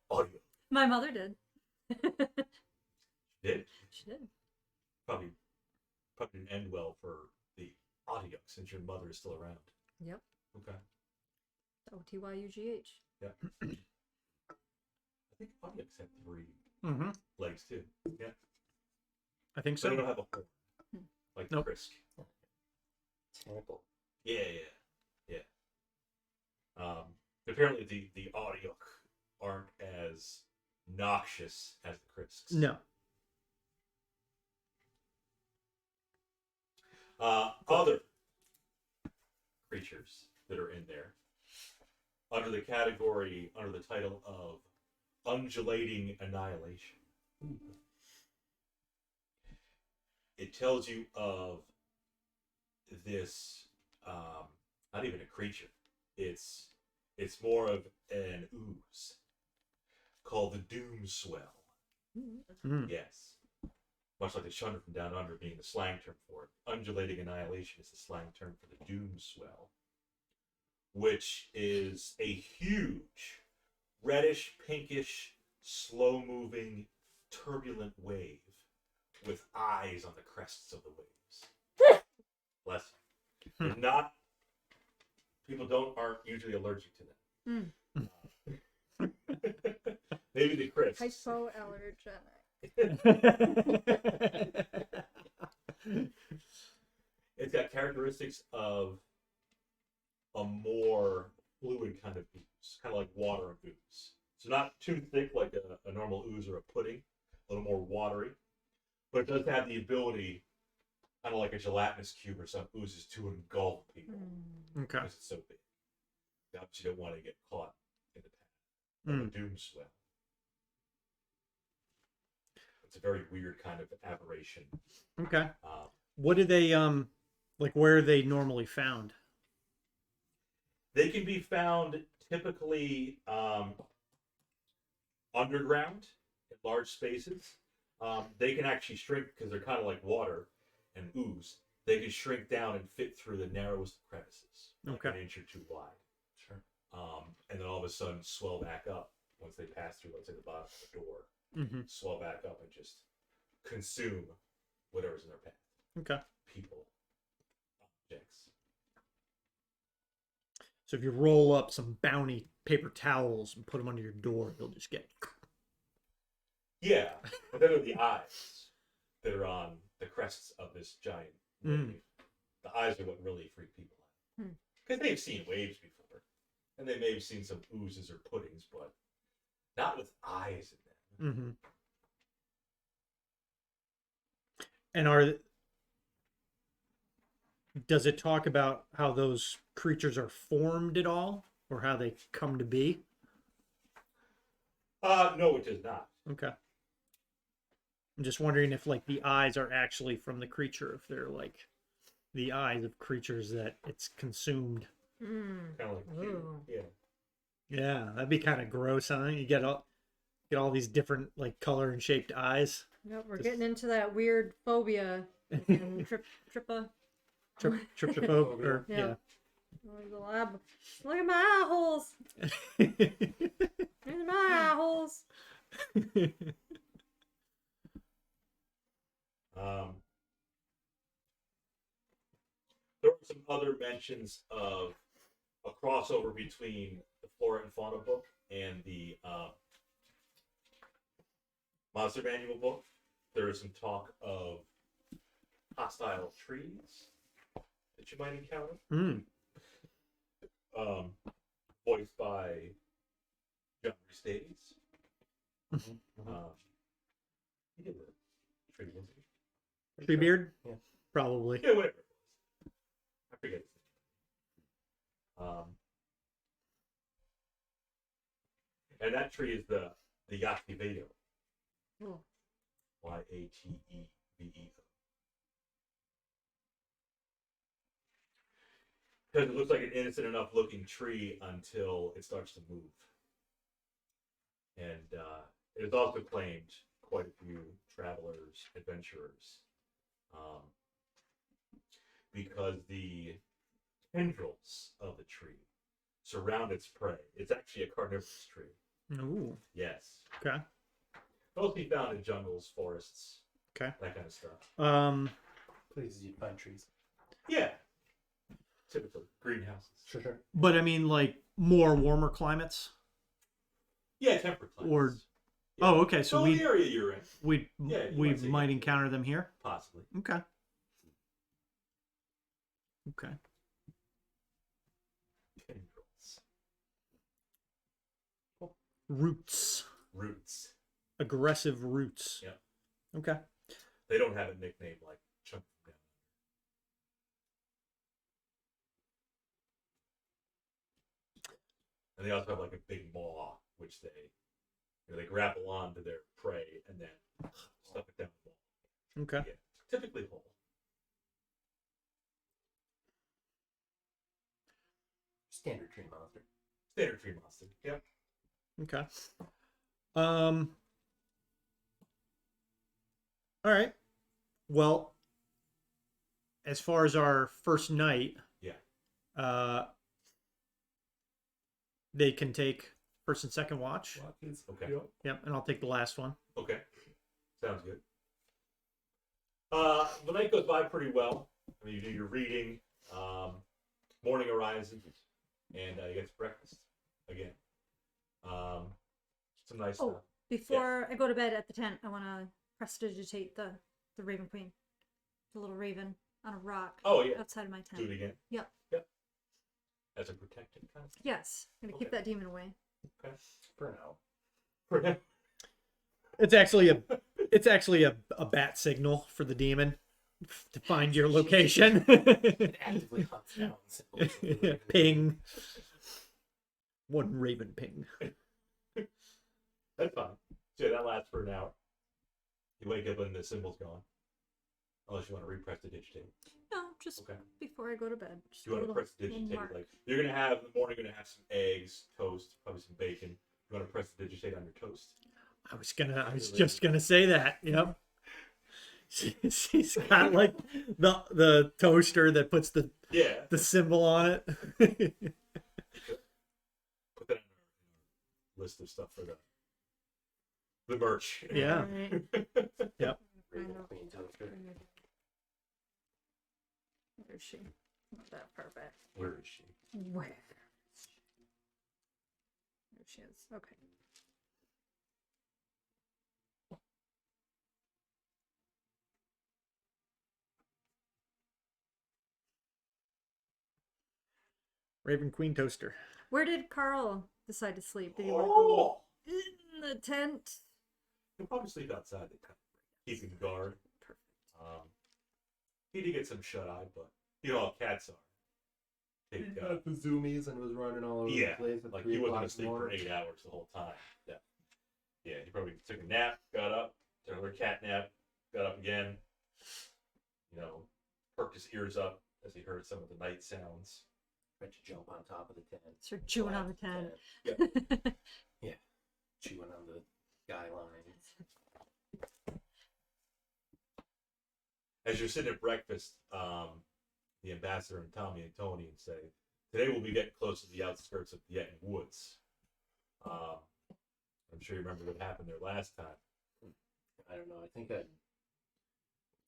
Audio. My mother did. Did She did. probably didn't end well for the audio since your mother is still around. Yep. Okay. OTYUGH. Yeah. I think audios have 3 Mm-hmm. legs too. Yeah. I think So they don't so. have a horn like Nope. the Krisk. Tentacle. Yeah. Apparently the audio aren't as noxious as the Krisks. No. Other creatures that are in there under the title of undulating annihilation. It tells you of this not even a creature. It's more of an ooze called the Doom Swell. Mm. Yes. Much like the chunder from down under being the slang term for it. Undulating annihilation is the slang term for the Doom Swell, which is a huge, reddish, pinkish, slow-moving, turbulent wave with eyes on the crests of the waves. Bless you. They're not. People aren't usually allergic to them. Maybe the Chris. Hypoallergenic. It's got characteristics of a more fluid kind of ooze, kind of like water of ooze. So not too thick like a normal ooze or a pudding, a little more watery, but it does have the ability, kind of like a gelatinous cube or some oozes, to engulf people Okay. because it's so big. You obviously don't want to get caught in the path of a doom swell. It's a very weird kind of aberration. Okay. What do they like? Where are they normally found? They can be found typically underground in large spaces. They can actually shrink because they're kind of like water and ooze. They can shrink down and fit through the narrowest crevices, like Okay. an inch or two wide. Sure. And then all of a sudden swell back up once they pass through, let's say, the bottom of the door. Mm-hmm. Swell back up and just consume whatever's in their path. Okay. People, objects. So if you roll up some bounty paper towels and put them under your door, you'll just get. Yeah, but then are the eyes that are on the crests of this giant wave. The eyes are what really freak people out. Because they've seen waves before. And they may have seen some oozes or puddings, but not with eyes in them. Mm-hmm. And Does it talk about how those creatures are formed at all, or how they come to be? No, it does not. Okay. I'm just wondering if like the eyes are actually from the creature, if they're like the eyes of creatures that it's consumed. Mm. Kind of like cute. Ooh. Yeah. Yeah, that'd be kind of gross, huh? You get all these different like color and shaped eyes. Yep, we're Just- getting into that weird phobia and trippa. Tryptophobe or Yeah. yeah. The lab. Look at my eye holes. There's my eye holes. There are some other mentions of a crossover between the Flora and Fauna book and the Monster Manual book. There is some talk of hostile trees that you might encounter, Mm. voiced by John Restates. He did the tree, wasn't he? Treebeard? Yeah. Probably. Yeah, whatever it was. I forget his name. And that tree is the Yactiveo. Oh. Yateveo. Because it looks like an innocent enough looking tree until it starts to move. And it has also claimed quite a few travelers, adventurers, because the tendrils of the tree surround its prey. It's actually a carnivorous tree. Ooh. Yes. Okay. Mostly found in jungles, forests, Okay. that kind of stuff. Places you'd find trees. Yeah. Typically, greenhouses. Sure. But I mean, like more warmer climates. Yeah, temperate climates. Or- Yeah. Oh, okay. So the area you're in, we Yeah, you we might say might yeah. encounter them here. possibly. Okay. Okay. Tendrils. Roots. Roots. Aggressive roots. Yeah. Okay. They don't have a nickname like Chunk from Down Under. And they also have like a big maw, which they grapple onto their prey and then stuff it down the wall. Okay. Yeah. Typically whole. Standard tree monster. Standard tree monster. Yep. Okay. All right. Well, as far as our first night, Yeah. they can take first and second watch. Okay. Yep, and I'll take the last one. Okay. Sounds good. The night goes by pretty well. I mean, you do your reading, morning arises, and you get breakfast again. Some nice Oh, stuff. before I go to bed at the tent, I want to prestidigitate the Raven Queen, the little raven on a rock Oh, yeah. outside of my tent. Do it again. Yep. As a protective kind of thing. Yes, I'm gonna keep Okay. that demon away. Okay. For now. For now. It's actually a bat signal for the demon to find your location. It actively hunts down symbols. of the Raven Ping. One raven ping. That's fine. So yeah, that lasts for an hour. You wake up and the symbol's gone. Unless you want to repress the digitate. No, just Okay. before I go to bed. Just You want a to little- press the little digitate. mark. Like you're gonna have in the morning. You're gonna have some eggs, toast, probably some bacon. You want to press the digitate on your toast. I was just gonna say that. Yep. She's got like the toaster that puts the Yeah. symbol on it. Put that on our list of stuff for the merch. Yeah. Alright. Yep. Raven I know. Queen toaster. Where is she? Not that far back. Where is she? Where? There she is. Okay. Raven Queen toaster. Where did Carl decide to sleep? Did he want Oh! to go in the tent? He'll probably sleep outside the tent, keeping guard. Perfect. He did get some shut eye, but You know how cats are. He Take, got the zoomies and was running all over yeah, the place at like 3 he wasn't o'clock asleep in the for morning. 8 hours the whole time. Yeah. Yeah, he probably took a nap, got up, took another cat nap, got up again. You know, perked his ears up as he heard some of the night sounds. Tried to jump on top of the tent. Start chewing on the tent. Yeah. Chewing on the guy lines. As you're sitting at breakfast, the ambassador and Tommy and Tony and say, "Today we'll be getting close to the outskirts of the Yetton Woods." I'm sure you remember what happened there last time. I don't know. I think I'd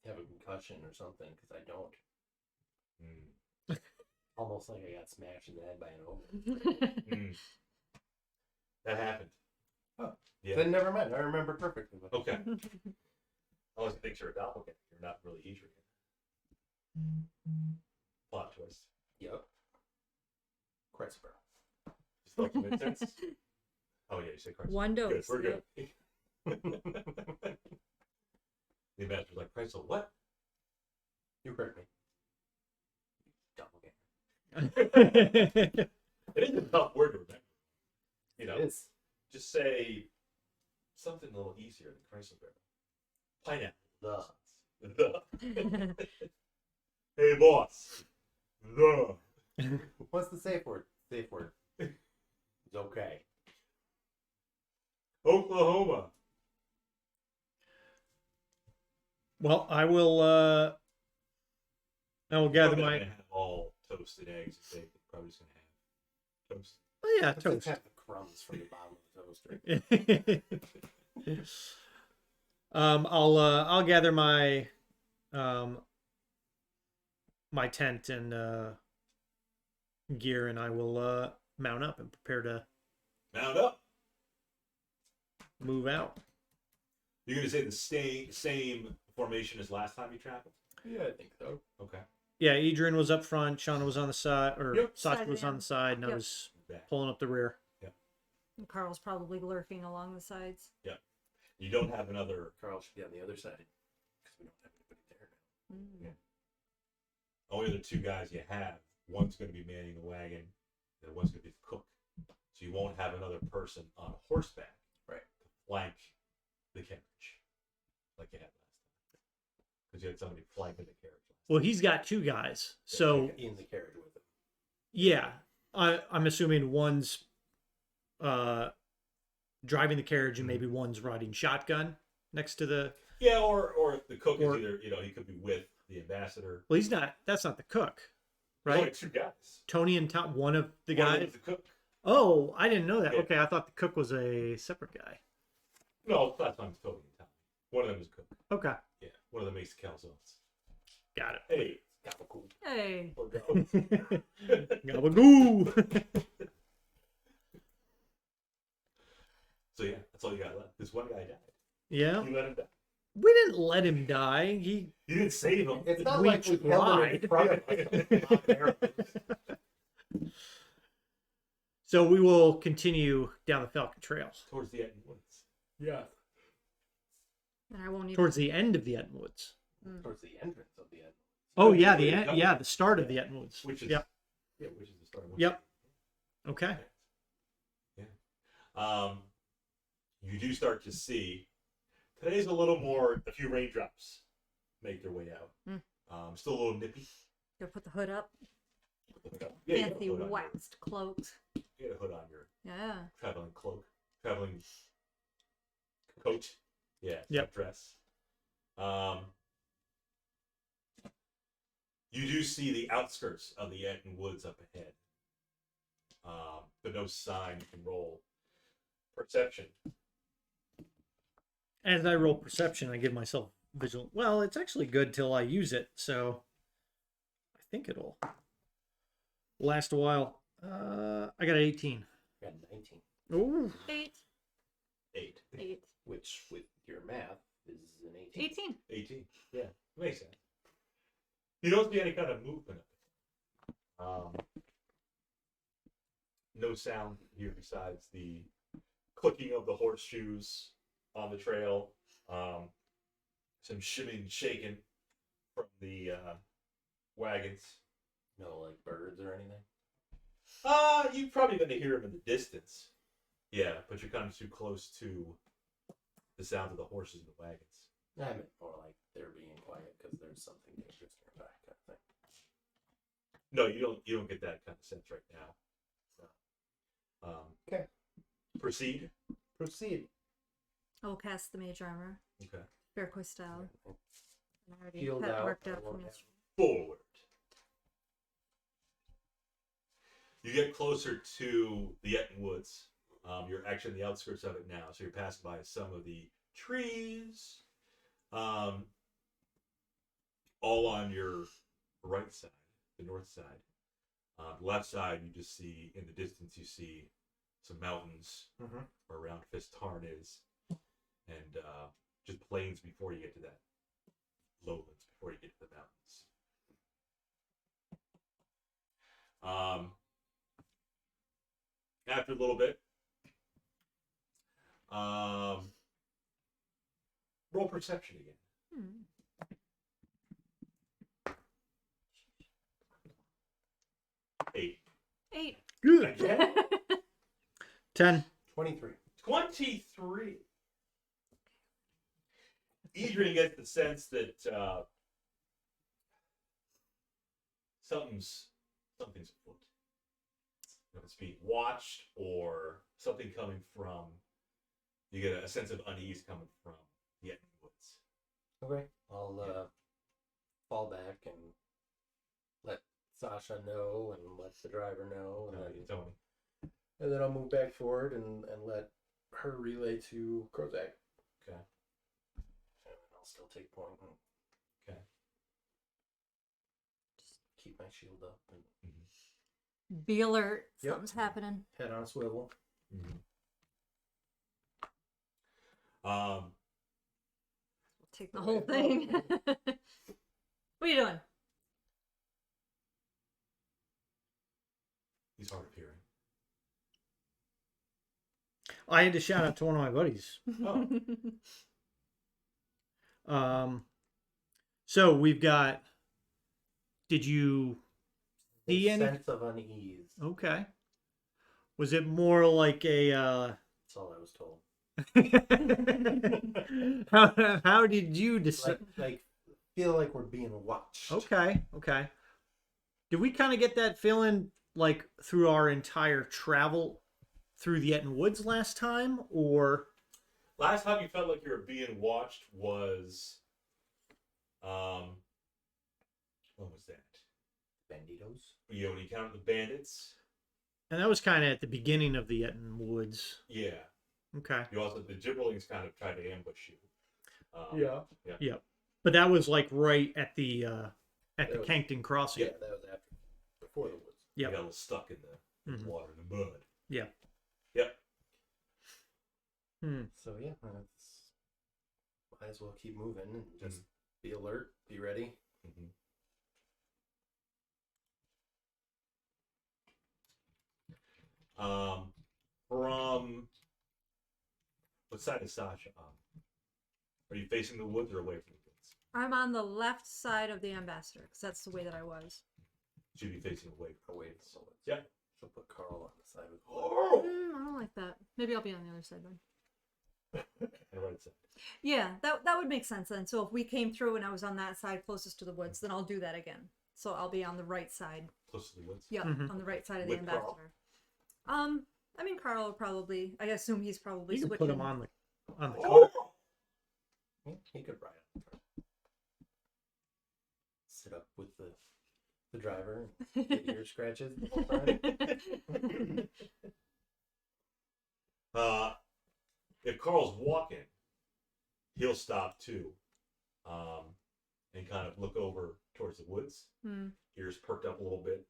have a concussion or something because I don't. Almost like I got smashed in the head by an ogre. That happened. Oh, yeah. Then never mind. I remember perfectly. Okay. Unless you think you're a doppelganger, you're not really Adrian. Plot twist. Yep. Crisper. Just like some incense. Oh yeah, you say Christ. One Good, dose. we're good. Yep. The ambassador's like, Christ, so what? You heard me. Doppelganger. It is a tough word to remember. You know, It is. just say something a little easier than Chrysler. Pineapple. The. Hey, boss. The. What's the safe word? Safe word. It's okay. Oklahoma. Well, I will gather Probably not my. gonna have all toasted eggs and bacon. Probably just gonna have toast. Oh yeah, Let's just toast. have the crumbs from the bottom of the toaster. I'll gather my my tent and gear, and I will mount up and prepare to Mount up. move out. You're gonna say the same formation as last time you traveled? Yeah, I think so. Okay. Yeah, Adrian was up front, Shauna was on the side, or Yep. Sasha Side was on end. the side, and I Yep. was Back. pulling up the rear. And Carl's probably lurking along the sides. You don't have another. Carl should be on the other side because we don't have anybody there now. Mm. Only the two guys you have. One's going to be manning the wagon, and one's going to be the cook. So you won't have another person on horseback, Right, to flank the carriage like you had last time. Because you had somebody flanking the carriage. Well, he's got two guys, so In the carriage with him. yeah, I'm assuming one's driving the carriage and maybe one's riding shotgun next to the. Yeah, or the cook Or- is either, he could be with the ambassador. Well, he's not. That's not the cook, There's only right? two guys. Tony and Tom, one of the One of guys. them's the cook. Oh, I didn't know that. Yeah. Okay, I thought the cook was a separate guy. No, last time's Tony and Tommy. One of them is a cook. Okay, Yeah, one of them makes the calzones. got it. Hey, gabagool. Hey. Or go. Gabagoo. So yeah, that's all you got left. This one guy died. Yeah, You let him die. we didn't let him die. He. You didn't save him. It's not We like we held it in front of us. So we will continue down the Falcon Trail Towards the Etten Woods. Yeah. And I won't even. towards the end of the Etten Woods. Towards the entrance of the end. Oh yeah, the Where you're end. going. Yeah, the start of the Etten Woods. Which is Yep. Yeah, which is the start. Of Yep. Okay. You do start to see today's a few raindrops make their way out. Still a little nippy. Gotta put the hood up. Yeah, you got a Fancy hood on waxed cloaks. You got a hood on your Yeah. traveling cloak, traveling coat. Yeah, Yep. dress. You do see the outskirts of the Etten Woods up ahead, but no sign. You can roll perception. As I roll perception, I give myself vigilant. Well, it's actually good till I use it, so I think it'll last a while. I got an 18. Got 19, Ooh. 8. 8. which with your math is an 18. 18. 18. Yeah, makes sense. You don't see any kind of movement. No sound here besides the clicking of the horseshoes on the trail. Some shimming, shaking from the wagons You're probably going to hear him in the distance. Yeah, but you're kind of too close to the sound of the horses and the wagons. I meant more like they're being quiet because there's something dangerous nearby, kind of thing. No, you don't get that kind of sense right now. No. Okay. Proceed. Proceed. I will cast the mage armor, Okay. Fairquay style. I already Healed had it out, marked I up won't from have- yesterday. Forward. You get closer to the Etten Woods. You're actually in the outskirts of it now, so you're passing by some of the trees. All on your right side, the north side. The left side, you just see, in the distance, you see some mountains where around Fist Tarn is, and just plains before you get to that. Lowlands before you get to the mountains. After a little bit, roll perception again. 8. 8. Good. Again? 10. 23. 23. Adrian gets the sense that something's afoot. If it's being watched or something coming from, you get a sense of unease coming from the Etten Woods. Okay. I'll fall back and let Sasha know and let the driver know, Tony. And then I'll move back forward and let her relay to Krozak. Okay. and I'll still take point and Okay. just keep my shield up and Be alert. Yep. Something's happening. Head on a swivel. Take the whole thing. What are you doing? He's hard of hearing. I had to shout out to one of my buddies. Oh. So we've got. Did you see A any? sense of unease. Okay. Was it more like a? that's all I was told. how did you decide? Like feel like we're being watched. Okay. Did we kind of get that feeling like through our entire travel through the Etten Woods last time, or? Last time you felt like you were being watched was, when was that? Banditos? When you counted the bandits. And that was kind of at the beginning of the Etten Woods. Yeah. Okay. You also, the Gibberlings kind of tried to ambush you. Yeah. But that was like right at the That was- Cankton crossing. Yeah, that was after. Before the woods. You Yep. got a little stuck in the water and the mud. Yeah. Yep. So yeah, that's might as well keep moving and just be alert, be ready. From what side is Sasha on? Are you facing the woods or away from the woods? I'm on the left side of the ambassador because that's the way that I was. Should be facing away from Away the from woods. the woods. Yeah. She'll put Carl on the side with Oh! I don't like that. Maybe I'll be on the other side then. And right side. Yeah, that would make sense then. So if we came through and I was on that side closest to the woods, then I'll do that again. So I'll be on the right side. Close to the woods. Yeah, on the right side of the With Carl? ambassador. I mean, Carl will probably. I assume he's probably You can switching. put him on the car. Yeah, he could ride up. Sit up with the driver and get ear scratches the whole time. If Carl's walking, he'll stop too, and kind of look over towards the woods. Ears perked up a little bit,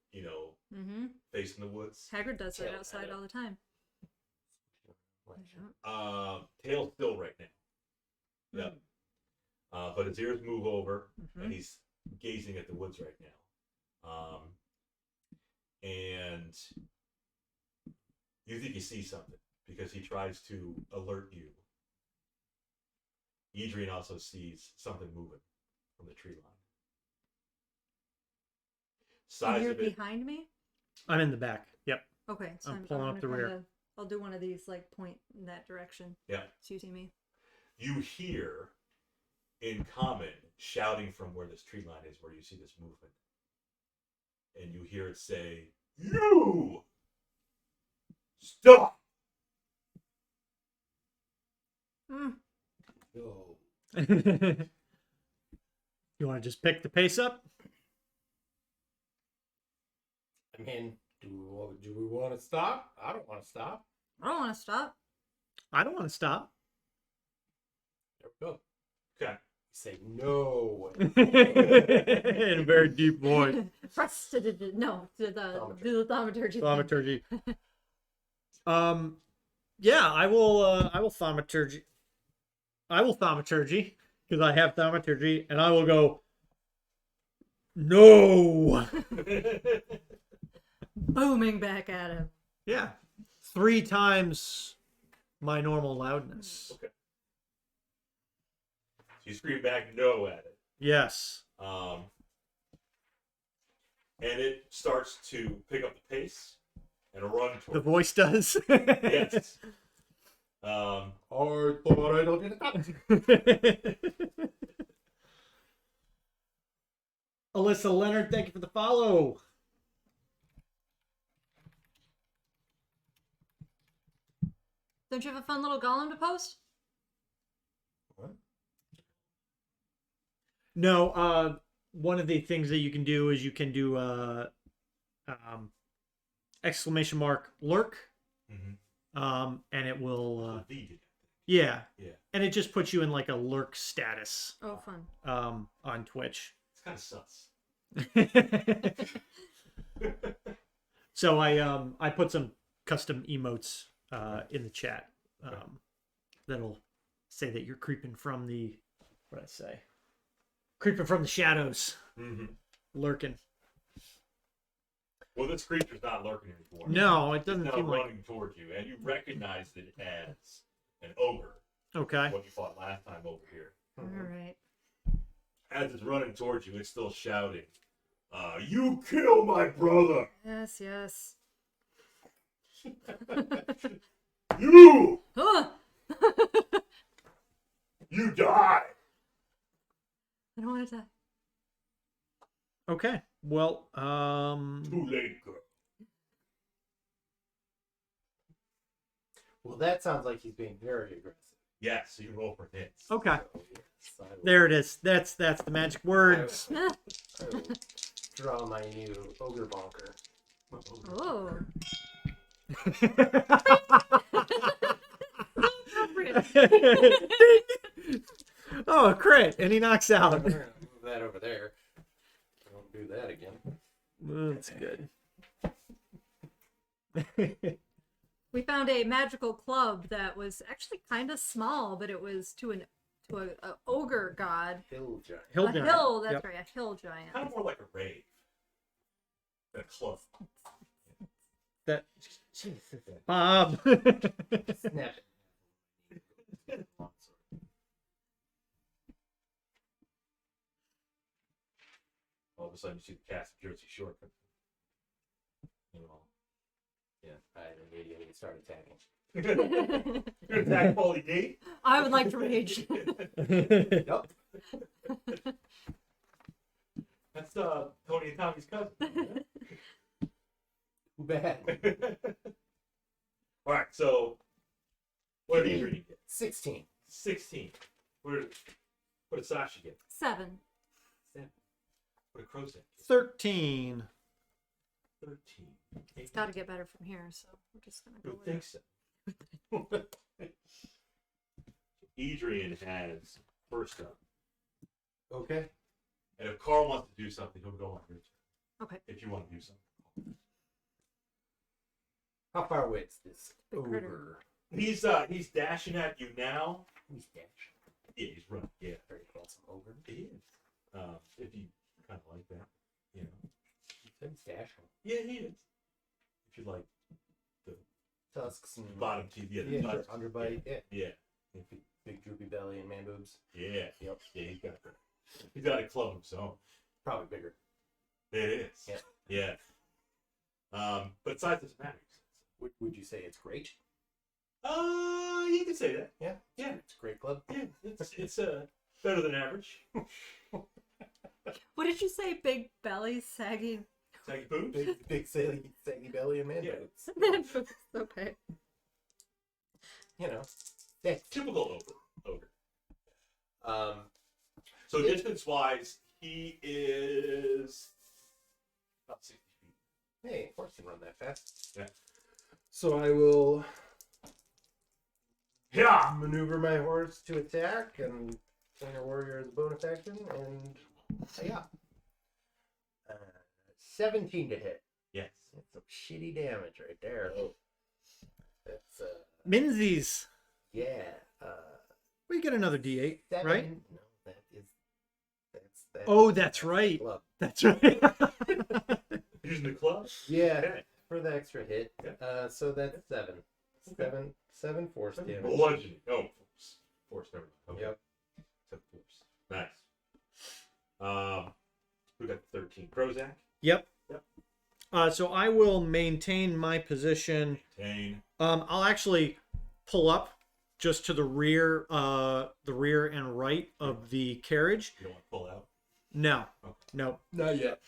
facing the woods. Hagrid does that Tail outside kinda- all the time. Tail's still right now. Yep. But his ears move over, and he's gazing at the woods right now. And you think you see something because he tries to alert you. Adrian also sees something moving from the tree line. And Size you're of it, behind me? I'm in the back. Yep. Okay, so I'm pulling up gonna the rear. kinda- I'll do one of these, like, point in that direction. Yeah. So you see me. You hear in common shouting from where this tree line is, where you see this movement. And you hear it say, "You! Stop!" Mm. No. You want to just pick the pace up? I mean, do we want to stop? I don't want to stop. I don't want to stop. I don't want to stop. There we go. Okay. Say no. In a very deep voice. No, to the thaumaturgy. Thaumaturgy. Yeah, I will thaumaturgy. I will thaumaturgy because I have thaumaturgy, and I will go. No. Booming back at him. Yeah, 3 times my normal loudness. Okay. So you scream back no at it. Yes. And it starts to pick up the pace and run The towards voice does. Yes. I thought I don't get it. Alyssa Leonard, thank you for the follow. Don't you have a fun little golem to post? What? No, one of the things that you can do is you can do exclamation mark lurk, Mhm. and it will V. yeah, Yeah. and it just puts you in like a lurk status Oh, fun. on Twitch. It's kind of sus. So I put some custom emotes in the chat that'll say that you're creeping from the what did I say? Creeping from the shadows, lurking. Well, this creature's not lurking anymore. No, it It's doesn't now seem like. running towards you, and you recognize it as an ogre. Okay. What you fought last time over here. All right. As it's running towards you, it's still shouting, "You kill my brother! Yes, yes. You! Ah! You die!" I don't want to die. Okay. Well, Too late, girl. Well, that sounds like he's being very aggressive. Yes, so you can roll for hits. okay. So, yes, I will- There it is. That's the magic words. I will draw my new Ogre Bonker. Oh. Oh, a crit, and he knocks I'm out. gonna move that over there. I won't do that again. That's good. We found a magical club that was actually kind of small, but it was to a ogre god. Hill giant. Hill A giant. hill, that's Yep. right, a hill giant. Kind of more like a rave. A club. That Jesus, Bob. Snap it. All of a sudden, you see the cast of Jersey Shore. You know, I immediately start attacking. you attack Paulie D. I would like to rage. Yep. That's Tony and Tommy's cousin. Too bad. All right, so what did Adrian get? 16. 16. What did Sasha get? 7. 7. What did Crow's get? 13. 13. It's got to get better from here, so we're just gonna You go would with think so. Adrian has first up. Okay. And if Carl wants to do something, he'll go on your turn. Okay. If you want to do something. How far away is this Big ogre? critter. He's dashing at you now. He's dashing. Yeah, he's running. Yeah, Very handsome ogre. he is. If you kind of like that, you know. He's dashing. Yeah, he is. If you like Tusks and bottom teeth, yeah, yeah, nuts. underbite. Yeah. Yeah, Big droopy belly and man boobs. yeah, yep. Yeah, he's got that. He's got a club of his own. Probably bigger. It is. Yeah. Yeah. But size doesn't matter. Would you say it's great? You can say that. Yeah. Yeah. It's a great club. Yeah, it's better than average. What did you say? Big belly, saggy. Saggy boobs. Big saggy belly and man Yeah. boots. Man boots. Okay. You know. Thick. Typical ogre. Um, So distance-wise, he is about 60 feet. hey, horse can run that fast. Yeah. So I will Yeah. maneuver my horse to attack and Planar Warrior as a bonus action and yeah. 17 to hit. Yes. That's some shitty damage right there. That's Minzies. yeah. We get another D8, 7. right? No, that's Oh, that's right. club. That's right. Using the club. Yeah, Okay. for the extra hit. Yeah. So that's 7. Okay. 7 force damage. Bludgeoning. Oh, force. Never mind. Okay. Yep. 7 force. Nice. We got 13. Prozac. Yep. Yep. So I will maintain my position. Maintain. I'll actually pull up just to the rear and right of the carriage. You don't want to pull out. No, Okay. no. Not yet.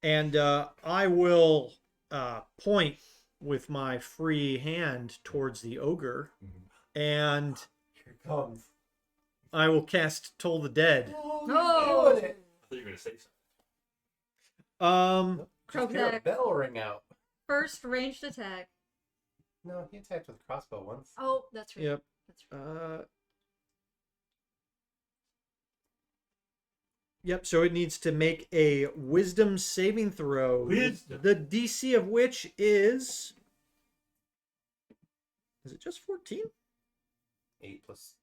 And I will point with my free hand towards the ogre, and Here it comes. I will cast Toll the Dead. No. Doing it. I thought you were going to say something. Just hear a Krux. bell ring out. First ranged attack. No, he attacked with a crossbow once. Oh, that's right. Yep. That's right. Yep, so it needs to make a wisdom saving throw. Wisdom. The DC of which is it just 14? 8 plus.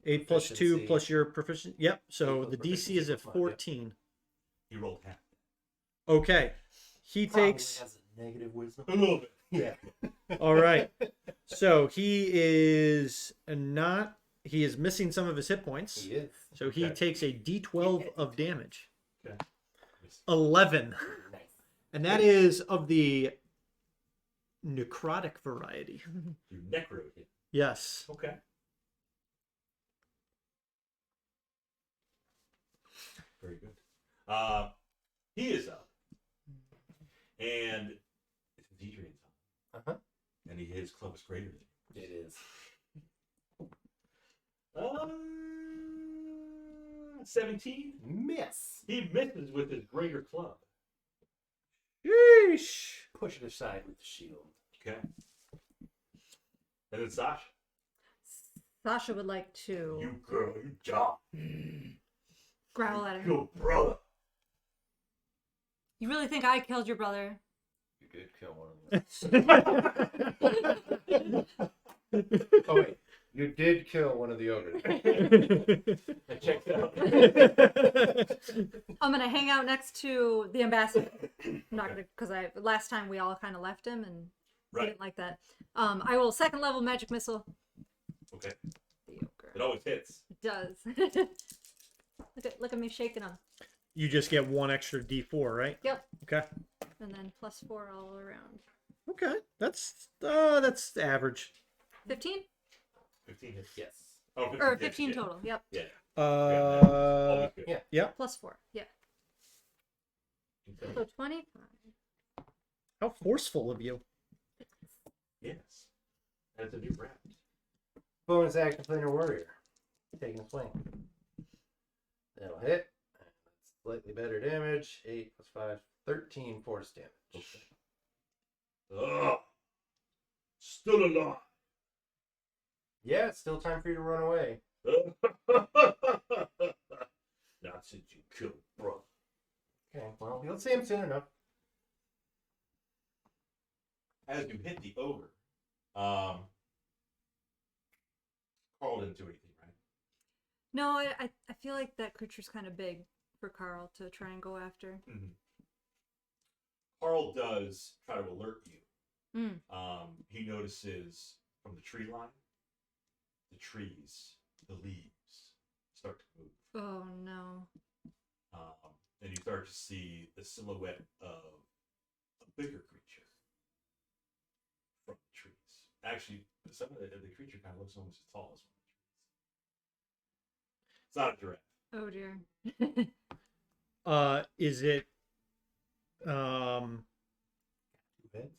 8 plus 2 Proficiency. plus your proficient. Yep, so 8 plus the DC is proficiency at plus mod, yep. 14. You rolled half. Okay. He Probably takes has a negative wisdom. A little bit. Yeah. all right. So he is missing some of his hit points. He is. So he Okay. takes a D12 of damage. Okay. 11. Nice. And that is of the necrotic variety. You necroed him. Yes. Okay. Very good. He is up. And it's Adrian's on. Uh-huh. And his club is greater than It is. 17. Miss. He misses with his greater club. Yeesh. Push it aside with the shield. Okay. And then Sasha. Sasha would like to You girl, you job. growl at her. Your brother. You really think I killed your brother? You did kill one of them. Oh, wait. You did kill one of the ogres. I checked out. I'm gonna hang out next to the ambassador. I'm not gonna, because last time we all kind of left him and he Right. didn't like that. I will second level magic missile. Okay. The ogre. It always hits. It does. look at me shaking him. You just get one extra D4, right? Yep. Okay. And then +4 all around. Okay. That's average. 15? 15 hits. Yes. Oh, 15 Or hits, 15 yeah. total. Yep. Yeah. Uh, Always good. yeah. +4. Yeah. Okay. So 25. how forceful of you. Yes. And it's a new round. Bonus action Planar Warrior. Taking a swing. That'll hit. That's slightly better damage. 8 plus 5, 13 force damage. Ugh. Still alive. Yeah, it's still time for you to run away. Not since you killed brother. Okay, well, you'll see him soon enough. As you hit the ogre, Carl didn't do anything, right? No, I feel like that creature's kind of big for Carl to try and go after. Mm-hmm. Carl does try to alert you. He notices from the tree line, the trees, the leaves start to move. Oh no. and you start to see the silhouette of a bigger creature from the trees. Actually, some of the creature kind of looks almost as tall as one of the trees. It's not a giraffe. Oh dear. Is it Two heads.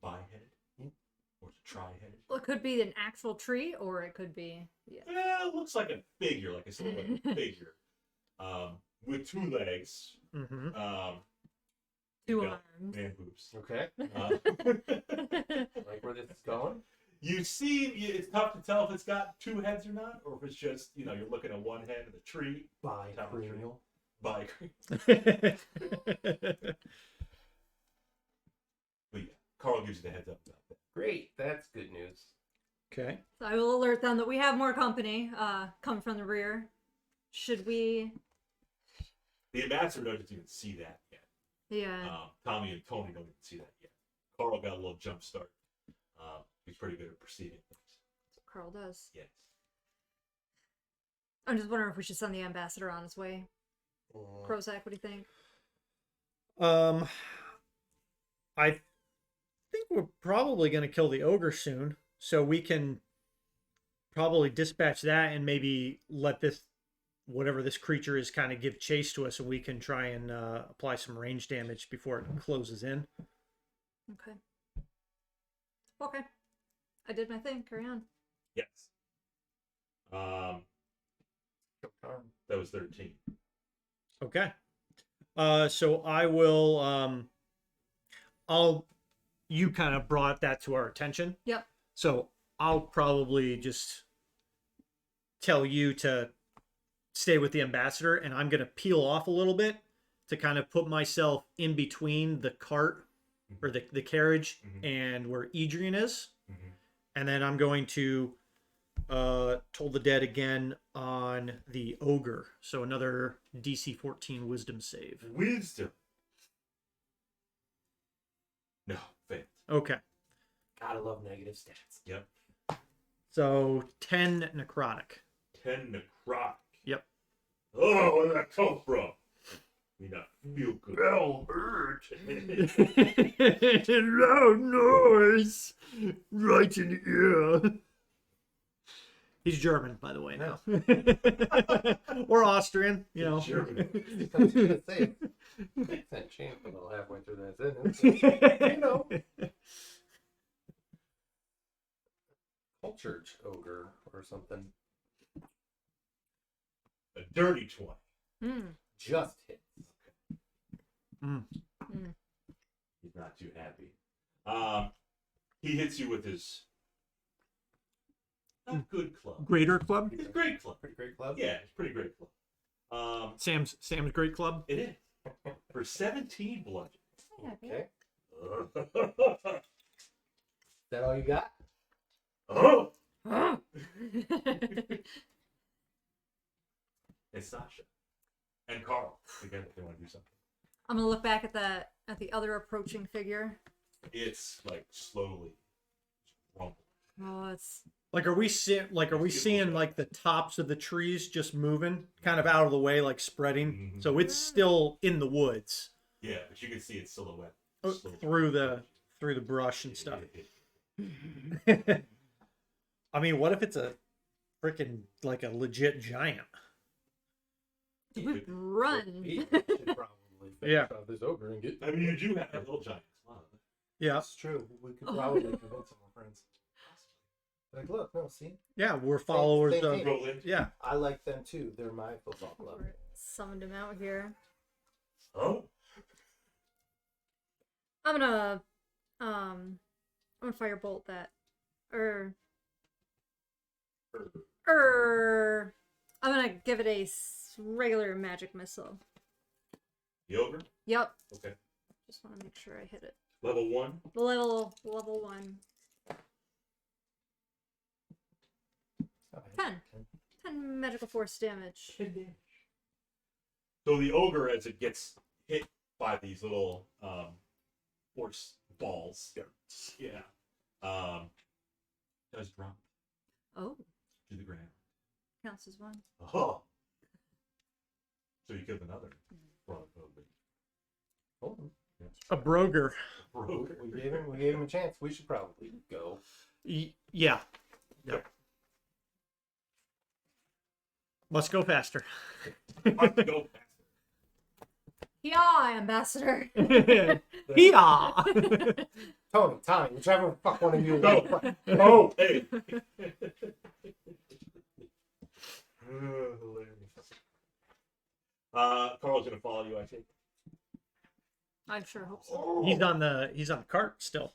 Bi-headed, or it's a tri-headed. Well, it could be an actual tree, or it could be Well, it looks like a figure, like a silhouette figure, with 2 legs, mm-hmm. two you know, arms. man boobs. Okay. Like where this is going? You see, it's tough to tell if it's got 2 heads or not, or if it's just, you're looking at one head of the tree. Bi-cranial. By, but yeah, Carl gives you the heads up about that. Great. That's good news. Okay. So I will alert them that we have more company coming from the rear. Should we? The ambassador doesn't even see that yet. Yeah. Tommy and Tony don't even see that yet. Carl got a little jump start. He's pretty good at perceiving things. Carl does. Yes. I'm just wondering if we should send the ambassador on his way. Crozak, what do you think? I think we're probably going to kill the ogre soon, so we can probably dispatch that and maybe let this, whatever this creature is, kind of give chase to us, and we can try and apply some range damage before it closes in. Okay. Okay. I did my thing. Carry on. Yes. That was 13. Okay. So I will, you kind of brought that to our attention. Yep. So I'll probably just tell you to stay with the ambassador, and I'm going to peel off a little bit to kind of put myself in between the cart or the carriage and where Adrian is. And then I'm going to Toll the Dead again on the ogre. So another DC 14 wisdom save. Wisdom. No, failed. Okay. Gotta love negative stats. Yep. So 10 necrotic. 10 necrotic. Yep. Oh, where did that come from? We not feel good. Bell hurt. Loud noise. Right in the ear. He's German, by the way, now. Or Austrian, you know. German. I was gonna say, accent changed a little halfway through that sentence. You know. Cultured ogre or something. A dirty 20. Just hit. He's not too happy. He hits you with his not good club. Greater club? It's a great club. Pretty great club. Yeah, it's a pretty great club. Sam's great club? It is. For 17 bludgeon. Okay. Is that all you got? Oh! It's Sasha. And Carl. Again, if they want to do something. I'm gonna look back at the other approaching figure. It's like slowly rumble. Oh, it's Like, are we seeing like the tops of the trees just moving, kind of out of the way, like spreading? So it's still in the woods. Yeah, but you can see its silhouette Through the brush and stuff. I mean, what if it's a freaking like a legit giant? run. We should probably finish off this ogre and get. I mean, you do have a little giant club. Yeah. That's true. We could probably convince some of our friends. Like, look, no, see? Yeah, we're followers same of. thing. Roll in. Yeah. I like them too. They're my football club. Summoned him out here. Oh. I'm gonna firebolt that. I'm gonna give it a regular magic missile. The ogre? Yep. Okay. Just want to make sure I hit it. Level 1? The level 1. 10 magical force damage. So the ogre, as it gets hit by these little force balls, does drop Oh, to the ground. counts as one. Oh. So you killed another. front of me. Oh, A broger. Broker. we gave him a chance. We should probably go. Yeah. Yep. Must go faster. Must go faster. Yeah, Ambassador. Yeah. Tony, Tommy, whichever the fuck one of you. Go. Oh, hey. Hilarious. Carl's gonna follow you, I think. I sure hope so. He's on the cart still.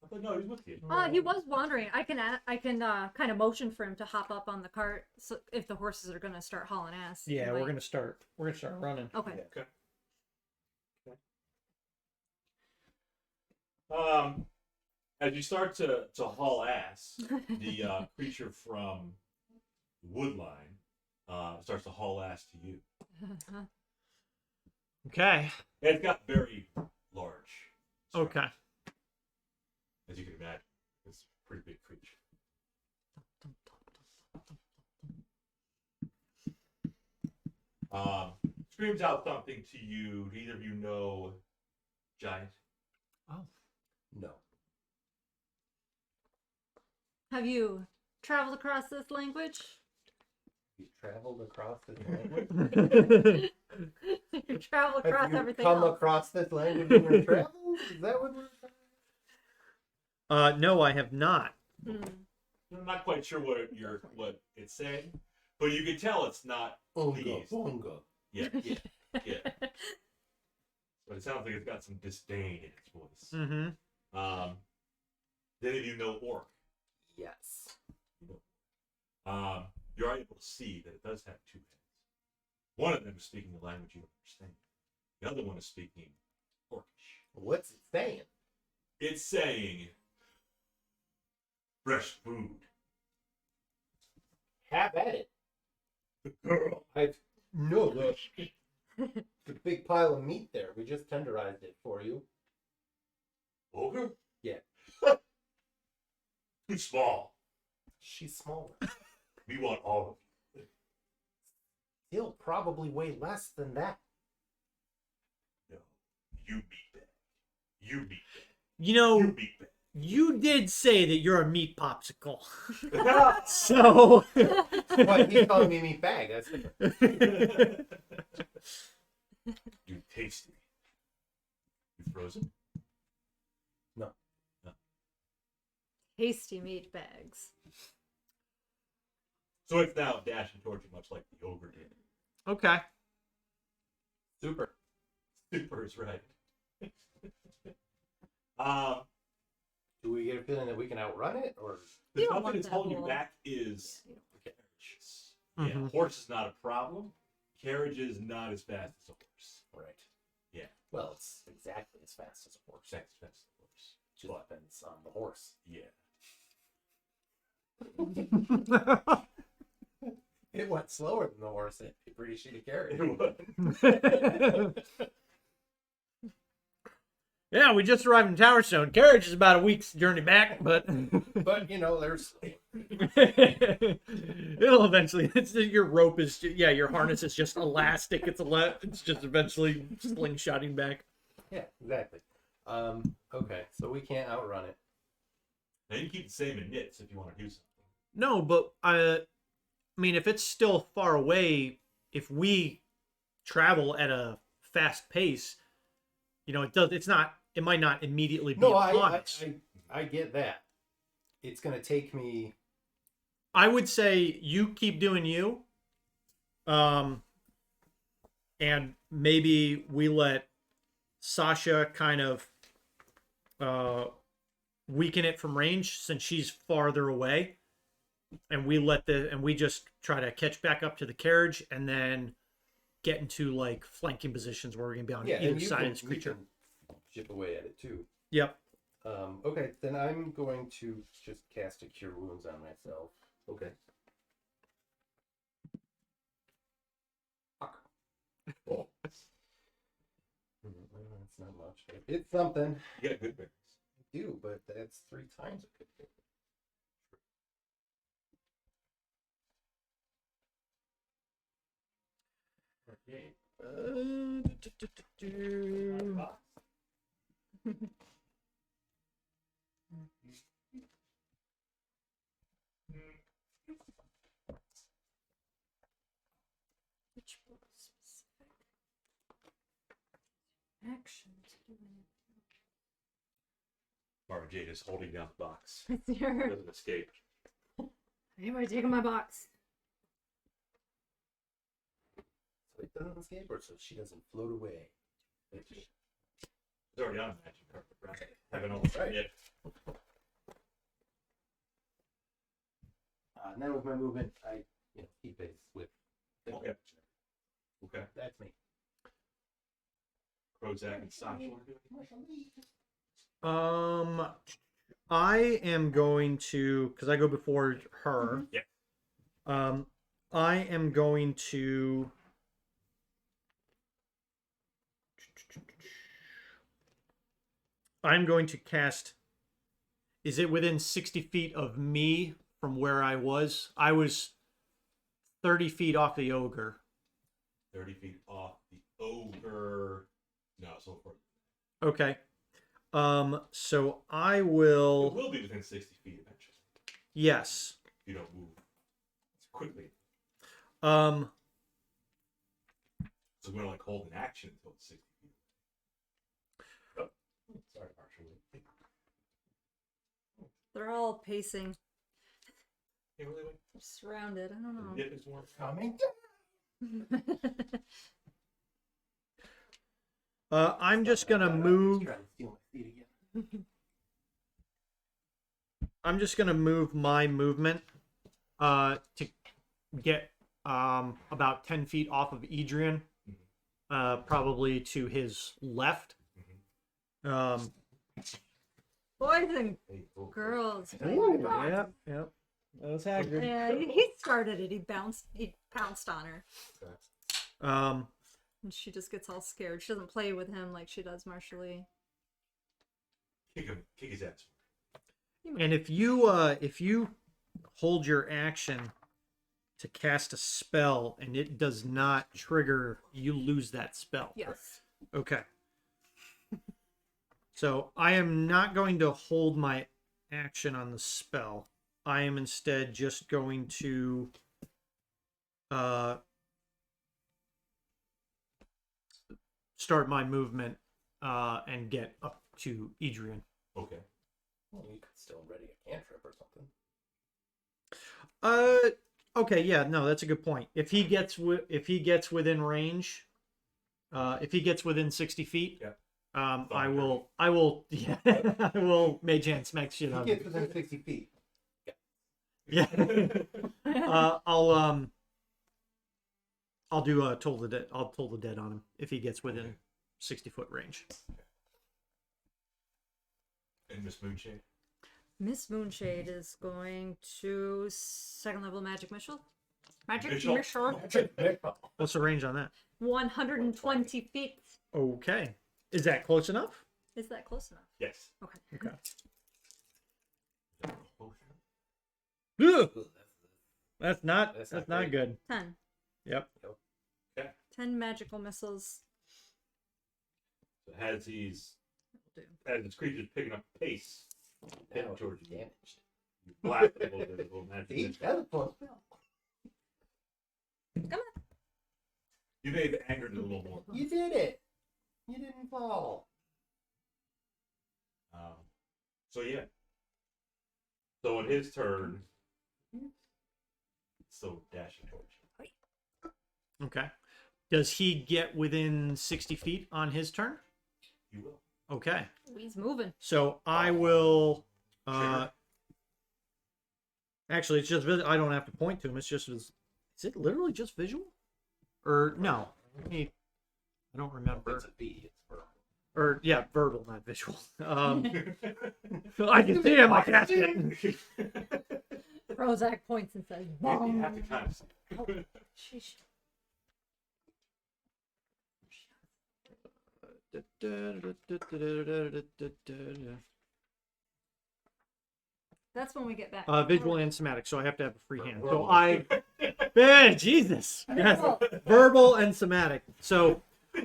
I thought, no, he's with you. He was wandering. I can kind of motion for him to hop up on the cart, so if the horses are gonna start hauling ass. Yeah, he we're might- gonna start running. Okay. Okay. As you start to haul ass, the creature from Woodline starts to haul ass to you. Okay. And it's got very large. strength, Okay. As you can imagine, it's a pretty big creature. Screams out something to you. Do either of you know giant? Oh. No. Have you traveled across this language? You traveled across this language? You travel Have across you everything come else. across this language in your travels? Is that what we're No, I have not. Hmm. I'm not quite sure what it's saying, but you can tell it's not pleased. Bongo. Yeah. But it sounds like it's got some disdain in its voice. Mm-hmm. Then if you know orc, Yes. you're able to see that it does have two heads. One of them is speaking the language you understand. The other one is speaking orcish. What's it saying? It's saying fresh food. Have at it. Girl. No, the big pile of meat there. We just tenderized it for you. Ogre? Yeah. Too small. She's smaller. We want all of you. He'll probably weigh less than that. No. You meat bag. You meat bag. You know, You meat bag. you did say that you're a meat popsicle. So. But he's calling me meat bag. That's different. You tasty. You frozen? No. Tasty meat bags. So it's now dashing towards you much like the ogre did. Okay. Super. Super is right. Do we get a feeling that we can outrun it, or The You don't stuff want that's that holding you whole- back is Yeah, you don't- carriages. Yeah, Mhm. horse is not a problem. Carriage is not as fast as a horse. right? Yeah. Well, it's exactly as fast as a horse. Sex fast as a horse. Just depends on the horse. Yeah. It went slower than the horse. It'd be pretty shitty carriage. Yeah, we just arrived in Towerstone. Carriage is about a week's journey back, but But you know, there's it'll eventually. Your rope is, your harness is just elastic. It's just eventually slingshotting back. yeah, exactly. Okay, so we can't outrun it. Now you can keep the same in knits if you want to do something. No, but I mean, if it's still far away, if we travel at a fast pace, it might not immediately be No, upon us. I get that. It's gonna take me. I would say you keep doing you. And maybe we let Sasha kind of weaken it from range since she's farther away. And we just try to catch back up to the carriage and then get into like flanking positions where we're gonna be on Yeah, either and you side can, of this creature. you can chip away at it too. Yep. Okay, then I'm going to just cast a Cure Wounds on myself. Okay. Oh. It's not much. It's something. You got good berries. I do, but that's 3 times a good thing. Okay. Which specific action to do Mara Jade is holding down the box. it? It's your... Doesn't escape. Anybody taking my box? So it doesn't escape her, so she doesn't float away. It's already on the magic carpet, right? Haven't all Right. yet. And then with my movement, I keep pace with. Okay. Okay. That's me. Prozac and Sasha. I am going to, because I go before her. Yeah. I am going to. I'm going to cast. Is it within 60 feet of me from where I was? I was 30 feet off the ogre. 30 feet off the ogre. No, so far. Okay. So I It will. will be within 60 feet eventually. Yes. If you don't move quickly. Um. So we're like hold an action until it's 60 feet. Oh, sorry, Marshall. They're all pacing, Hey, wait, wait. surrounded. I don't know. Dip is more. Coming. I'm just gonna move. Trying to steal my feet again. I'm just gonna move my movement to get about 10 feet off of Adrian, probably to his left. Boys and Hey, oh, girls. Yep. That was Hagrid. Yeah, he started it. He pounced on her. And she just gets all scared. She doesn't play with him like she does Marshally. kick him, kick his ass. And if you hold your action to cast a spell and it does not trigger, you lose that spell. Yes. Okay. So I am not going to hold my action on the spell. I am instead just going to start my movement and get up to Adrian. Okay. Well, you could still ready a cantrip or something. Okay, yeah, no, that's a good point. If he gets within range, if he gets within 60 feet, Yeah. I will yeah, I will mage hand smack shit out of He him. gets within 60 feet. Yeah. I'll do toll the dead. I'll toll the dead on him if he gets within 60-foot range. And Miss Moonshade. Miss Moonshade is going to second level magic missile. Magic Missile? missile. What's the range on that? 120 feet. Okay. Is that close enough? Is that close enough? Yes. Okay. Okay. Oh, Ugh, that's not That's that's not not great. good. 10. Yep. 10 magical missiles. So as these, Will do. as this creature's picking up pace, heading Now towards it's you, damaged. you blast a little bit of little magic. See? missile. That's a fun spell. Come on. You may have angered it a little more. You did it. You didn't fall. So yeah. So on his turn, so dashing towards you. Okay. Does he get within 60 feet on his turn? You will. Okay. He's moving. So I will. Trigger. Actually, it's just I don't have to point to him. It's just is it literally just visual? Or no? I don't remember. It's a B. It's verbal. Or yeah, verbal, not visual. I can see him. I cast it. Prozac points and says, You "Bong." have to kind of see. Sheesh. That's when we get back. Visual and somatic, so I have to have a free hand. So Verbal. I Yeah, Jesus. Yes. Verbal and somatic. So,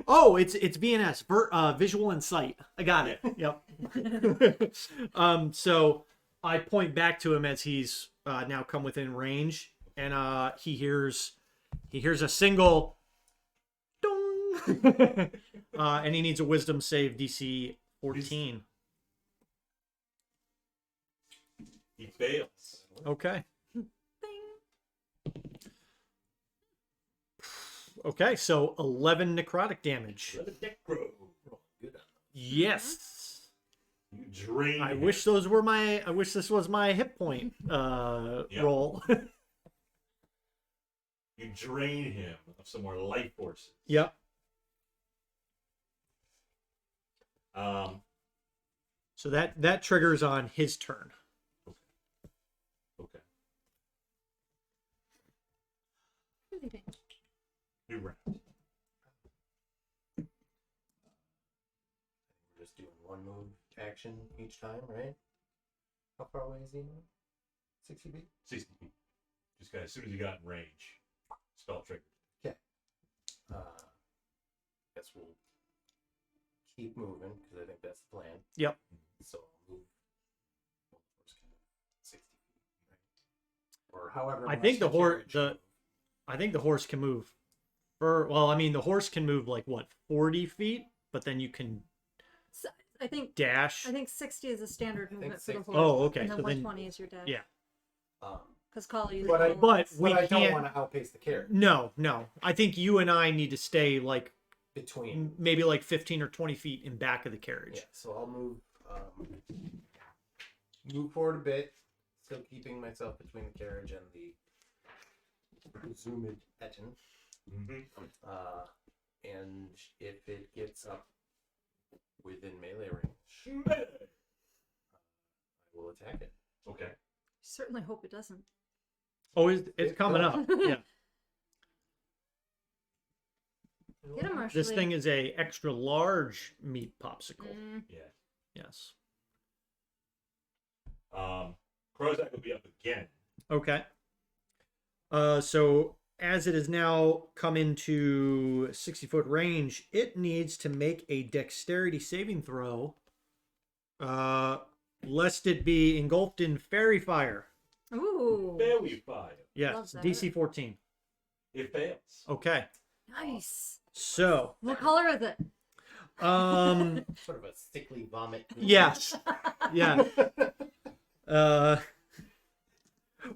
oh, it's VNS, visual and sight. I got it. Yep. So I point back to him as he's now come within range, and he hears a single dong, and he needs a wisdom save DC 14. He fails. Okay. Okay, so 11 necrotic damage. Let the deck grow. Good. Yes. You drain. I him. wish those were my. I wish this was my hit point roll. You drain him of some more life forces. Yep. So that triggers on his turn. Okay. New round. We're just doing one move action each time, right? How far away is he now? 60 feet? 60 feet. Just got as soon as you got in range, spell trigger. Guess we'll keep moving because I think that's the plan. Yep. So I'll move 60 feet, right? Or however. I much think the carriage horse. moves. I think the horse can move. The horse can move like what 40 feet, but then you can So, I think dash. 60 is a standard think movement for the 60. horse. Oh, okay, And then so then- 120 is your dash. Yeah. Because Call uses But I- all But those. we I don't can't. want to outpace the carriage. No. I think you and I need to stay like Between. maybe like 15 or 20 feet in back of the carriage. Yeah, so I'll move. Move forward a bit, still keeping myself between the carriage and the Presumed Etten. Mm-hmm. And if it gets up within melee range, I will attack it. Okay. Certainly hope it doesn't. Oh, it's coming up. Yeah. Get him, This Marshall. thing is a extra large meat popsicle. Yeah. Yes. Krozak will be up again. Okay. So as it has now come into 60-foot range, it needs to make a dexterity saving throw, lest it be engulfed in fairy fire. Ooh. Fairy fire. Yes, Love that. DC 14. It fails. Okay. Nice. So, What color is it? Sort of a sickly vomit. yes. Yeah.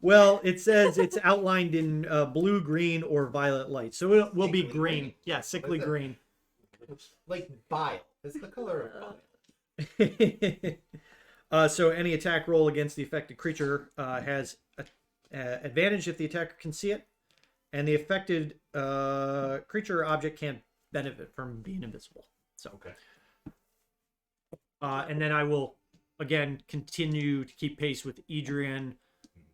Well, it says it's outlined in blue, green, or violet light. So it will be Sickly green. green. Yeah, sickly What is it? green. like bile. It's the color of bile. So any attack roll against the affected creature has advantage if the attacker can see it, and the affected creature or object can't benefit from being invisible. So, Okay. and then I will again continue to keep pace with Adrian,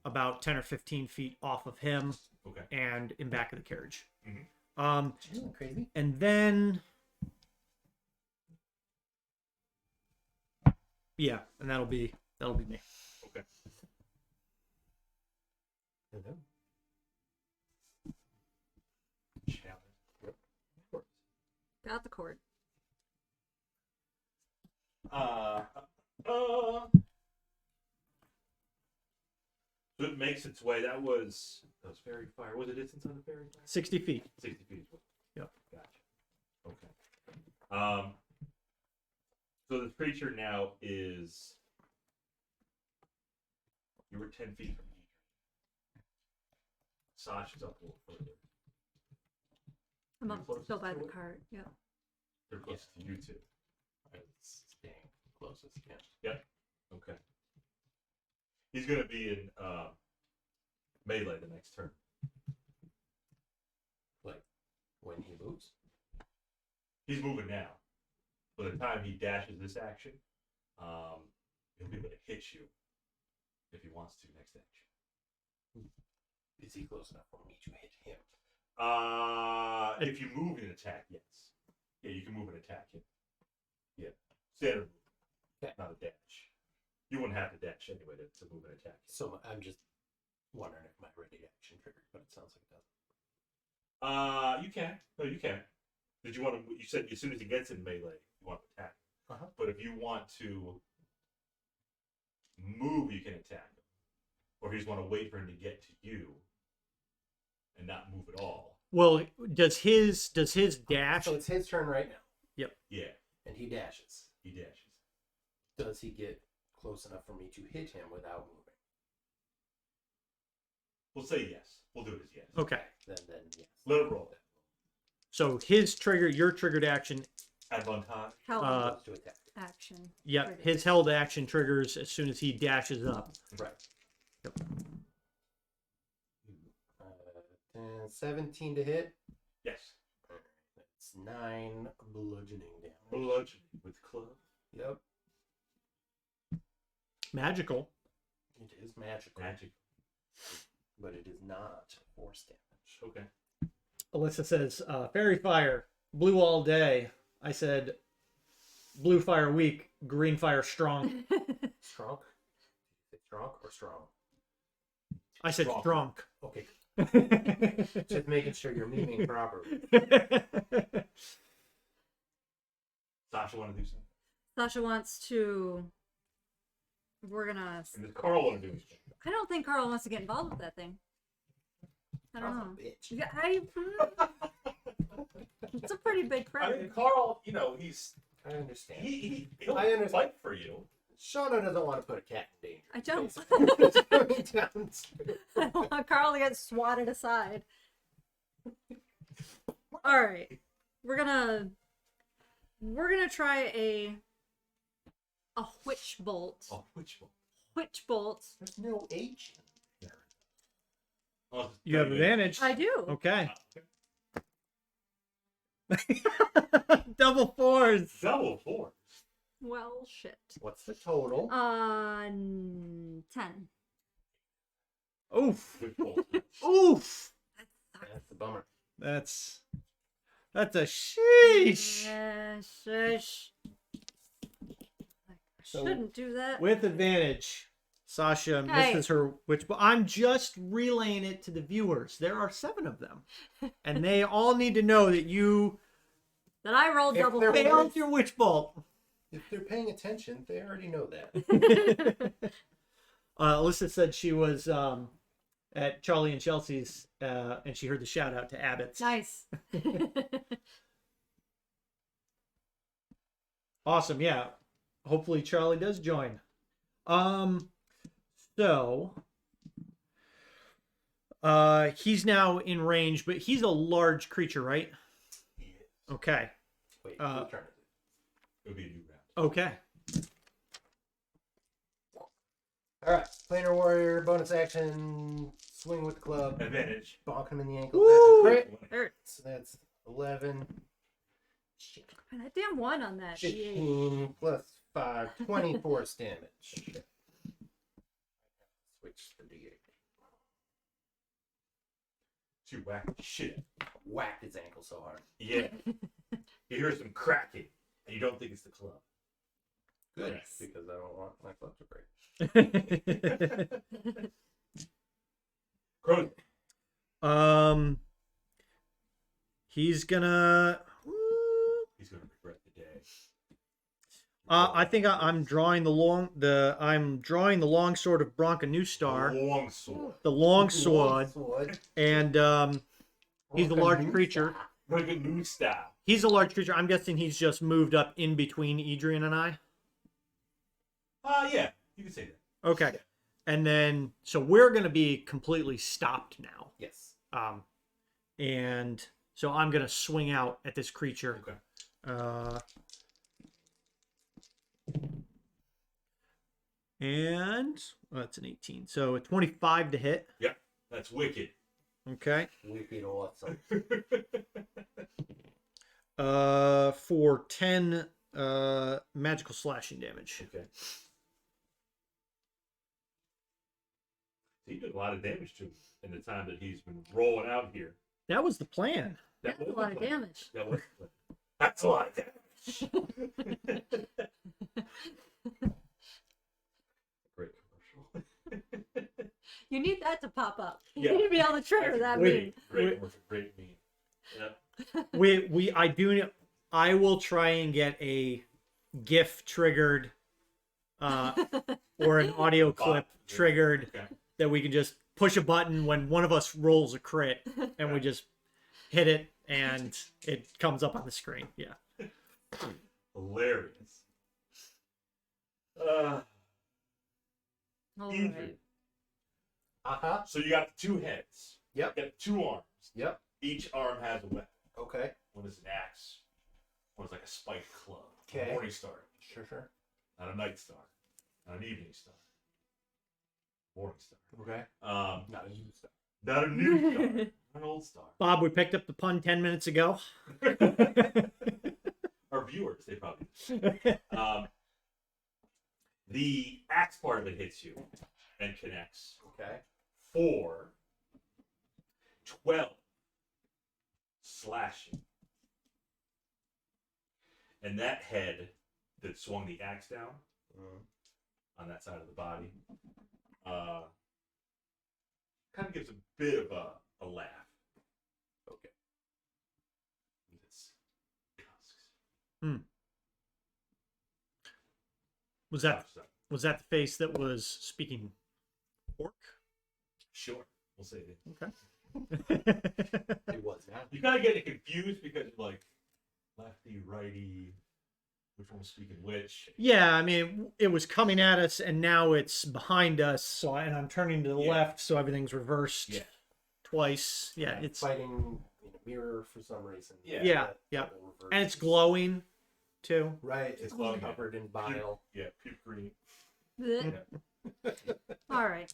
about 10 or 15 feet off of him, Okay. and in back of the carriage. Mhm. Isn't that crazy? And then, yeah, and that'll be me. Okay. Hello. Challenge. Got the cord. So it makes its way. That was fairy fire. What was the distance on the fairy fire? 60 feet. 60 feet. Yep. Gotcha. Okay. So the creature now is. You were 10 feet from each. Sasha's up a little further. I'm You're up closest still by to the it? cart. Yeah. They're close to you two. It's staying closest again. Okay. He's gonna be in melee the next turn. Like when he moves. He's moving now. By the time he dashes this action, he'll be able to hit you if he wants to next action. Is he close enough for me to hit him? If you move and attack, yes. Yeah, you can move and attack him. Yeah. Standard move. Okay. Not a dash. You wouldn't have to dash anyway to move and attack him. So I'm just Wondering if my ready action triggered, but it sounds like it doesn't. You can. No, you can. Did you want to? You said as soon as he gets in melee, you want to attack. Uh-huh. But if you want to move, you can attack him. Or if you just want to wait for him to get to you and not move at all. Well, does his dash? So it's his turn right now, Yeah, and he dashes. he dashes. Does he get close enough for me to hit him without moving? We'll say yes. We'll do it as yes. Okay. Then yes. Let it roll. So his trigger, your triggered action. Advantage. Held Goes to attack. action. Yep, triggers. his held action triggers as soon as he dashes up. Right. Yep. 17 to hit. Yes. That's 9 bludgeoning damage. Bludgeoning with club. Yep. Magical. It is magical, Magic. but it is not force damage. Okay. Alyssa says, fairy fire, blue all day. I said, blue fire weak, green fire strong. Strong? Strong or strong? I said Strong. strong. Okay. Just making sure you're memeing properly. Sasha want to do something? Sasha wants to. We're gonna. And does Carl want to do anything? I don't think Carl wants to get involved with that thing. I don't know. Bitch. Yeah, it's a pretty big I predator. mean, Carl, you I understand. he'll I understand. fight for you. Shauna doesn't want to put a cat in danger. I don't. basically. Coming down to- I don't want Carl to get swatted aside. All right, we're gonna try a witch bolt. Oh, which one? Witch bolt. There's no H in there. Oh, You have advantage. I do. Okay. Double fours. Double four. Well, shit. What's the total? 10. Oof. Good bolt. Oof. That's the bummer. That's a sheesh. Shush. I So- shouldn't do that. With advantage. Sasha Hey. misses her witch, but I'm just relaying it to the viewers. There are 7 of them, and they all need to know that you That I rolled If double there fail. failed your witch bolt. If they're paying attention, they already know that. Alyssa said she was at Charlie and Chelsea's, and she heard the shout out to Abbott's. Nice. Awesome, yeah. Hopefully Charlie does join. So he's now in range, but he's a large creature, right? Yes. Okay. Wait, Uh, whose turn is it? It would be a new round. Okay. Alright, planar warrior, bonus action, swing with the club, Advantage. bonk him in the ankle. Woo! That's a crit. There. So that's 11. Shit. That damn one on that. 15 plus 5, 20 force damage. Switch the D8. She whacked the shit. Whacked his ankle so hard. Yeah. You hear some cracking, and you don't think it's the club. Good, Yes. because I don't want my club to break. Crow. He's gonna. He's gonna regret the day. I think I'm drawing the long sword of Bronca New Star, Long sword. the long sword, Sword. and he's a large creature. Like a new style. He's a large creature. I'm guessing he's just moved up in between Adrian and I. Yeah, you can say that. Okay, and then so we're gonna be completely stopped now. Yes. And so I'm gonna swing out at this creature. Okay. And that's an 18. So a 25 to hit. Yep, that's wicked. Okay. Wicked awesome. For 10 magical slashing damage. Okay. He did a lot of damage to him in the time that he's been rolling out here. That was the plan. That's was a lot the of plan. damage. That was the plan. That's a lot of damage. Great commercial. You need that to pop up. You Yeah. need to be able to trigger that meme. Great meme. Yeah. I will try and get a GIF triggered or an audio clip triggered Okay. that we can just push a button when one of us rolls a crit and we just hit it and it comes up on the screen. Yeah. Hilarious. All Even. right. Uh-huh. So you got the two heads. Yep. You got two arms. Yep. Each arm has a weapon. Okay. One is an axe. One is like a spiked club. Okay. A morning star. Sure. Not a night star. Not an evening star. Morning star. Okay. Not Not a new stuff. a new star. Not an old star. Bob, we picked up the pun 10 minutes ago. Our viewers, they probably. The axe part of it hits you and connects Okay. for 12 slashing. And that head that swung the axe down on that side of the body kind of gives a bit of a laugh. Okay. It's cusks. Was that Tough stuff. the face that was speaking orc? Sure, we'll say it. Okay. It was now. You kind of get it confused because like lefty, righty, which one was speaking which. Yeah, I mean, it was coming at us, and now it's behind us. So, and I'm turning to the Yeah. left, so everything's reversed Yeah. twice. Yeah, it's fighting in a mirror for some reason. Yeah. yeah, Double reverse. and it's glowing too. Right. It's glowing. covered in bile. Yeah, puke green. Blech. All right.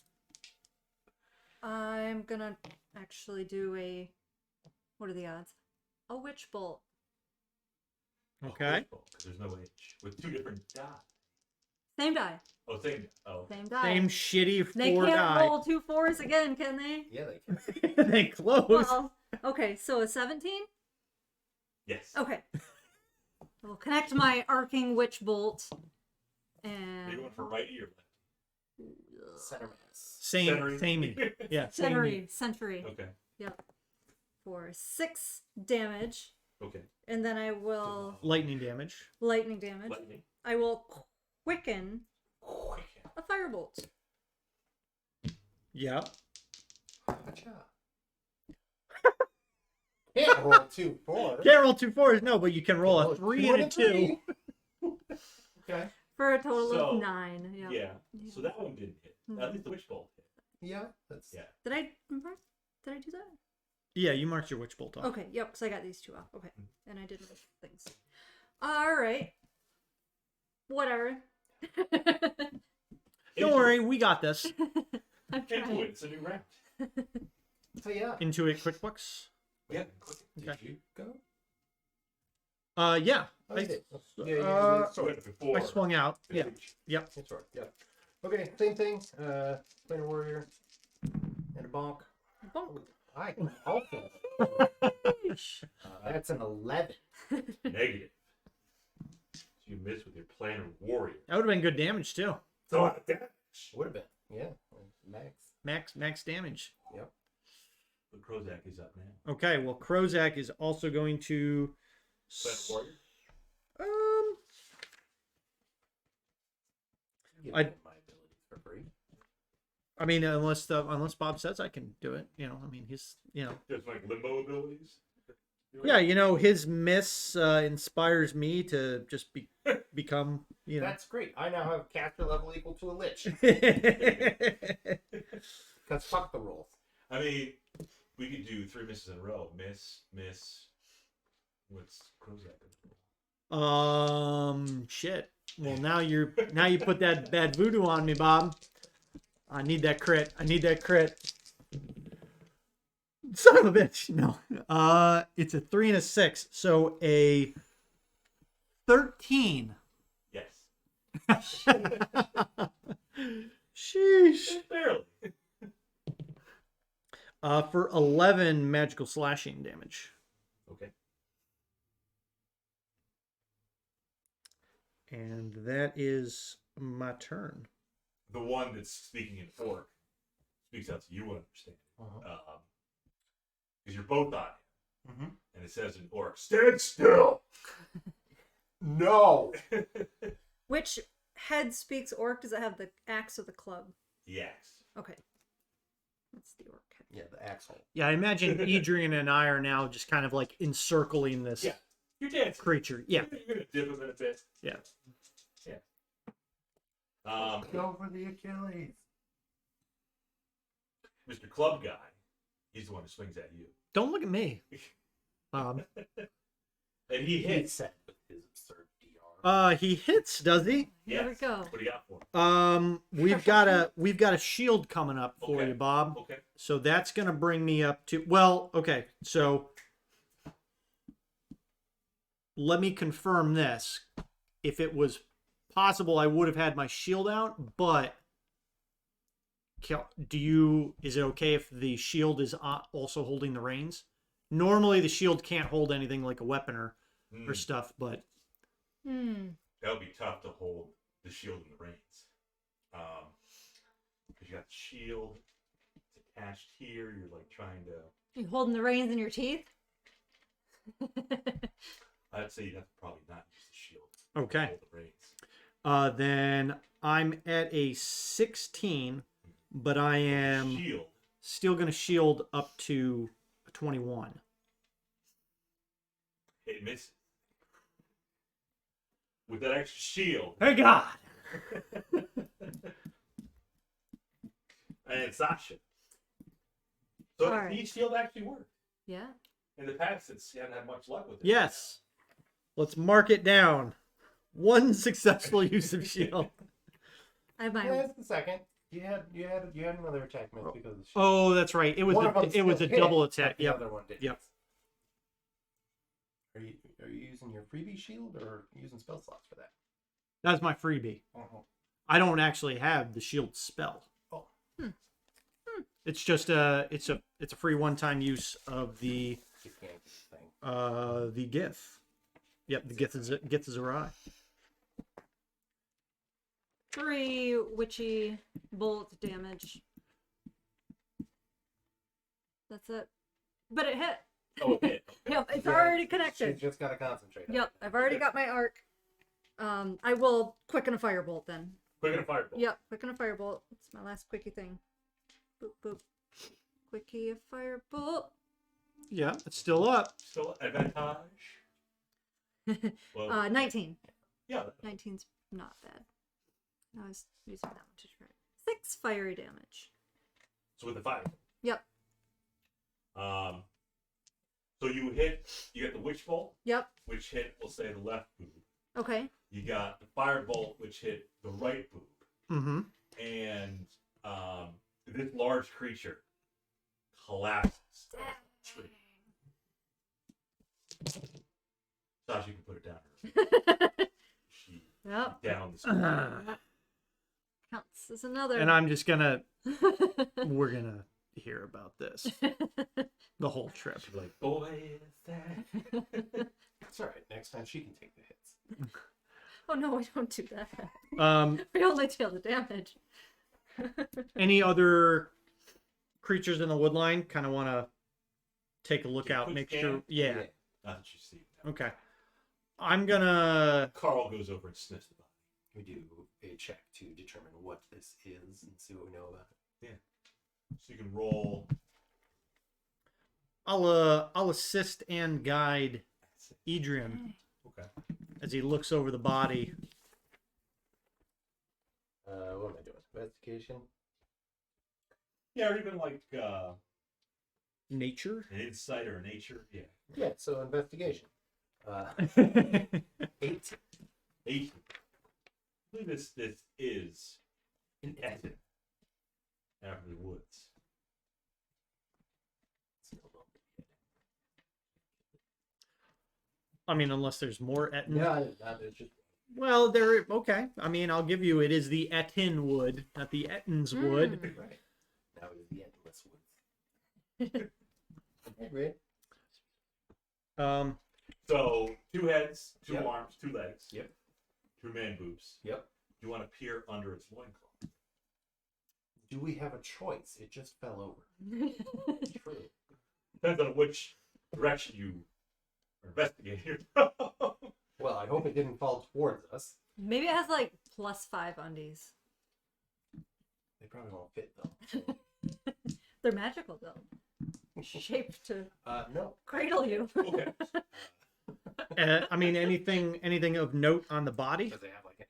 I'm gonna actually do a. What are the odds? A witch bolt. Okay. Because there's no H with two different die. Same die. Oh, same. Oh, Same die. Same shitty They 4 can't die. roll 2 4s again, can they? Yeah, they can. They close. Well, okay, so a 17? yes. Okay. I will connect my arcing witch bolt. Are And. you going for righty or Center mass. Same, Centering. samey. Yeah, samey. Century. left? Okay. Yep. For 6 damage. Okay. And then I will. Lightning damage. Lightning damage. Lightning. I will quicken Quick. a firebolt. Yeah. Gotcha. Can't roll 2 4. Can't roll 2 4s, no, but you can roll a Roll 3 and a 2. Okay. For a total So, of 9. Yep. Yeah. So that one didn't hit. No. At least the witch bolt hit. Yeah, that's Yeah. Did I do that? Yeah, you marked your witch bolt off. Okay, yep, because I got these 2 off. Okay. And I did miss things. Alright. Whatever. Don't worry, we got this. I'm Into trying. it. It's a new round. so yeah. Into it, QuickBooks. Yeah. Click it. Did Okay. you go? Yeah. Oh, you did. Yeah, you uh, did. So Sorry. before. I swung out. the Yeah. reach. Yep. That's right. Yeah. Okay, same thing. Planar warrior and a bonk. Bonk. I can also. That's an 11. Negative. So you missed with your planar warrior. That would have been good damage too. It's a lot of damage. Would have been. Yeah. Max. Max damage. Yep. But Krozak is up now. Okay, well, Krozak is also going to. Planar warrior. Give I- him my abilities for free. I mean, unless Bob says I can do it, I mean, There's like limbo abilities. yeah, his miss inspires me to just become, That's great. I now have caster level equal to a lich. Because fuck the rolls. I mean, we could do 3 misses in a row. Miss. What's Krozak? Shit. Well, now you put that bad voodoo on me, Bob. I need that crit. Son of a bitch. No. It's a 3 and a 6, so a 13. Yes. Sheesh. Barely. For 11 magical slashing damage. Okay. And that is my turn. The one that's speaking in orc speaks out to you and understand. Uh-huh. Because you're both on it. Mm-hmm. And it says in orc, stand still! No! Which head speaks orc? Does it have the axe or the club? The axe. Okay. That's the orc head. Yeah, the axle. Yeah, I imagine Adrian and I are now just kind of like encircling this Yeah. You're dancing. creature. Yeah. You're going to dip him in a bit. Yeah. Go for the Achilles. Mr. Club Guy, he's the one who swings at you. Don't look at me. And he hits. Said with his absurd DR. He hits, does he? Here we Yes. go. What do you got for him? We've got a shield coming up for Okay. you, Bob. Okay. So that's gonna bring me up to, well, okay, so let me confirm this. If it was possible, I would have had my shield out, but is it okay if the shield is also holding the reins? Normally the shield can't hold anything like a weapon or stuff, but That would be tough to hold the shield in the reins. Because you got the shield, it's attached here, you're like trying to... You holding the reins in your teeth? I'd say you'd have to probably not use the shield. Okay. Hold the reins. then I'm at a 16, but I am Shield. still going to shield up to a 21. It misses. With that extra shield. Hey, God! And Sasha. So All the right. shield actually worked. Yeah. In the past, you haven't had much luck with it. Yes. Let's mark it down. One successful use of shield. I have my. Yeah, it's the second. You had another attack miss because of the shield. Oh, that's right. It was One of them it was a still hit, double but attack. the Yep. other one didn't. Yep. Are you using your freebie shield or using spell slots for that? That's my freebie. Uh-huh. I don't actually have the shield spell. Oh. It's just it's a free one-time use of the You can't get the thing. the gith. Yep, the gith is awry. 3 witchy bolt damage. That's it. But it hit. Oh, it hit. Yep, it's Yeah, already You connected. just gotta concentrate. on Yep, it. I've already got my arc. I will quicken a firebolt then. Quick and a firebolt. Yep, quicken a firebolt. It's my last quickie thing. Boop boop. Quickie a firebolt. Yeah, it's still up. Still advantage. Well, 19. yeah. 19's not bad. I was using that one to try. 6 fiery damage. So with the fire. Yep. So you got the witch bolt, Yep. which hit, we'll say, the left boob. Okay. You got the firebolt, which hit the right boob. Mm-hmm. And this large creature collapses. Sasha, you can put it down. She Yep. down the screen. Counts as another. And I'm just gonna we're gonna hear about this the whole trip. She's like, boy, is that? It's all right. Next time she can take the hits. Oh no, we don't do that. Um, We only deal the damage. any other creatures in the woodline? Kind of want to take a look Take a out, quick make scan? sure. Yeah. Not that you see. No. Okay. I'm gonna. Carl goes over and sniffs the body. We do a check to determine what this is and see what we know about it. So you can roll. I'll assist and guide Adrian Okay. as he looks over the body. What am I doing? Investigation. Yeah, or even like Nature. an insight or a nature. Yeah. Yeah. So investigation. 8. 8. I believe this is an Ascent out in the woods. I mean, unless there's more Etten. Yeah. It's just. Well, there. Okay. I mean, I'll give you. It is the Etten wood, not the Etten's wood. Right. Now it is the endless woods. Hey, great. So 2 heads, 2 Yep. arms, 2 legs. Yep. 2 man boobs. Yep. You want to peer under its loincloth. Do we have a choice? It just fell over. True. Depends on which direction you are investigating. Well, I hope it didn't fall towards us. Maybe it has like +5 undies. They probably won't fit though. They're magical though. Shaped to No. cradle you. Okay. I mean, anything of note on the body? Does it have like any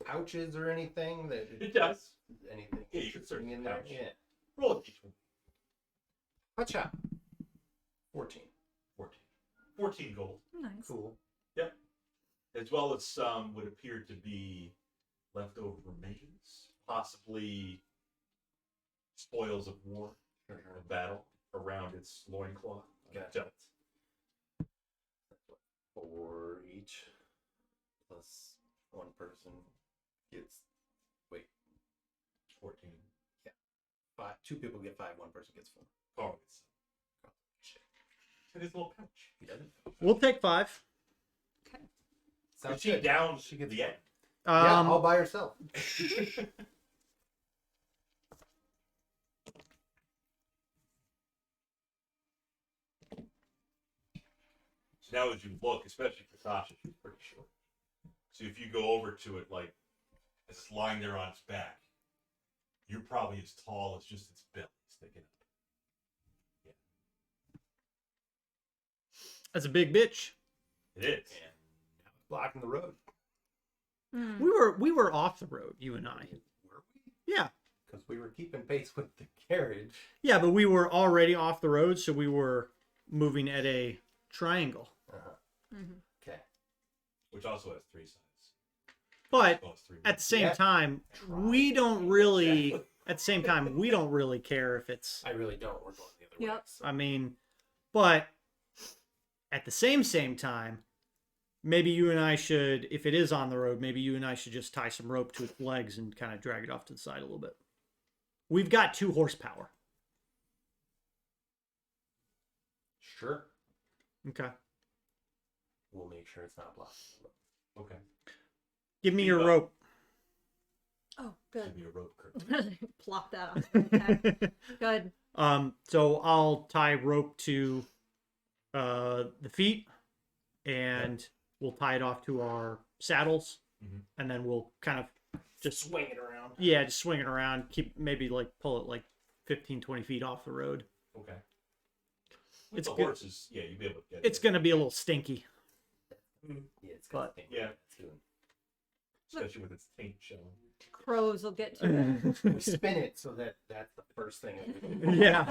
pouches or anything that It does. anything Yeah, you can certainly in there? pouch. Yeah. Roll it each one. Gotcha. 14. 14 gold. Nice. Cool. Yep. As well as some would appear to be leftover remains, possibly spoils of war, of battle around its loincloth. Gotcha. 4 each. Plus one person gets 14. 5. 2 people get 5. One person gets 4. Oh, it's in his little pouch. He doesn't. We'll take 5. Sounds She good. down She gets the end. Yeah, all by herself. So now as you look, especially for Tasha, she's pretty short. So if you go over to it, like, as it's lying there on its back, you're probably as tall as just its belly sticking up. That's a big bitch. It is. And now it's blocking the road. Hmm. We were off the road, you and I. Were we? Yeah. Because we were keeping pace with the carriage. Yeah, but we were already off the road, so we were moving at a triangle. Mm-hmm. Okay. Which also has 3 sides. But Well, it's 3 at the same Yeah. time, we don't really. At the same time, we don't really care if it's. I really don't. We're going the other way. Yep. So. I mean, but at the same time, maybe you and I should, if it is on the road, maybe you and I should just tie some rope to its legs and kind of drag it off to the side a little bit. We've got 2 horsepower. Sure. Okay. We'll make sure it's not blocking the road. Okay. Give me your rope. Oh, Give good. me a rope, Krux. Plop that on. Okay. Good. So I'll tie rope to the feet, and we'll tie it off to our saddles, Mhm. and then we'll kind of just Swing it around. yeah, just swing it around. Keep maybe like pull it like 15, 20 feet off the road. Okay. With It's the good. horses, yeah, you'll be able to get It's it. gonna be a little stinky. Yeah, it's got But- to think Yeah. about that soon. Especially with its taint showing. Crows will get to it. We spin it so that that's the first thing. Yeah.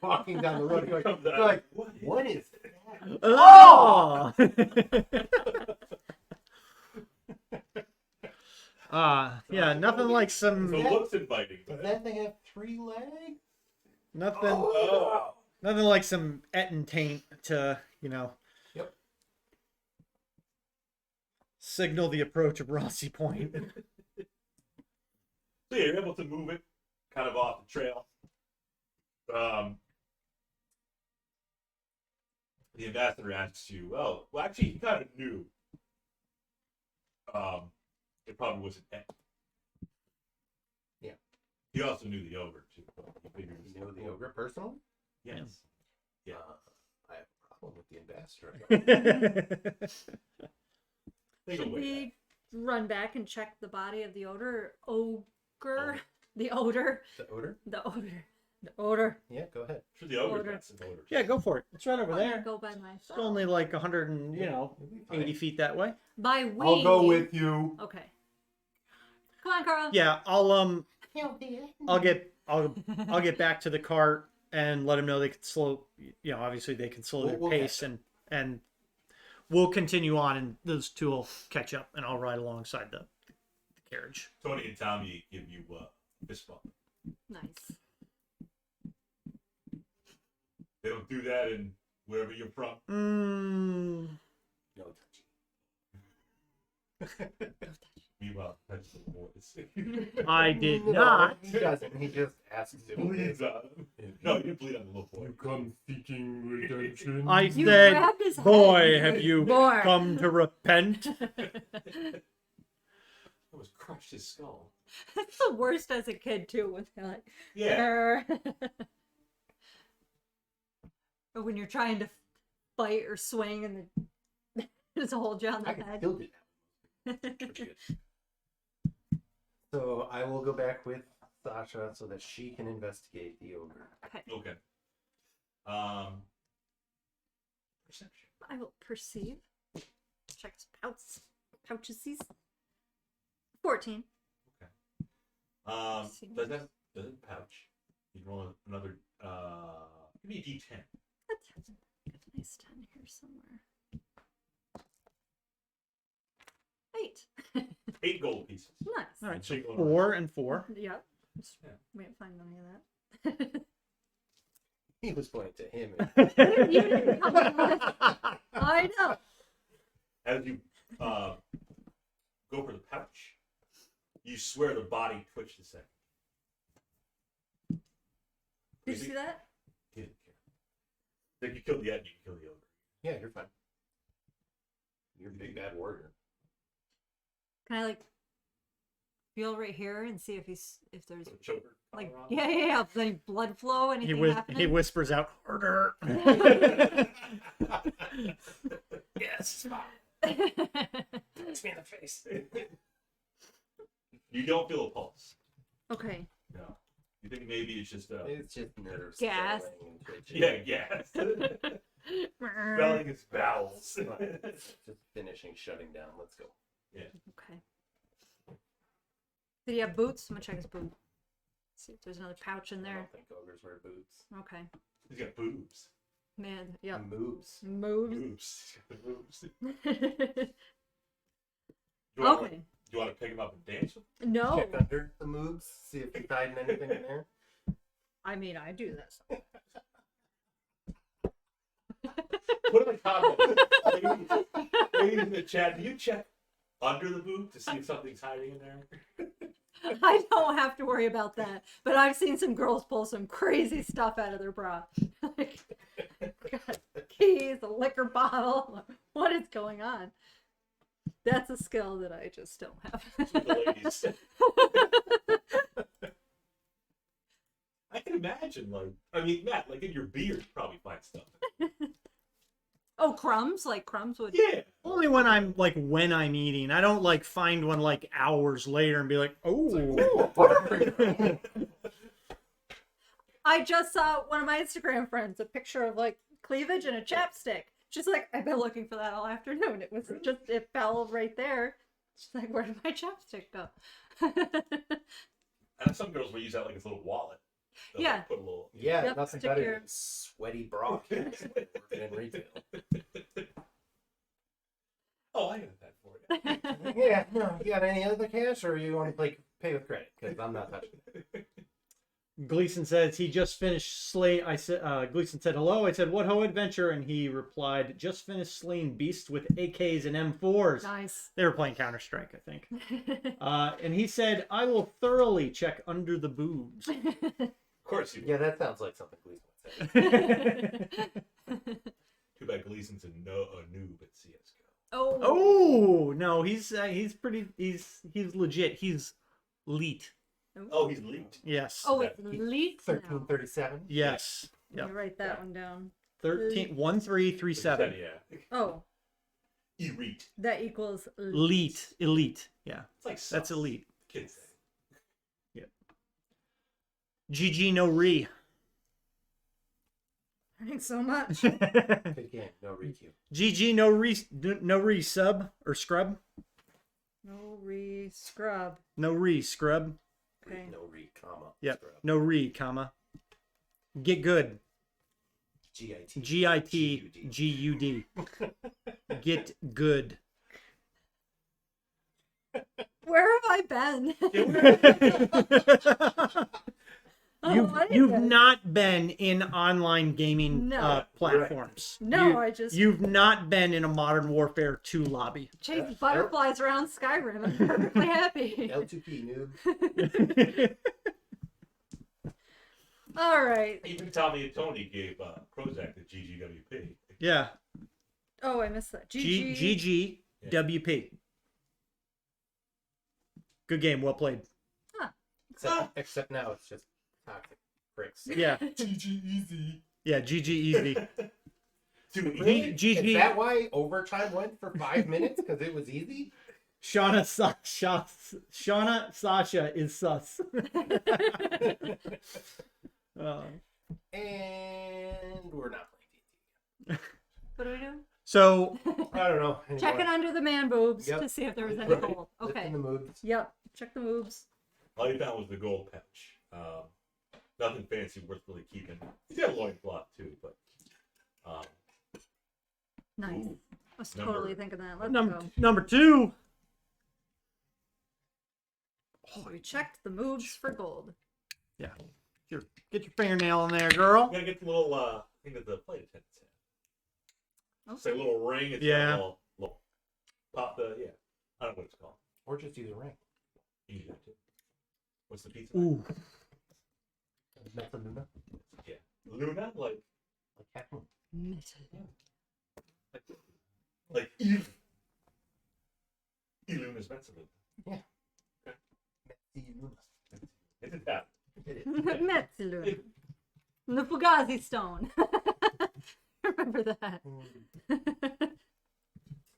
Walking down the road, you're like, what is that? Oh! Yeah, nothing like So some it looks inviting, Does but that thing have 3 legs? nothing oh, nothing like some Etten taint to, Yep. signal the approach of Rothsey Point. so yeah, you're able to move it kind of off the trail. The ambassador asks you, well, actually, he kind of knew. It probably wasn't Ed. Yeah. He also knew the ogre too. But he figured it was You know the ogre personally? Yes. Yeah. I have a problem with the ambassador. Think Should of it. we run back and check the body of the ogre? The odor. The odor? The odor. The odor. Yeah, go ahead. Sure, the ogre Ogre. got some odor. Yeah, go for it. It's right over I'm there. gonna go by It's myself. only like 100 and, You'll be fine. 80 feet that way. By we. I'll go with you. Okay. Come on, Carl. Yeah, I'll get back to the cart and let them know they can slow, obviously they can slow their We'll pace catch and we'll continue on and those 2 will catch up and I'll ride alongside the carriage. Tony and Tommy give you fist bump. Nice. They don't do that in wherever you're from. No touching. Meanwhile, that's the boys. I did No, not. He doesn't. He just asks if Bleeds on him. No, you bleed on the little boy. You come seeking redemption. I You said, grabbed his boy, head. have you Boy. come to repent? It was crushed his skull. That's the worst as a kid too. When they're like, Yeah. or when you're trying to fight or swing and the just hold you on the I can head. still do that. Pretty good. So I will go back with Sasha so that she can investigate the ogre. Okay. Perception. I will perceive. Check his pouches. 14. Does that pouch? You roll another. Give me a D10. Let's get a nice 10 here somewhere. 8. 8 gold pieces. Nice. All right, so Take one. 4 and 4. Yep. Yeah. We didn't find any of that. He was pointing to him. You didn't come up with it. I know. As you go for the pouch, you swear the body twitched a second. Did you see that? He didn't care. Like you killed the Ed, you can kill the ogre. Yeah, you're fine. You're a big bad warrior. Can I like feel right here and see if there's Put a choker. like around. yeah, any blood flow, anything happening? He whispers out, harder. Yes. Punch me in the face. You don't feel a pulse. Okay. No. You think maybe it's just It's just nerves. Gas. swelling and twitching. yeah, gas. Smelling his bowels. Just finishing shutting down. Let's go. Okay. Did he have boots? I'm gonna check his boot. See if there's another pouch in I there. don't think ogres wear boots. Okay. He's got boobs. Man, yep. Moves. Moves. Boobs. You want, Okay. you want to pick him up and dance with him? No. Check under the moves. See if he's hiding anything in there. I mean, I do this. Put in the comments. Ladies in the chat, do you check under the boob to see if something's hiding in there? I don't have to worry about that. But I've seen some girls pull some crazy stuff out of their bra. Like, got keys, a liquor bottle. What is going on? That's a skill that I just don't have. With the ladies. I can imagine, Matt, in your beard, you probably find stuff. Oh, crumbs? Like crumbs would. Yeah. Only when I'm eating. I don't find one hours later and be like, oh. I just saw one of my Instagram friends a picture of cleavage and a chapstick. She's like, I've been looking for that all afternoon. It was just, it fell right there. She's like, where did my chapstick go? And some girls will use that like it's a little wallet. They'll, Yeah. put a little. Yeah, Yep, nothing stick better your- than sweaty bra cans working in retail. Oh, I got that for you. Yeah, no, you got any other cash or you want to pay with credit? Because I'm not touching it. Gleason says he just finished slay. Gleason said hello. I said, what ho adventure? And he replied, just finished slaying beasts with AKs and M4s. Nice. They were playing Counter-Strike, I think. And he said, I will thoroughly check under the boobs. Of course you. Yeah, that sounds like something Gleason would say. Too bad Gleason's a noob at CS:GO. Oh. Oh no, he's legit. He's elite. Oh, he's leaked. Yes. Oh, it's leaked now. 1337. Yes. Let Yep. me write that one down. 1337. Yeah. Oh, Elite. that equals Elite. Yeah. It's like That's sus. elite. Kids say. GG no re. Thanks so much. Good game. No requeue. GG no re sub or scrub. No re-scrub. No re scrub. Okay. No re, comma. Yep. scrub. No re, comma. Get good. GIT. GIT GUD. Get good. Where have I been? What is You've it? not been in online gaming No. platforms. No, I just You've not been in a Modern Warfare 2 lobby. chase butterflies around Skyrim. I'm perfectly happy. L2P, noob. All right. Even Tommy and Tony gave Prozac the GGWP. Yeah. Oh, I missed that. GG. GGWP. Good game. Well played. Except now it's just toxic Krux. Yeah. GG easy. Yeah. GG easy. Dude, Really? GG. Is that why overtime went for 5 minutes? Because it was easy? Shauna Sasha is sus. And we're not playing What do we do? So D&D. I don't know. Anymore. Checking under the man boobs Yep. to see if there was any Right. gold. Okay. Lifting the moves. Yep. Check the moves. all you found was the gold pouch. Nothing fancy worth really keeping. He's got a loincloth too, but Nice. Ooh. I was Number- totally thinking that. Let's number go. number 2. So we checked the moves for gold. Yeah. Get your fingernail in there, girl. you gotta get the little thing that the flight attendants have. It's like a little ring. It's Yeah. got a little pop the I don't know what it's called. Or just use a ring. You can do that too. What's the pizza? Ooh. Metal Luna. Yeah, Luna, like Like Half Moon. Luna's meant Yeah. Okay. Metal Luna. It did that. It is. Metzler. The Fugazi stone. Remember that.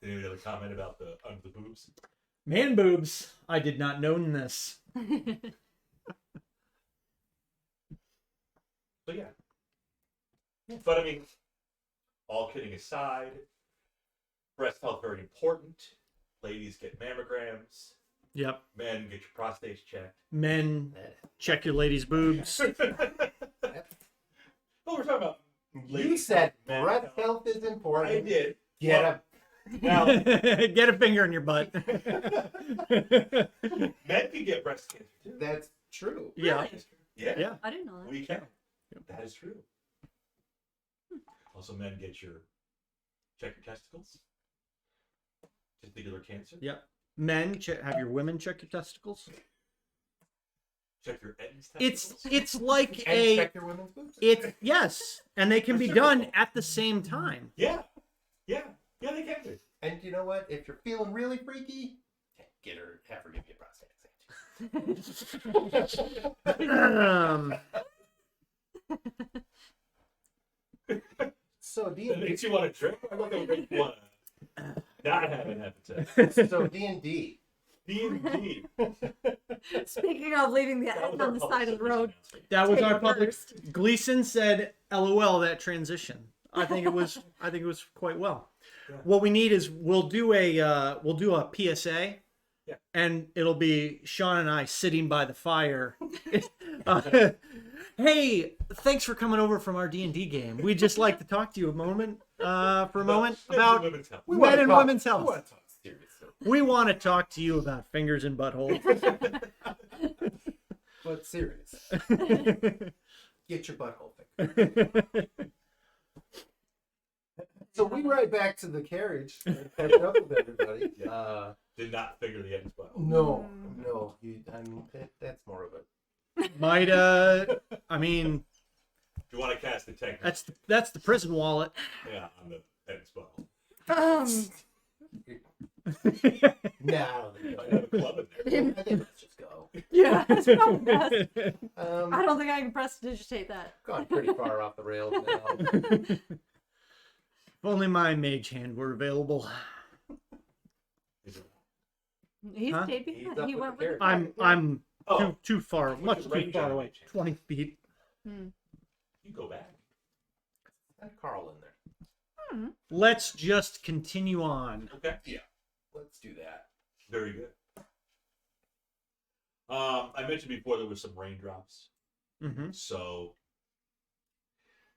Any other comment about the under the boobs? Man boobs. I did not know this. But yeah. But I mean, all kidding aside, breast health very important. Ladies get mammograms. Yep. Men get your prostates checked. Men, check your ladies' boobs. Oh, we're talking about. You said men. breast health is important. I did. Get up. Now, Get a finger in your butt. men can get breast cancer too. That's true. Yeah. Yeah. Yeah. I didn't know that. We can. That is true. Also, men get check your testicles. Testicular cancer. Yep. Men, have your women check your testicles. Check your Ed's testicles. It's like And check your women's boobs. yes, and they can be done at the same time. Yeah. Yeah. Yeah, they can do. And you know what? If you're feeling really freaky, have her give you a prostate exam. So It D&D. makes you want to drink. I want to make you want to not have an appetite. So D&D. D&D. Speaking of leaving the That was on our the public side of the service road. announcement. That was our Take public. first. Gleason said, "LOL, that transition." I think it was quite well. Yeah. What we need is we'll do a PSA, Yeah. and it'll be Sean and I sitting by the fire. Hey, thanks for coming over from our D&D game. We'd just like to talk to you about Men's about and women's health. men and women's We health. want to talk seriously. We want to talk to you about fingers and buttholes. But serious. Get your butthole fixed. So we ride back to the carriage and catch up with everybody. Did not figure the Ed's butt. No. That's more of a. Might I mean, If you want to cast the technique, that's the prison wallet. yeah, on the Ed's butt. Nah, I don't think I have a club in there. so. I think let's just go. Yeah, that's probably best. I Um, don't think I can prestidigitate that. gone pretty far off the rails now. If only my mage hand were available. Is it- He Huh? stayed He's behind. up He with went the with carriage. I'm Oh, too far, what's much your too range far on away. mage hand? 20 feet. you go back. And Carl in there. Let's just continue on. Okay. Yeah. Let's do that. Very good. I mentioned before there was some raindrops. Mm-hmm. So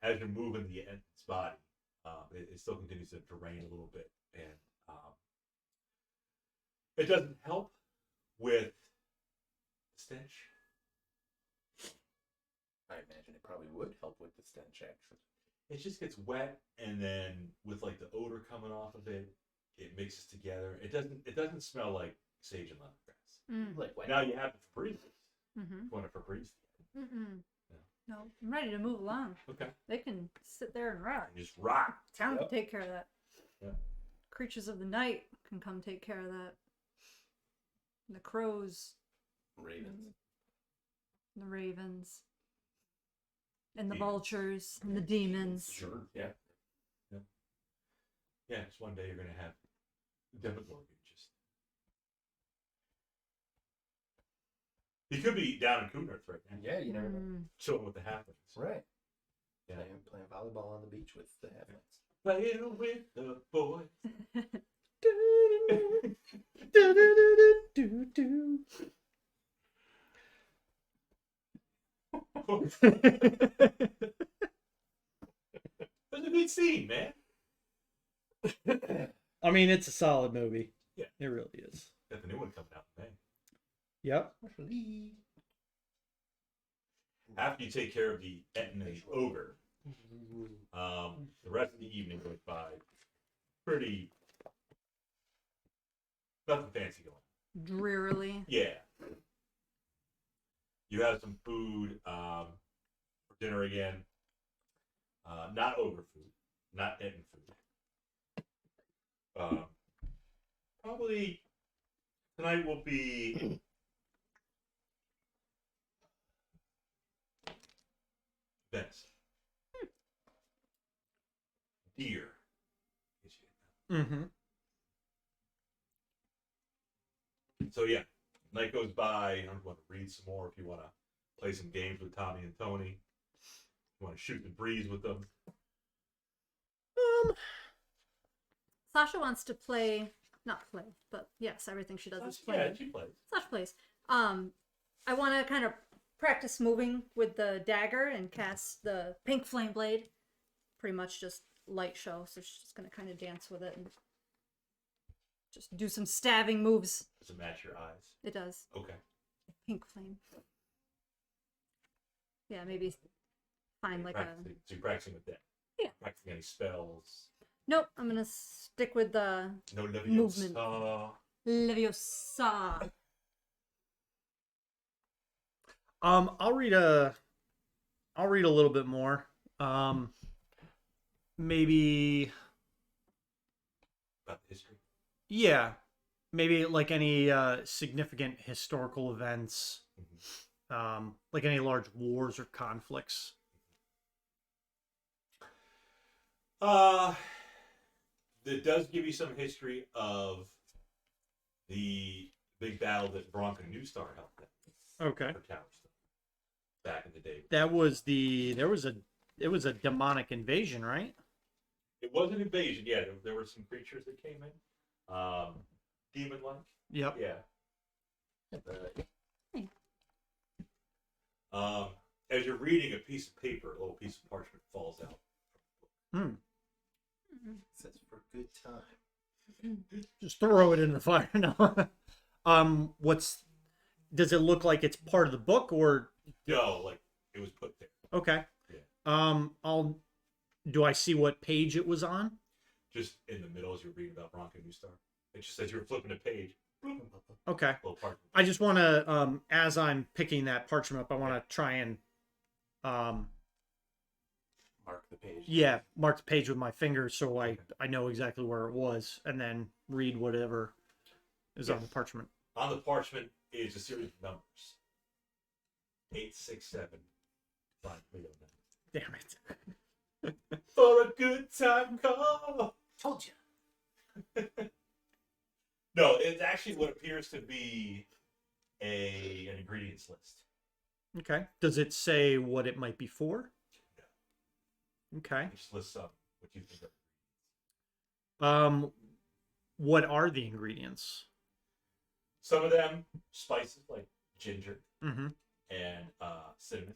as you're moving the Ed's body, it still continues to rain a little bit, and it doesn't help with stench. I imagine it probably would help with the stench, actually. It just gets wet, and then with like the odor coming off of it, it mixes together. It doesn't smell like sage and lemongrass. Like wet. Now you have the Febreze. Mm-hmm. You want a Febreze? Mm-mm. Yeah. No, I'm ready to move along. Okay. They can sit there and rock. And just rock. Town Yep. can take care of that. Yeah. Creatures of the night can come take care of that. The crows Ravens. The ravens. And the Demons. vultures. And the demons. Sure. Yeah. Yeah. Just one day you're gonna have Demogorgon just. He could be down in Coon Earth right now, Yeah, you never know. chilling with the halflings. Right. Yeah. Playing volleyball on the beach with the halflings. Playing with the boys. That's a good scene, man. I mean, it's a solid movie. Yeah. It really is. Got the new one coming out in May. Yep. After you take care of the Etten and the Ogre, the rest of the evening goes by pretty. Nothing fancy going. Drearily. Yeah. You have some food for dinner again. Not Ogre food, not Etten food. Probably tonight will be venison. Deer. Mm-hmm. So yeah, night goes by. I don't want to read some more. If you want to play some games with Tommy and Tony, you want to shoot the breeze with them. Sasha wants to play, not play, but yes, everything she does is play. Yeah, she plays. Sasha plays. I want to kind of practice moving with the dagger and cast the pink flame blade. Pretty much just light show, so she's just gonna kind of dance with it and just do some stabbing moves. Does it match your eyes? It does. Okay. Pink flame. Yeah, maybe find like a. So you're practicing with that? Yeah. Practicing any spells? Nope, I'm gonna stick with the No movement. Leviosa. Leviosa. I'll read a little bit more. Maybe About the history. yeah, maybe like any significant historical events, like any large wars or conflicts. It does give you some history of the big battle that Bonker and New Star helped them Okay. for Towerstone back in the day. It was a demonic invasion, right? It was an invasion, yeah. There were some creatures that came in, demon-like. Yep. Yeah. As you're reading, a piece of paper, a little piece of parchment falls out. It says for good time. Just throw it in the fire. No. Does it look like it's part of the book or? No, like it was put there. Okay. Yeah. Do I see what page it was on? Just in the middle as you're reading about Bonker and New Star. It just says you were flipping a page. Okay. Little parchment. I just want to, as I'm picking that parchment up, I want to try and, Mark the page. yeah, mark the page with my finger so I know exactly where it was, and then read whatever is on the parchment. On the parchment is a series of numbers. 867 5309. Damn it. For a good time call. Told you. No, it's actually what appears to be an ingredients list. Okay. Does it say what it might be for? Okay. It just lists up what you think of. What are the ingredients? Some of them spices like ginger Mm-hmm. and cinnamon.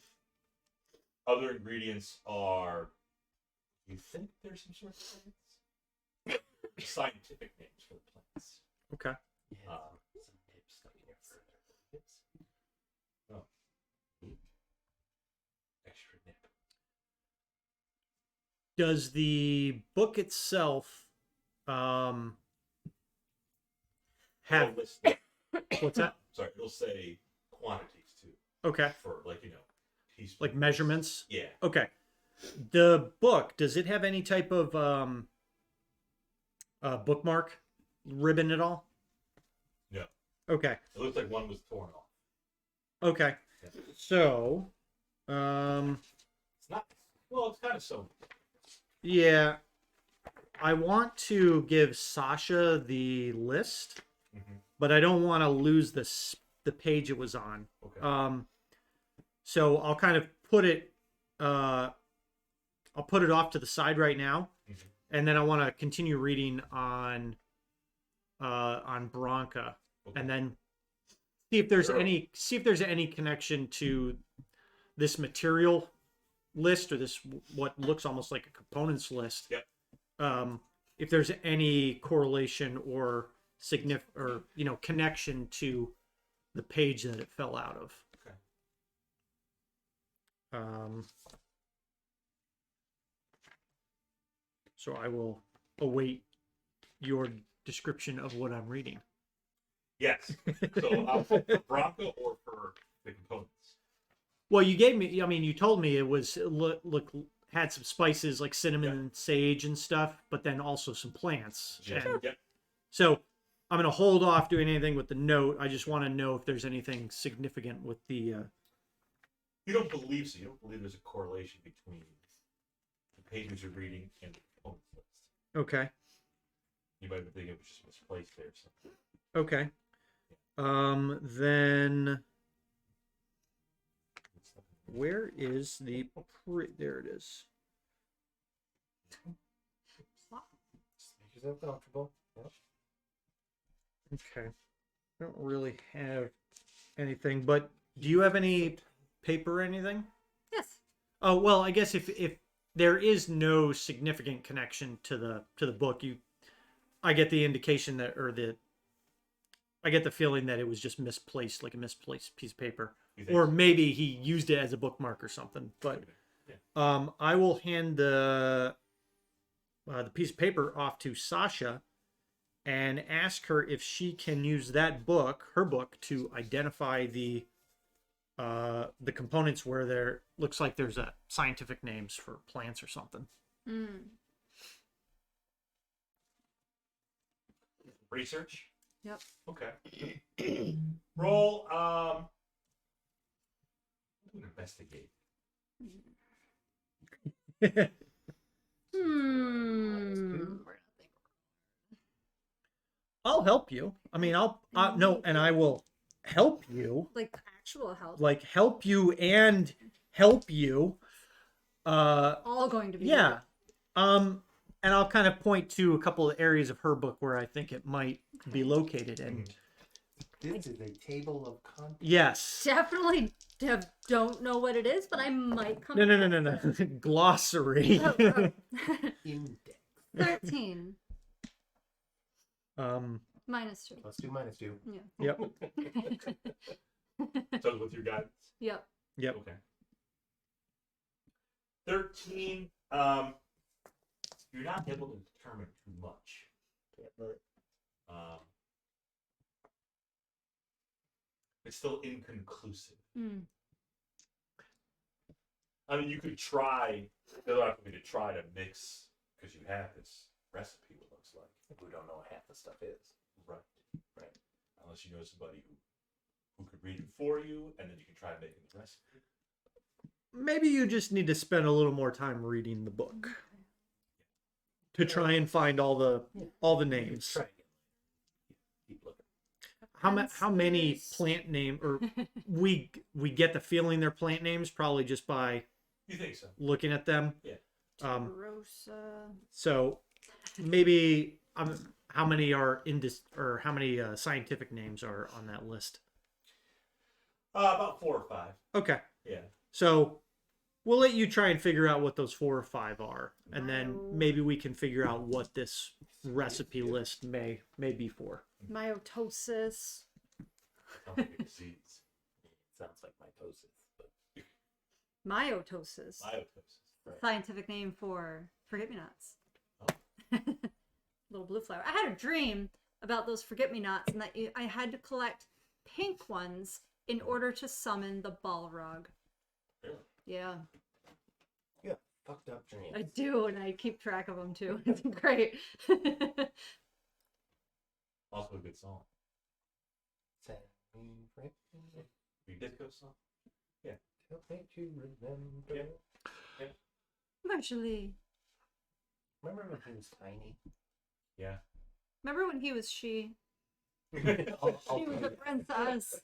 Other ingredients are, you think there's some sort of science? Scientific names for the plants. Okay. Yeah, some nips stuck in your fur. Nips? Oh. Extra nip. Does the book itself have It'll list the- what's that? Sorry, it'll say quantities too. Okay. For like, teaspoons. Like measurements? Yeah. Okay. The book, does it have any type of bookmark ribbon at all? No. Okay. It looks like one was torn off. Okay. Yeah. So, It's not. Well, it's kind of so. yeah, I want to give Sasha the list, but I don't want to lose the page it was on. Okay. So I'll kind of put it. I'll put it off to the side right now, and then I want to continue reading on Bronca, Okay. and then see if there's Sure. any connection to this material list or this what looks almost like a components list. Yep. If there's any correlation or connection to the page that it fell out of. Okay. So I will await your description of what I'm reading. Yes. So for Bronca or for the components? Well, you gave me. I mean, you told me it was look had some spices like cinnamon and sage and stuff, but then also some plants. Yeah. And Yep. so I'm going to hold off doing anything with the note. I just want to know if there's anything significant with the. You don't believe so. You don't believe there's a correlation between the pages you're reading and the components list. Okay. You might be thinking it was just misplaced there or something. Okay. Then where is the there it is. Just make yourself comfortable. Yep. Okay. I don't really have anything, but do you have any paper or anything? Yes. Oh, well, I guess if there is no significant connection to the book, I get the indication that I get the feeling that it was just misplaced, like a misplaced piece of paper. Or maybe he used it as a bookmark or something. But I will hand the piece of paper off to Sasha and ask her if she can use that book, her book, to identify the components where there looks like there's a scientific names for plants or something. Research? Yep. Okay. Roll investigate. I'll help you. I mean, I will help you. Like actual help. Like help you and help you. All going to be. Yeah. And I'll kind of point to a couple of areas of her book where I think it might be located. And This is a table of contents. yes. Definitely don't know what it is, but I might come. No. Glossary. Index. 13 -2. -2. Let's do -2. Yeah. Yep. So with your guidance? Yep. Yep. Okay. 13. You're not able to determine too much. It's still inconclusive. I mean, you could try. They'll have me to try to mix because you have this recipe. It looks like We don't know what half the stuff is. right. Unless you know somebody who could read it for you, and then you can try making the recipe. Maybe you just need to spend a little more time reading the book to try and find all the names. Try again. Keep looking. How many plant name or we get the feeling they're plant names probably just by You think so? looking at them. Yeah. Rosa. So maybe how many are or how many scientific names are on that list? About 4 or 5. Okay. Yeah. So we'll let you try and figure out what those 4 or 5 are, and then maybe we can figure out what this recipe list may be for. Myotosis. Sounds like a disease. It sounds like mitosis, but Myotosis. Myotosis. right. Scientific name for forget-me-nots. Oh. Little blue flower. I had a dream about those forget-me-nots and that I had to collect pink ones in order to summon the Balrog. Really? Yeah, Yeah, fucked up dreams. I do, and I keep track of them too. It's great. Also a good song. The disco song. Help me to remember. Actually, Remember when he was tiny? Yeah. remember when he was she? I'll She was a princess.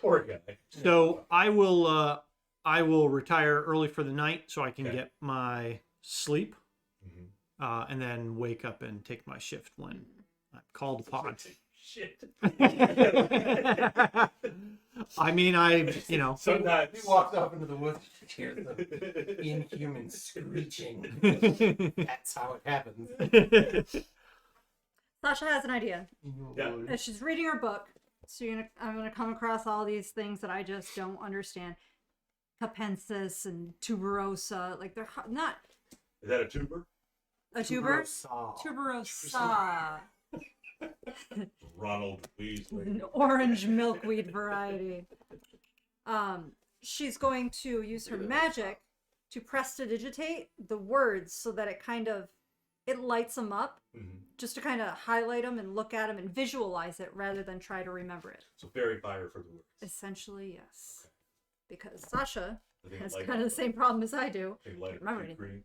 Poor guy. So I will retire early for the night so I can Okay. get my sleep, Mm-hmm. and then wake up and take my shift when I'm called upon. Shit. I mean, you know. Sometimes He walks off into the woods. Hears the inhuman screeching. That's how it happens. Sasha has an idea. Yeah. As she's reading her book, so I'm gonna come across all these things that I just don't understand. Capensis and tuberosa, like they're not Is that a tuber? a tuber. Tuberosa. Tuberosa, Ronald Weasley. an orange milkweed variety. She's going to use her magic to prestidigitate the words so that it lights them up, Mm-hmm. just to kind of highlight them and look at them and visualize it rather than try to remember it. So fairy fire for the words. Essentially, yes. Because Sasha I think has light- kind of the same problem as I do. I think light remember pink, anything.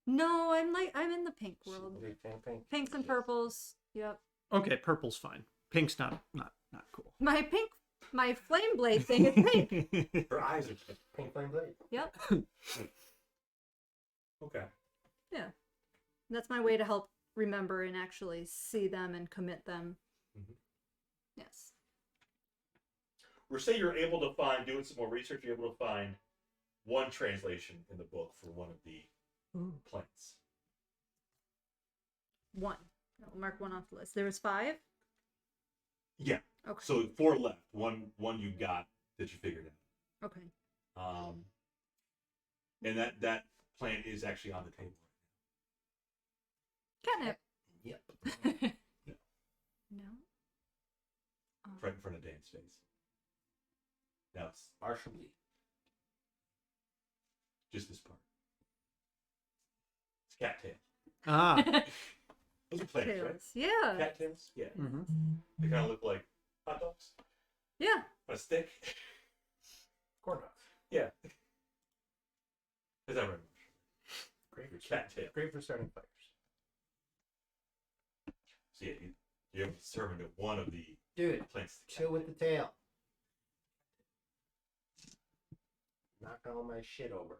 green. No, I'm in the pink world. Pinks and purples. Yep. Okay, purple's fine. Pink's not cool. My flame blade thing is pink. Her eyes are pink. Pink flame blade. Yep. Okay. Yeah. That's my way to help remember and actually see them and commit them. Mhm. Yes. Or say you're able to find, doing some more research, you're able to find one translation in the book for one of the plants. One. I'll mark one off the list. There was 5? Yeah. Okay. So 4 left. One you got that you figured out. Okay. And that plant is actually on the table. Catnip. Yep. No. Right in front of Dan's face. Now it's Partially. just this part. It's cattail. Ah. Those are plants, right? Tails. Yeah. Cattails? Yeah. Hmm. They kind of look like hot dogs Yeah. on a stick. Corn dogs. Yeah. Is that right? Great for Cattail. Great for starting fires. So yeah, you have determined that one of the Dude, plants. chill with the tail. Knocking all my shit over.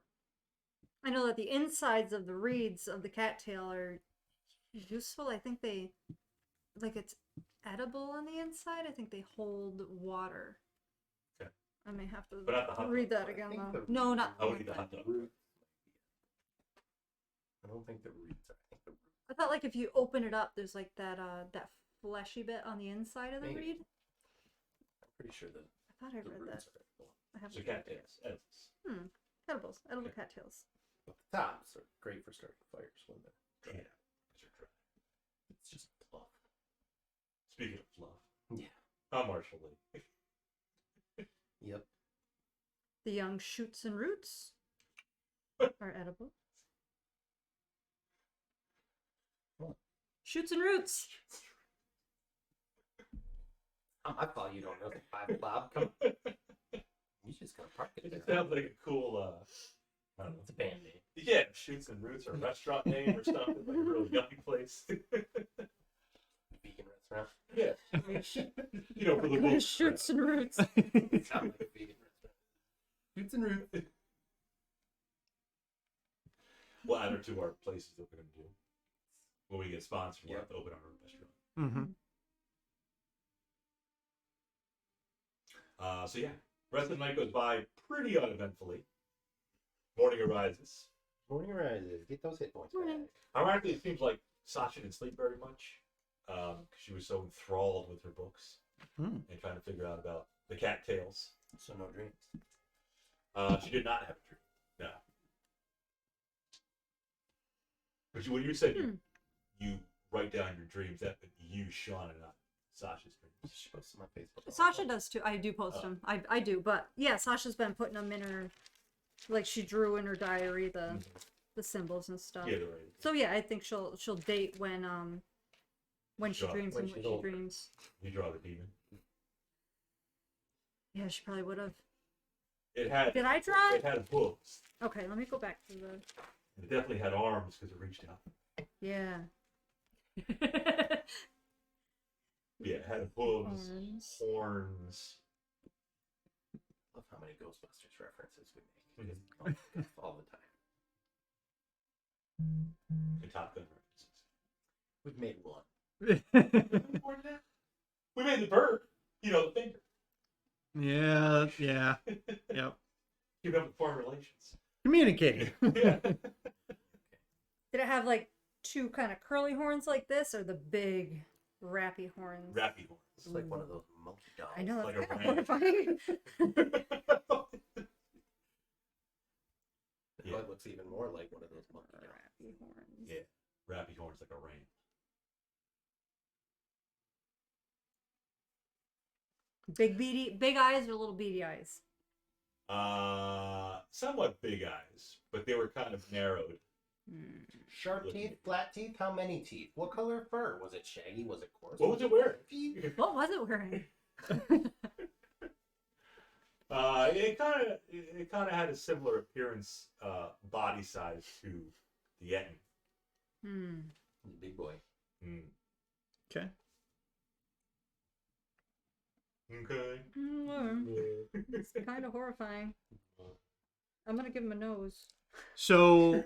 I know that the insides of the reeds of the cattail are useful. I think it's edible on the inside. I think they hold water. Okay. I may have to But not the hot read dog. that again I think though. the- No, not. I would eat the hot dog. I don't think the roots are. I think the roots. I thought like if you open it up, there's like that fleshy bit on the inside of the Maybe. reed. I'm pretty sure that I thought I the read that. roots are edible. I haven't So read it cattails. yet. Edibles. Edibles, edible Okay. cattails. But the tops are great for starting fires when they're dry. Yeah. These are dry. It's just fluff. Speaking of fluff, Yeah. I'm Marshall Lee. Yep. The young shoots and roots are edible. What? Shoots and roots. I thought you don't know the 5 Bob. Come on. You just gonna park it It there. sounds like a cool, I don't know. It's a band name. Yeah, Shoots and Roots or a restaurant name or something, like a really yummy place. Vegan restaurant. Yeah. You know, for the wolves. Shoots and roots. Sound like a vegan restaurant. Shoots and roots. We'll add her to our places that we're going to do. When we get sponsored, we'll Yeah. have to open our own restaurant. Hmm. So yeah, rest of the night goes by pretty uneventfully. Morning arises. Morning rises. Get those hit points Morning. back. Ironically, it seems like Sasha didn't sleep very much because she was so enthralled with her books Hmm. and trying to figure out about the cattails. So no dreams. She did not have a dream. No. But when you said you write down your dreams, that meant you, Sean, and not Sasha's dreams. She posts on my Facebook. Sasha does too. I do post them. I do, but yeah, Sasha's been putting them in her, like she drew in her diary the symbols and stuff. Yeah, they're right. So yeah, I think she'll date when she Sure. dreams When and she's what she older. dreams. You draw the demon. Yeah, she probably would have. It had. Did I draw It it? had hooves. Okay, let me go back to the. It definitely had arms because it reached out. Yeah. Yeah, it had hooves, Horns. horns. Love how many Ghostbusters references we make. Just all the time. And Top Gun references. We've made one. We made the bird. You know, the finger. Yeah, yeah. Yep. Keep up with foreign relations. Communicating. Yeah. Did it have like two kind of curly horns like this, or the big rappy horns? Rappy horns. It's like one of those monkey dolls. I know, like that's a kind of ram. horrifying. The bug looks even more like one of those monkey dolls. Rappy horns. Yeah. Rappy horns like a ram. Big eyes or little beady eyes? Somewhat big eyes, but they were kind of narrowed. Sharp teeth, flat teeth, how many teeth? What color fur? Was it shaggy? Was it coarse? What was it wearing? What was it wearing? It kind of had a similar appearance, body size to the Yeti. He's a big boy. Mm. Okay. Okay. It's kind of horrifying. I'm gonna give him a nose. So,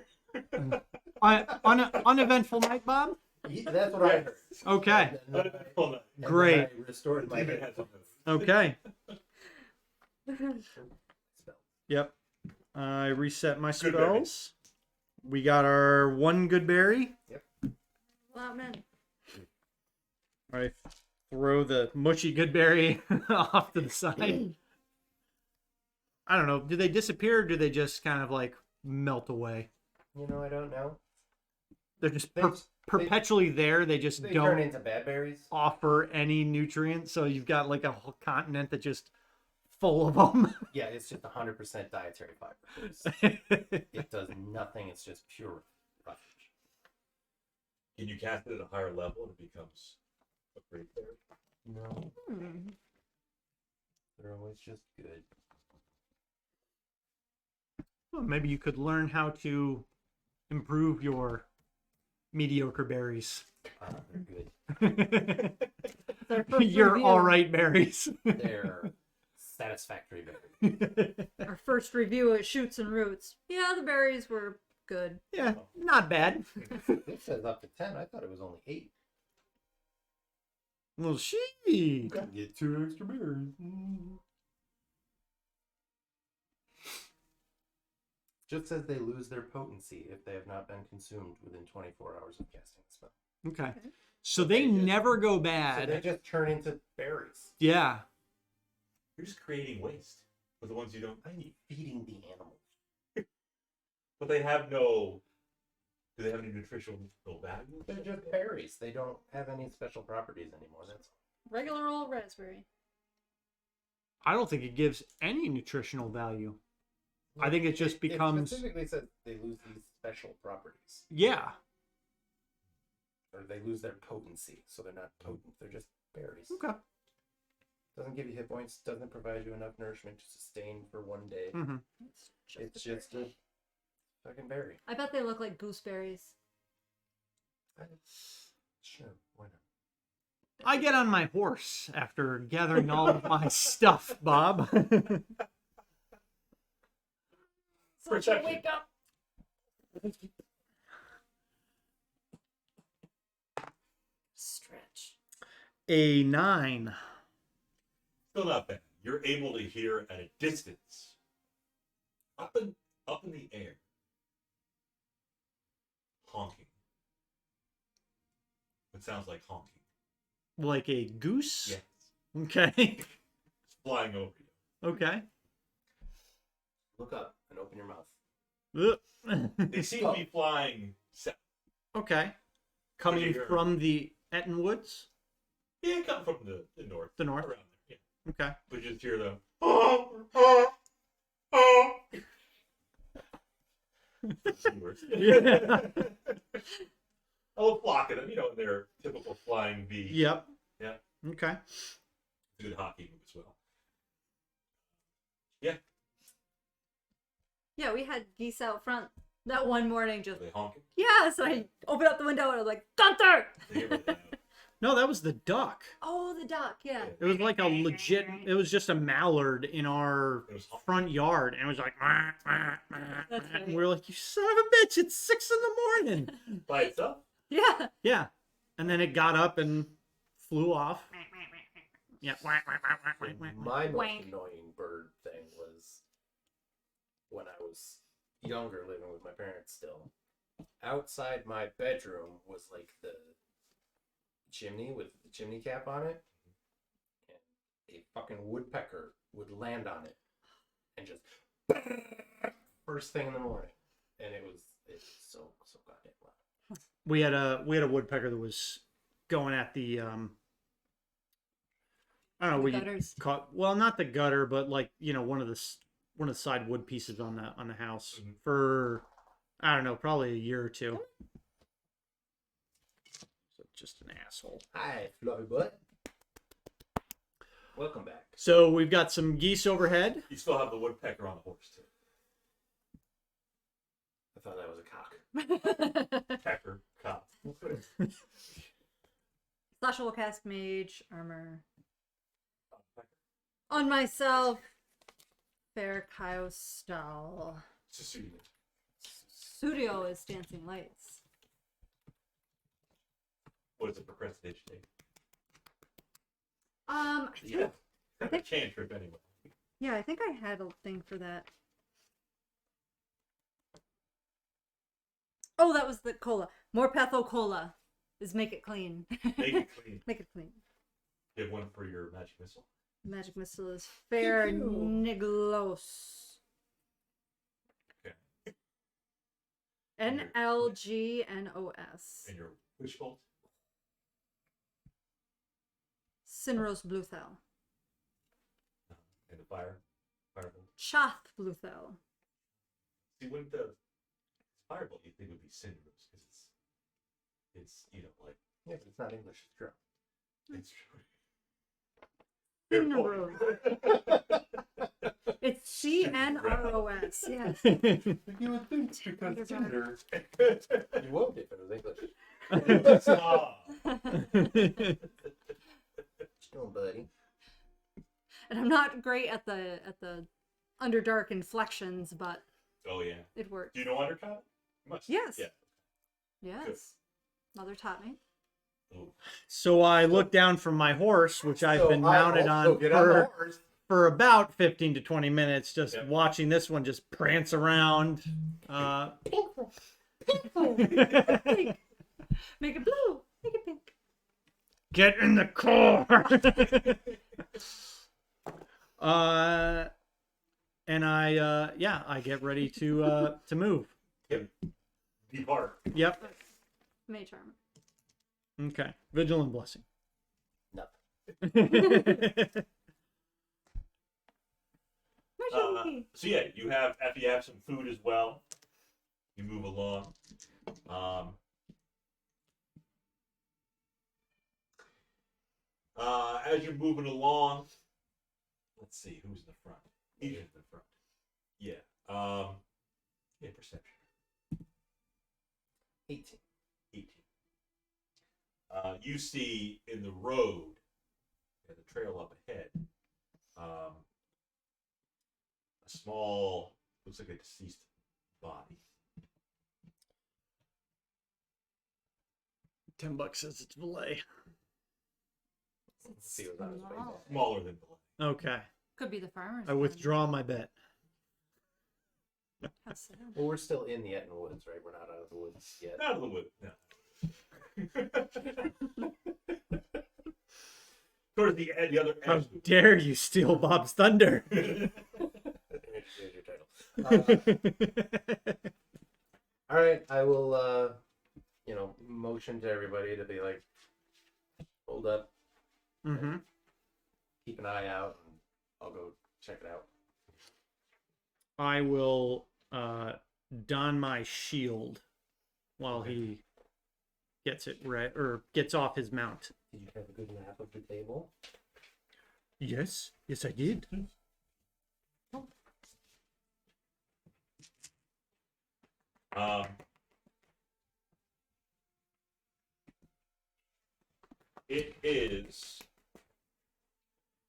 uneventful night, Bob? Yeah, that's what I heard. Okay. Hold on. And Great. then I restored my Even head. had some- Okay. Spell. Yep. I reset my Good berry. spells. We got our one good berry. Wow, man. I throw the mushy good berry off to the side. I don't know. Do they disappear or do they just kind of like melt away? You know, I don't know. They're just They- perpetually there. They just They don't turn into bad berries. offer any nutrients. So you've got like a whole continent that just full of them. Yeah, it's just 100% dietary fiber. It does nothing. It's just pure roughage. Can you cast it at a higher level and it becomes a great berry? No, Hmm. they're always just good. Well, maybe you could learn how to improve your mediocre berries. They're good. Their first Your review. all right berries. They're satisfactory berries. Our first review at Shoots and Roots. Yeah, the berries were good. Yeah, not bad. It says up to 10. I thought it was only 8. Well, she. Get 2 extra berries. Just says they lose their potency if they have not been consumed within 24 hours of casting the spell. Okay. So they never go So bad. they just turn into berries. Yeah. You're just creating waste with the ones you don't I need feeding the animals. But they have no. Do they have any nutritional value? They're just berries. They don't have any special properties anymore. That's all. Regular old raspberry. I don't think it gives any nutritional value. I think it just becomes. It specifically says they lose these special properties. Yeah. Or they lose their potency, so they're not potent. They're just berries. Okay. Doesn't give you hit points. Doesn't provide you enough nourishment to sustain for one day. Hmm. It's just a fucking berry. I bet they look like gooseberries. Sure, why not? I get on my horse after gathering all of my stuff, Bob. Sasha, wake up! Stretch. A 9. Still not bad. You're able to hear at a distance, up in the air, honking. It sounds like honking. Like a goose? Yes, Okay. it's flying over you. Okay. Look up and open your mouth. They seem to be flying south. Okay. Coming Pretty good. from the Etten Woods? Yeah, come from the north. The north? Around there, yeah. Okay. But you just hear them. Yeah. A little flock of them, in their typical flying V. Yep. Yeah. Okay. Good hockey move as well. Yeah. Yeah, we had geese out front that one morning. Just Are they honking? yes, I opened up the window and I was like, Gunther! They get rid of that. No, that was the duck. Oh, the duck. Yeah. It was like a legit. It was just a mallard in our It was honking. front yard, and it was like. That's And right. we were like, "You son of a bitch! It's 6 a.m." By itself? Yeah. Yeah, and then it got up and flew off. Yeah. My most Wank. annoying bird thing was when I was younger, living with my parents still. Outside my bedroom was like the chimney with the chimney cap on it, and a fucking woodpecker would land on it and just first thing in the morning, and it was so goddamn loud. We had a woodpecker that was going at the I don't know, we Gutters. caught, well, not the gutter, but like, you know, one of the side wood pieces on the house Mhm. for, I don't know, probably a year or two. So just an asshole. Hi, fluffy butt. Welcome back. So we've got some geese overhead. You still have the woodpecker on the horse, too. I thought that was a cock. Pecker, cop. Sasha will cast mage armor on myself. Fair Kyle Studio is dancing lights. What is the procrastination date? I think, A cantrip, anyway. yeah, I think I had a thing for that. Oh, that was the cola. More Petho cola is make it clean. Make it clean. Make it clean. You have one for your magic missile. Magic missile is fair Pew, pew. Niglos. Okay. NLGNOS. And your wish bolt. Sinros Bluthel. And the firebolt. Chath Bluthel. See, when the firebolt, you think would be Cinderous, because it's you know, like, Yeah, but it's not English, it's German. it's true. Cinros. It's CNROS. Yes. You would think because They're Cinder. You would if it was English. Ah, No, buddy. And I'm not great at the underdark inflections, but oh yeah. it works. Do you know Undercut? You must. Yes. Yeah. Yes. Mother taught me. Oh. So I looked down from my horse, which I've been mounted on Get on the horse. for about 15 to 20 minutes, just Yep. watching this one just prance around. Pink. Make it blue. Make it pink. Get in the car. And I get ready to move. Yep. Depart. Yep. Mage armor. Okay. Vigilant blessing. Nothing. So yeah, you have after you have some food as well. You move along. As you're moving along, let's see who's in the front. He's in the front. Yeah. Yeah, perception. 18. 18. You see in the road, and the trail up ahead, a small, looks like a deceased body. $10 says it's Valet. See what's on his face. Small. Smaller than the Okay. Could be the farmer's. I withdraw my bet. How sad. Well, we're still in the Etten Woods, right? We're not out of the woods yet. out of the wood. No. Towards the end, the other How edge. dare you steal Bob's thunder? There's your title. All right, I will, motion to everybody to be like, hold up, Mm-hmm. keep an eye out, and I'll go check it out. I will don my shield while he gets it right or gets off his mount. Did you have a good map of the table? Yes, I did.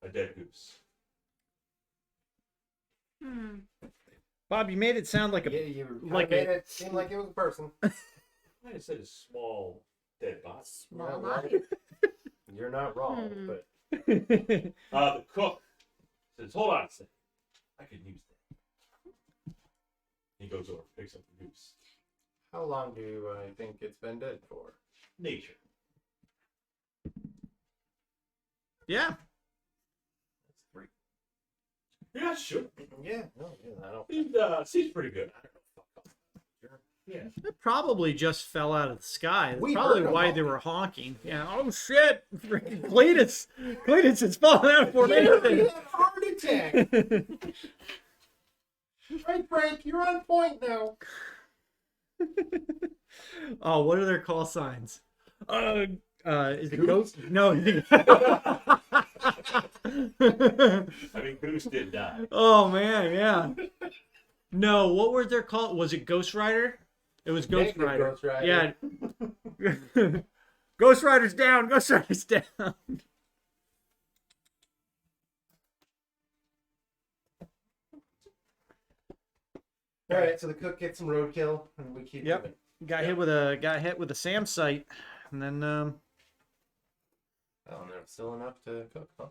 A dead goose. Hmm. Bob, you made it sound like Yeah, a you like made a- it seem like it was a person. I said a small dead body. Small Yeah, body. You're not wrong, Hmm. but The cook says, "Hold on a second. I could use that." He goes over, picks up the goose. how long do I think it's been dead for? Nature. yeah. That's 3. Yeah, sure. Yeah, no, yeah, I don't. It seems pretty good. I don't know. Fuck off. Yeah. It probably just fell out of the sky. That's We probably heard 'em why honking. they were honking. Yeah. Oh shit! Freaking Cletus is falling out for Yeah, he me. had a heart attack. Right, Frank, you're on point now. Oh, what are their call signs? Is it ghost? No. I mean, goose did die. Oh man, yeah. No, what were their call? Was it Ghost Rider? It was Ghost Negative Rider. Ghost Rider. Yeah. Ghost Rider's down. Ghost Rider's down. All right, so the cook gets some roadkill, and we keep Yep. moving. Got hit with a SAM sight, and then Oh, no, still enough to cook, huh?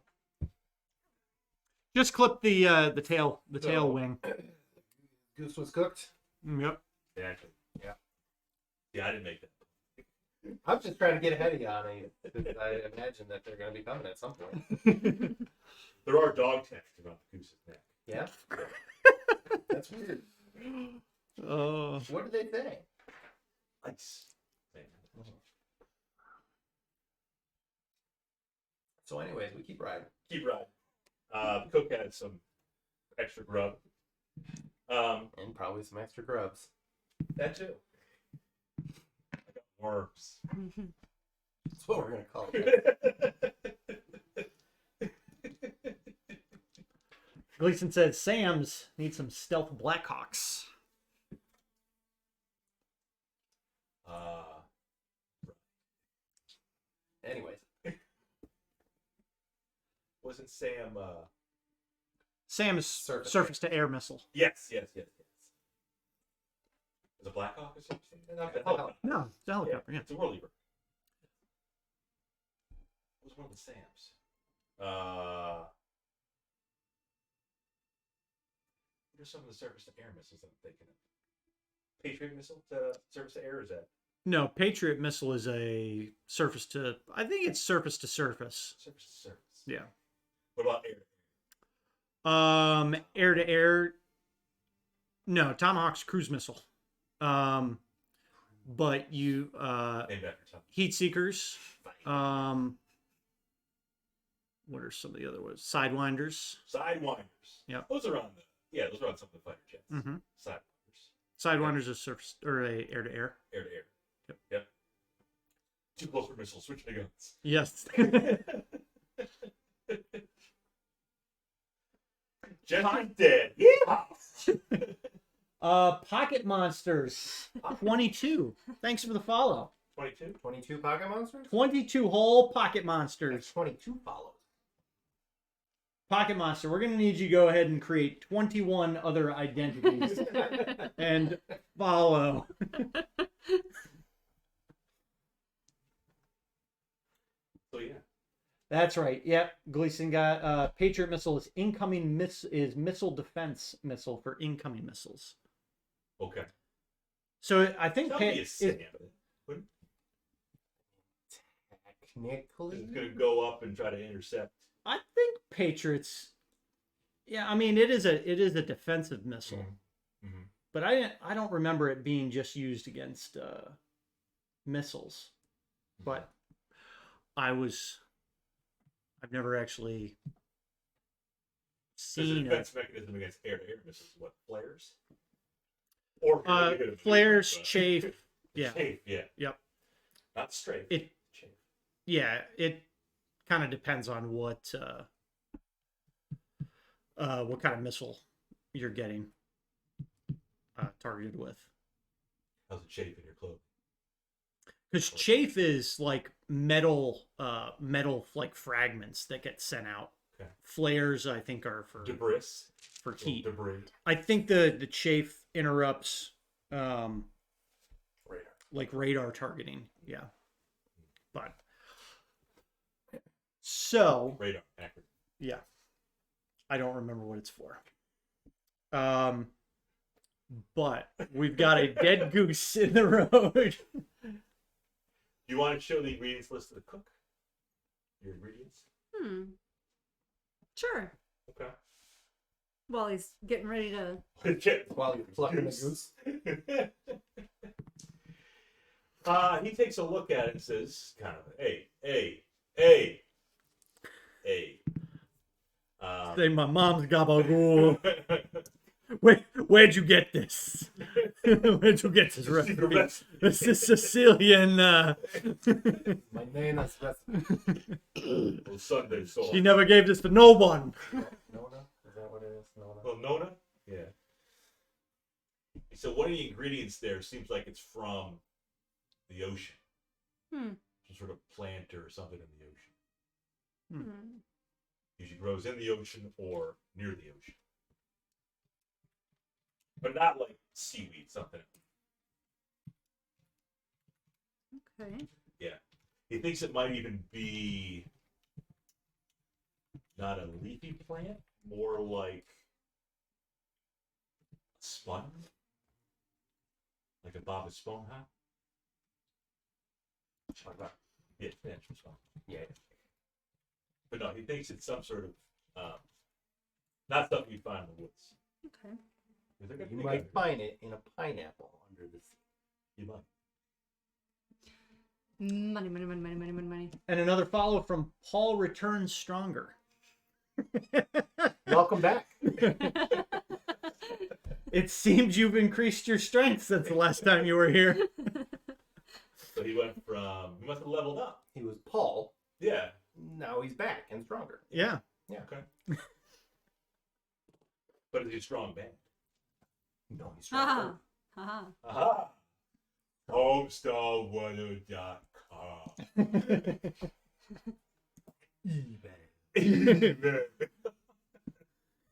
just clip the tail So- wing. Goose was cooked. Yep. Exactly. Yeah. Yeah, I didn't make that. I'm just trying to get ahead of you on it, because I imagine that they're going to be coming at some point. There are dog tags around the goose's neck. Yeah? That's weird. Oh. What did they say? Nice. Man. So anyways, we keep riding. Keep riding. The cook had some extra grub. And probably some extra grubs. That too. I got worms. That's what we're going to call it. Gleason says Sam's need some stealth Blackhawks. Anyways. Wasn't Sam? Sam's Surface. surface to air missile. Yes. Is it Black Hawk or something? Not the helicopter. No, it's a helicopter. Yeah. It's a whirly bird. It was one of the Sams. What are some of the surface to air missiles I'm thinking of? Patriot missile to surface to air, is that No, Patriot missile is a surface to. I think it's surface to surface. surface to surface? Yeah. What about air? Air to air. No, Tomahawk's cruise missile. But you Named after something. heat seekers. What are some of the other ones? Sidewinders. Sidewinders. Yep. Those are on those are on some of the fighter jets. Mm-hmm. Sidewinders. Sidewinders is surface or a air to air. Air to air. Yep. Yep. Too close for missiles. Switch to guns. Yes. Jets is dead. Yeah. Pocket Monsters 22. Thanks for the follow. 22. 22 Pocket Monsters? 22 whole Pocket There's Monsters. 22 follows. Pocket Monster, we're going to need you to go ahead and create 21 other identities and follow. So yeah. That's right. Yep. Gleason got Patriot missile is incoming is missile defense missile for incoming missiles. Okay. So I think Tell me a Sam. Wouldn't- Technically. It's gonna go up and try to intercept. I think Patriots. Yeah, I mean it is a defensive missile, Mm-hmm. but I don't remember it being just used against missiles. But I've never actually There's a seen defense mechanism against air-to-air missiles. What, flares? Or flares, chafe. Yeah. Chafe, yeah. Yep. Not strafe. It Chafe. yeah, it kind of depends on what kind of missile you're getting targeted with. How's it chafe in your cloak? Because chafe is like metal like fragments that get sent out. Okay. Flares, I think, are for Debris. heat. Debris. I think the chafe interrupts Radar. like radar targeting. Yeah. But so Radar. Accurate. yeah. I don't remember what it's for. But we've got a dead goose in the road. You want to show the ingredients list to the cook? Your ingredients? Sure. Okay. While he's getting ready to. While you're plucking the goose. He takes a look at it and says, kind of, hey. Say my mom's gabagool. Where'd you get this? Where'd you get this recipe? This is Sicilian. My Nana's recipe. Well, Sunday sauce. She never gave this to no one. Nona? Is that what it is? Nona? Well, Nona? Yeah. So one of the ingredients there seems like it's from the ocean. Some sort of plant or something in the ocean. Usually grows in the ocean or near the ocean. But not like seaweed, something. Okay. Yeah. He thinks it might even be not a leafy plant, more like a spun. Like a Baba Sponha. Yeah, spun. Yeah. But no, he thinks it's some sort of not something you find in the woods. Okay. He's like, I You think might find it in a pineapple under the sea. You might. Money. And another follow from Paul returns stronger. Welcome back. It seems you've increased your strength since the last time you were here. So he went from, he must have leveled up. He was Paul. Yeah. Now he's back and stronger. Yeah. Yeah. Okay. But is he a strong band? No, he's stronger. Haha. Aha! Homestar10.com.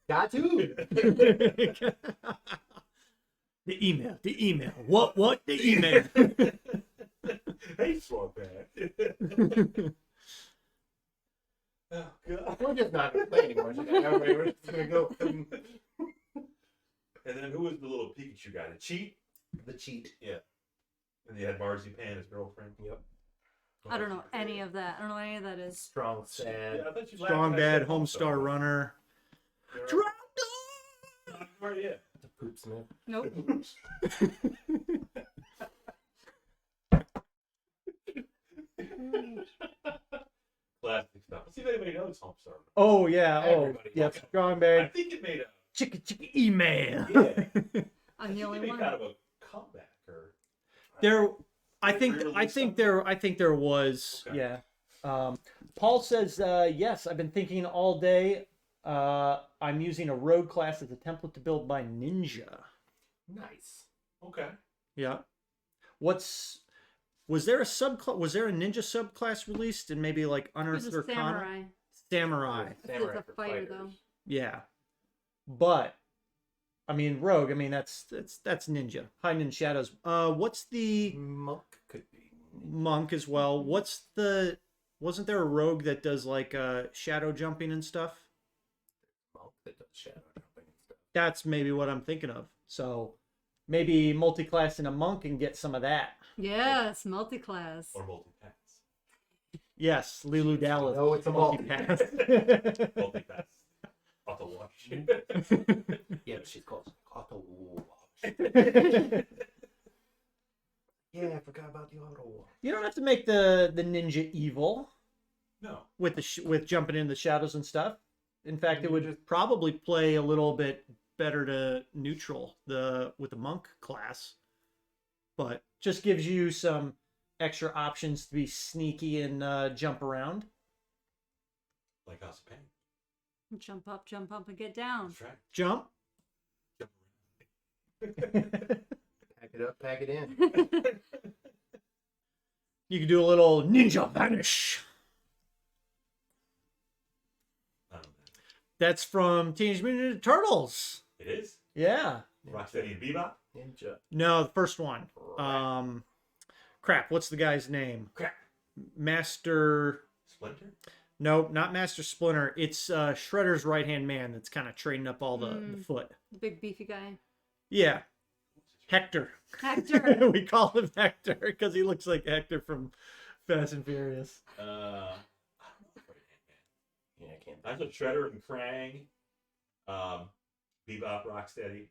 Got to. The email. What? The email. Hey, strong band. Oh, God. We're just not going to play anymore. We're just going to go. And then who was the little Pikachu guy? The Cheat? The cheat. Yeah. And he had Marzipan, his girlfriend. Yep. I don't know any of that. I don't know what any of that is. Strong, sad. Yeah, I thought you Strong laughed when I bad said Homestar Runner. You're right. Yeah. The poop smith. Nope. Classic stuff. Let's see if anybody knows Homestar. Oh yeah. Everybody Yep. knows it. Strong I bad. think it made a Chicka email. yeah. I'm the only It made one. kind of a comeback or There, I think Re-release there was. Okay. Yeah. Paul says yes. I've been thinking all day. I'm using a rogue class as a template to build my ninja. Nice. okay. Yeah. Was there a ninja subclass released and maybe like It was Unearthed a Arcana? samurai. Samurai. Samurai It's a for fighter, fighters. though. Yeah. But I mean rogue, I mean that's ninja. Hiding in shadows. What's the Monk could be. monk as well? Wasn't there a rogue that does like shadow jumping and stuff? Monk that does shadow jumping and stuff. That's maybe what I'm thinking of. So maybe multi-class in a monk and get some of that. Yes, multi-class. Or multi-pass. Yes, Lilu Dallas. No, it's a multi-pass. Multi-pass. Auto wash. Yeah, but she's called Auto Wash. Yeah, I forgot about the Auto Wash. You don't have to make the ninja evil No. with with jumping in the shadows and stuff. In fact, it would Just- probably play a little bit better to neutral with the monk class, but just gives you some extra options to be sneaky and jump around. Like House of Pain. Jump up, and get down. That's right. Jump. Jump Pack it up, pack it in. You can do a little ninja vanish. around. That's from Teenage Mutant Ninja Turtles. It is. Yeah. Rocksteady and Bebop. Ninja. No, the first one. Crap. What's the guy's name? Crap. Master. Splinter. No, not Master Splinter. It's Shredder's right hand man that's kind of training up all the foot. The big beefy guy. Yeah. Hector. Hector. We call him Hector because he looks like Hector from Fast and Furious. I don't know. Yeah, I can't. I put Shredder and Krang. Bebop, Rocksteady.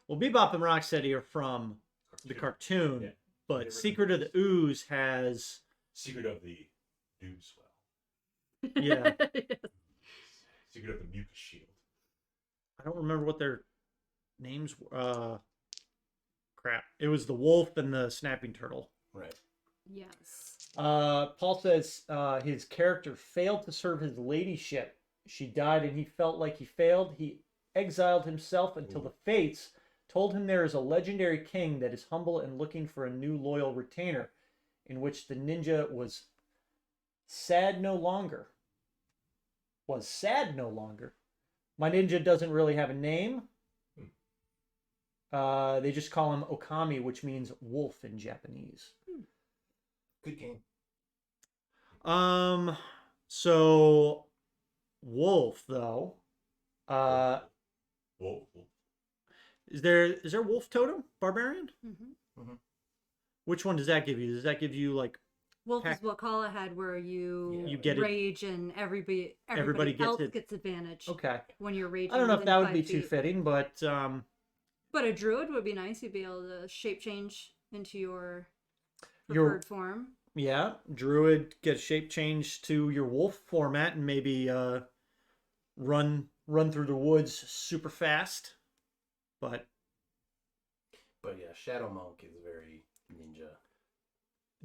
Well, Bebop and Rocksteady are from the cartoon, Yeah. but Secret of the Ooze has... Secret of the Dude Swell. Yeah. Secret of the Mucus Shield. I don't remember what their names were. Crap. It was the wolf and the snapping turtle. Right. Yes. Paul says his character failed to serve his ladyship. She died and he felt like he failed. He exiled himself until the fates told him there is a legendary king that is humble and looking for a new loyal retainer, in which the ninja was sad no longer. Was sad no longer. My ninja doesn't really have a name. They just call him Okami, which means wolf in Japanese. Good game. So wolf though. Wolf. Is there wolf totem barbarian? Mm-hmm. Which one does that give you? Does that give you like Wolf is what Kala had, where you get it- rage and everybody gets else it. gets advantage okay? when you're raging. I don't know if within that would 5 be too feet. fitting, but But a druid would be nice. You'd be able to shape change into your Your- preferred form. yeah, druid get shape change to your wolf format and maybe run through the woods super fast. But yeah, Shadow Monk is very ninja.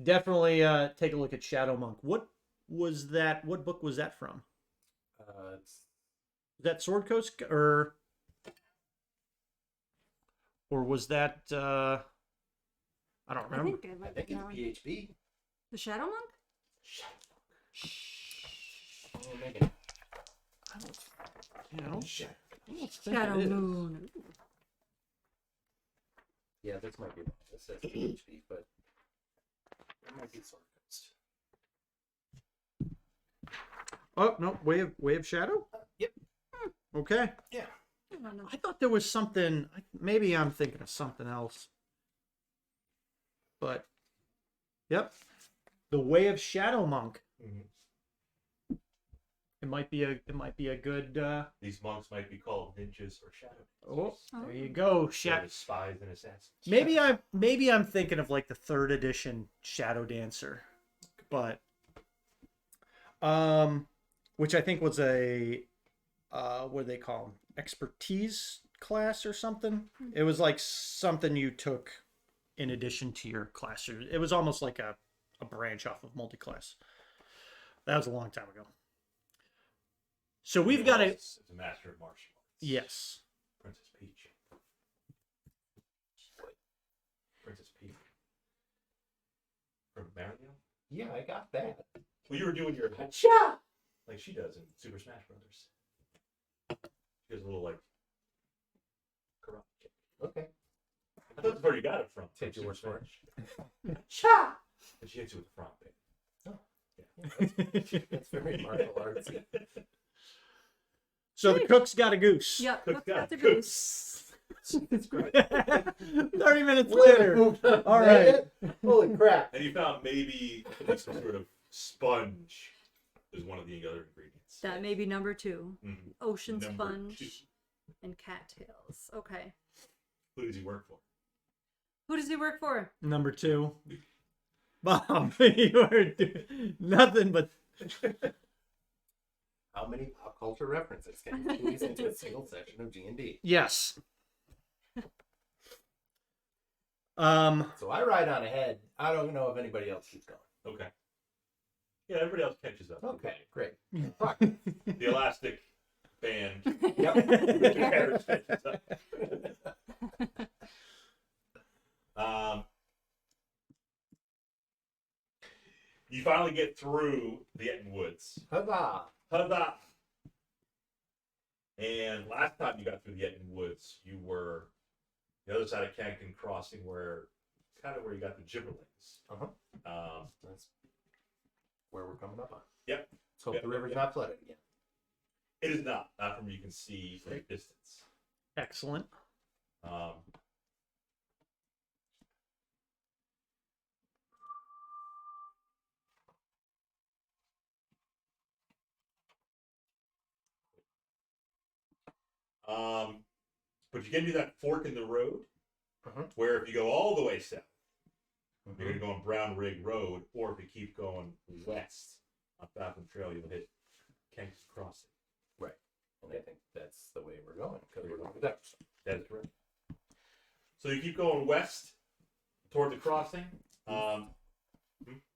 definitely take a look at Shadow Monk. What was that? What book was that from? It's Was that Sword Coast or was that I don't I remember. think it I might think be it's that one. PHP. The Shadow Monk. Oh, Megan. You know, Shadow Moon. Yeah, this might be wrong. This says PHP, but it might be Sword Coast. Oh no, Way of Shadow. Yep. Okay. Yeah. I don't know. I thought there was something. Maybe I'm thinking of something else. But, yep, the Way of Shadow Monk. Mhm. It might be a good. These monks might be called ninjas or shadow. Oh, there you go. Shadow spies and assassins. Maybe I'm thinking of like the 3rd edition Shadow Dancer, but which I think was a what do they call them? Expertise class or something. It was like something you took in addition to your class. It was almost like a branch off of multi-class. That was a long time ago. So we've got It's a master of martial arts. yes. Princess Peach. Princess Peach. From Mario? Yeah, I got that. Well, you were doing your Cha! like she does in Super Smash Brothers. She has a little like karate kick. Okay. I thought that's where you got it from. Take your word for it. Cha! But she hits you with the front bit. That's very martial artsy. So the cook's got a goose. Yep, Cook's got that's a a goose. It's great. 30 minutes later. All right. Holy crap. And you found maybe some sort of sponge is one of the other ingredients. That may be number 2. Mhm. Ocean Number sponge 2. and cattails. Okay. Who does he work for? Who does he work for? Number 2. Bob, you are doing nothing but. How many pop culture references can you squeeze into a single section of G&D? Yes. So I ride on ahead. I don't know if anybody else keeps going. Okay. Yeah, everybody else catches up. Okay, great. The elastic band. Yep. Carriage catches up. You finally get through the Etten Woods. Huzzah! Huzzah! And last time you got through the Yetton Woods, you were the other side of Cancun Crossing, where you got the gibberlings. That's where we're coming up on. Yep. Let's hope the river's not flooded again. It is not from you can see from a distance. Excellent. But you can do that fork in the road, Mhm. where if you go all the way south, you're going to go on Brown Rig Road, or if you keep going west on Falcon Trail, you'll hit Cancun Crossing. Right. And I think that's the way we're going, because we're going to Towerstone. That is correct. So you keep going west toward the crossing. No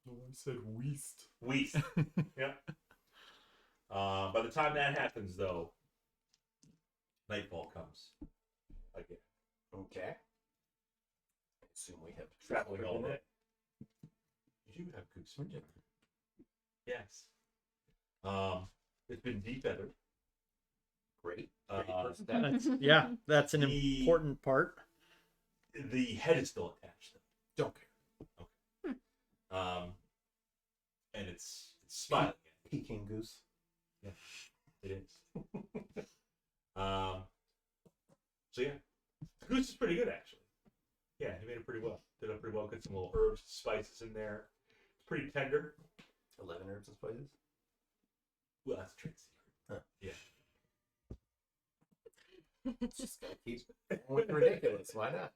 one said west. West. Yeah. By the time that happens, though, nightfall comes again. Okay. I assume we have Traveling all dinner. day. You do have Krux for dinner. Yes. It's been defeathered. Great. Uh, Great first step. That's an The- important part. The head is still attached, Don't care. though. And it's smiling. Peking goose. It is. So yeah, the goose is pretty good actually. Yeah, he made it pretty well. Did it pretty well. Got some little herbs, spices in there. It's pretty tender. 11 herbs and spices. Well, that's a trade secret. Huh. Yeah. Just gotta keep with ridiculous. Why not?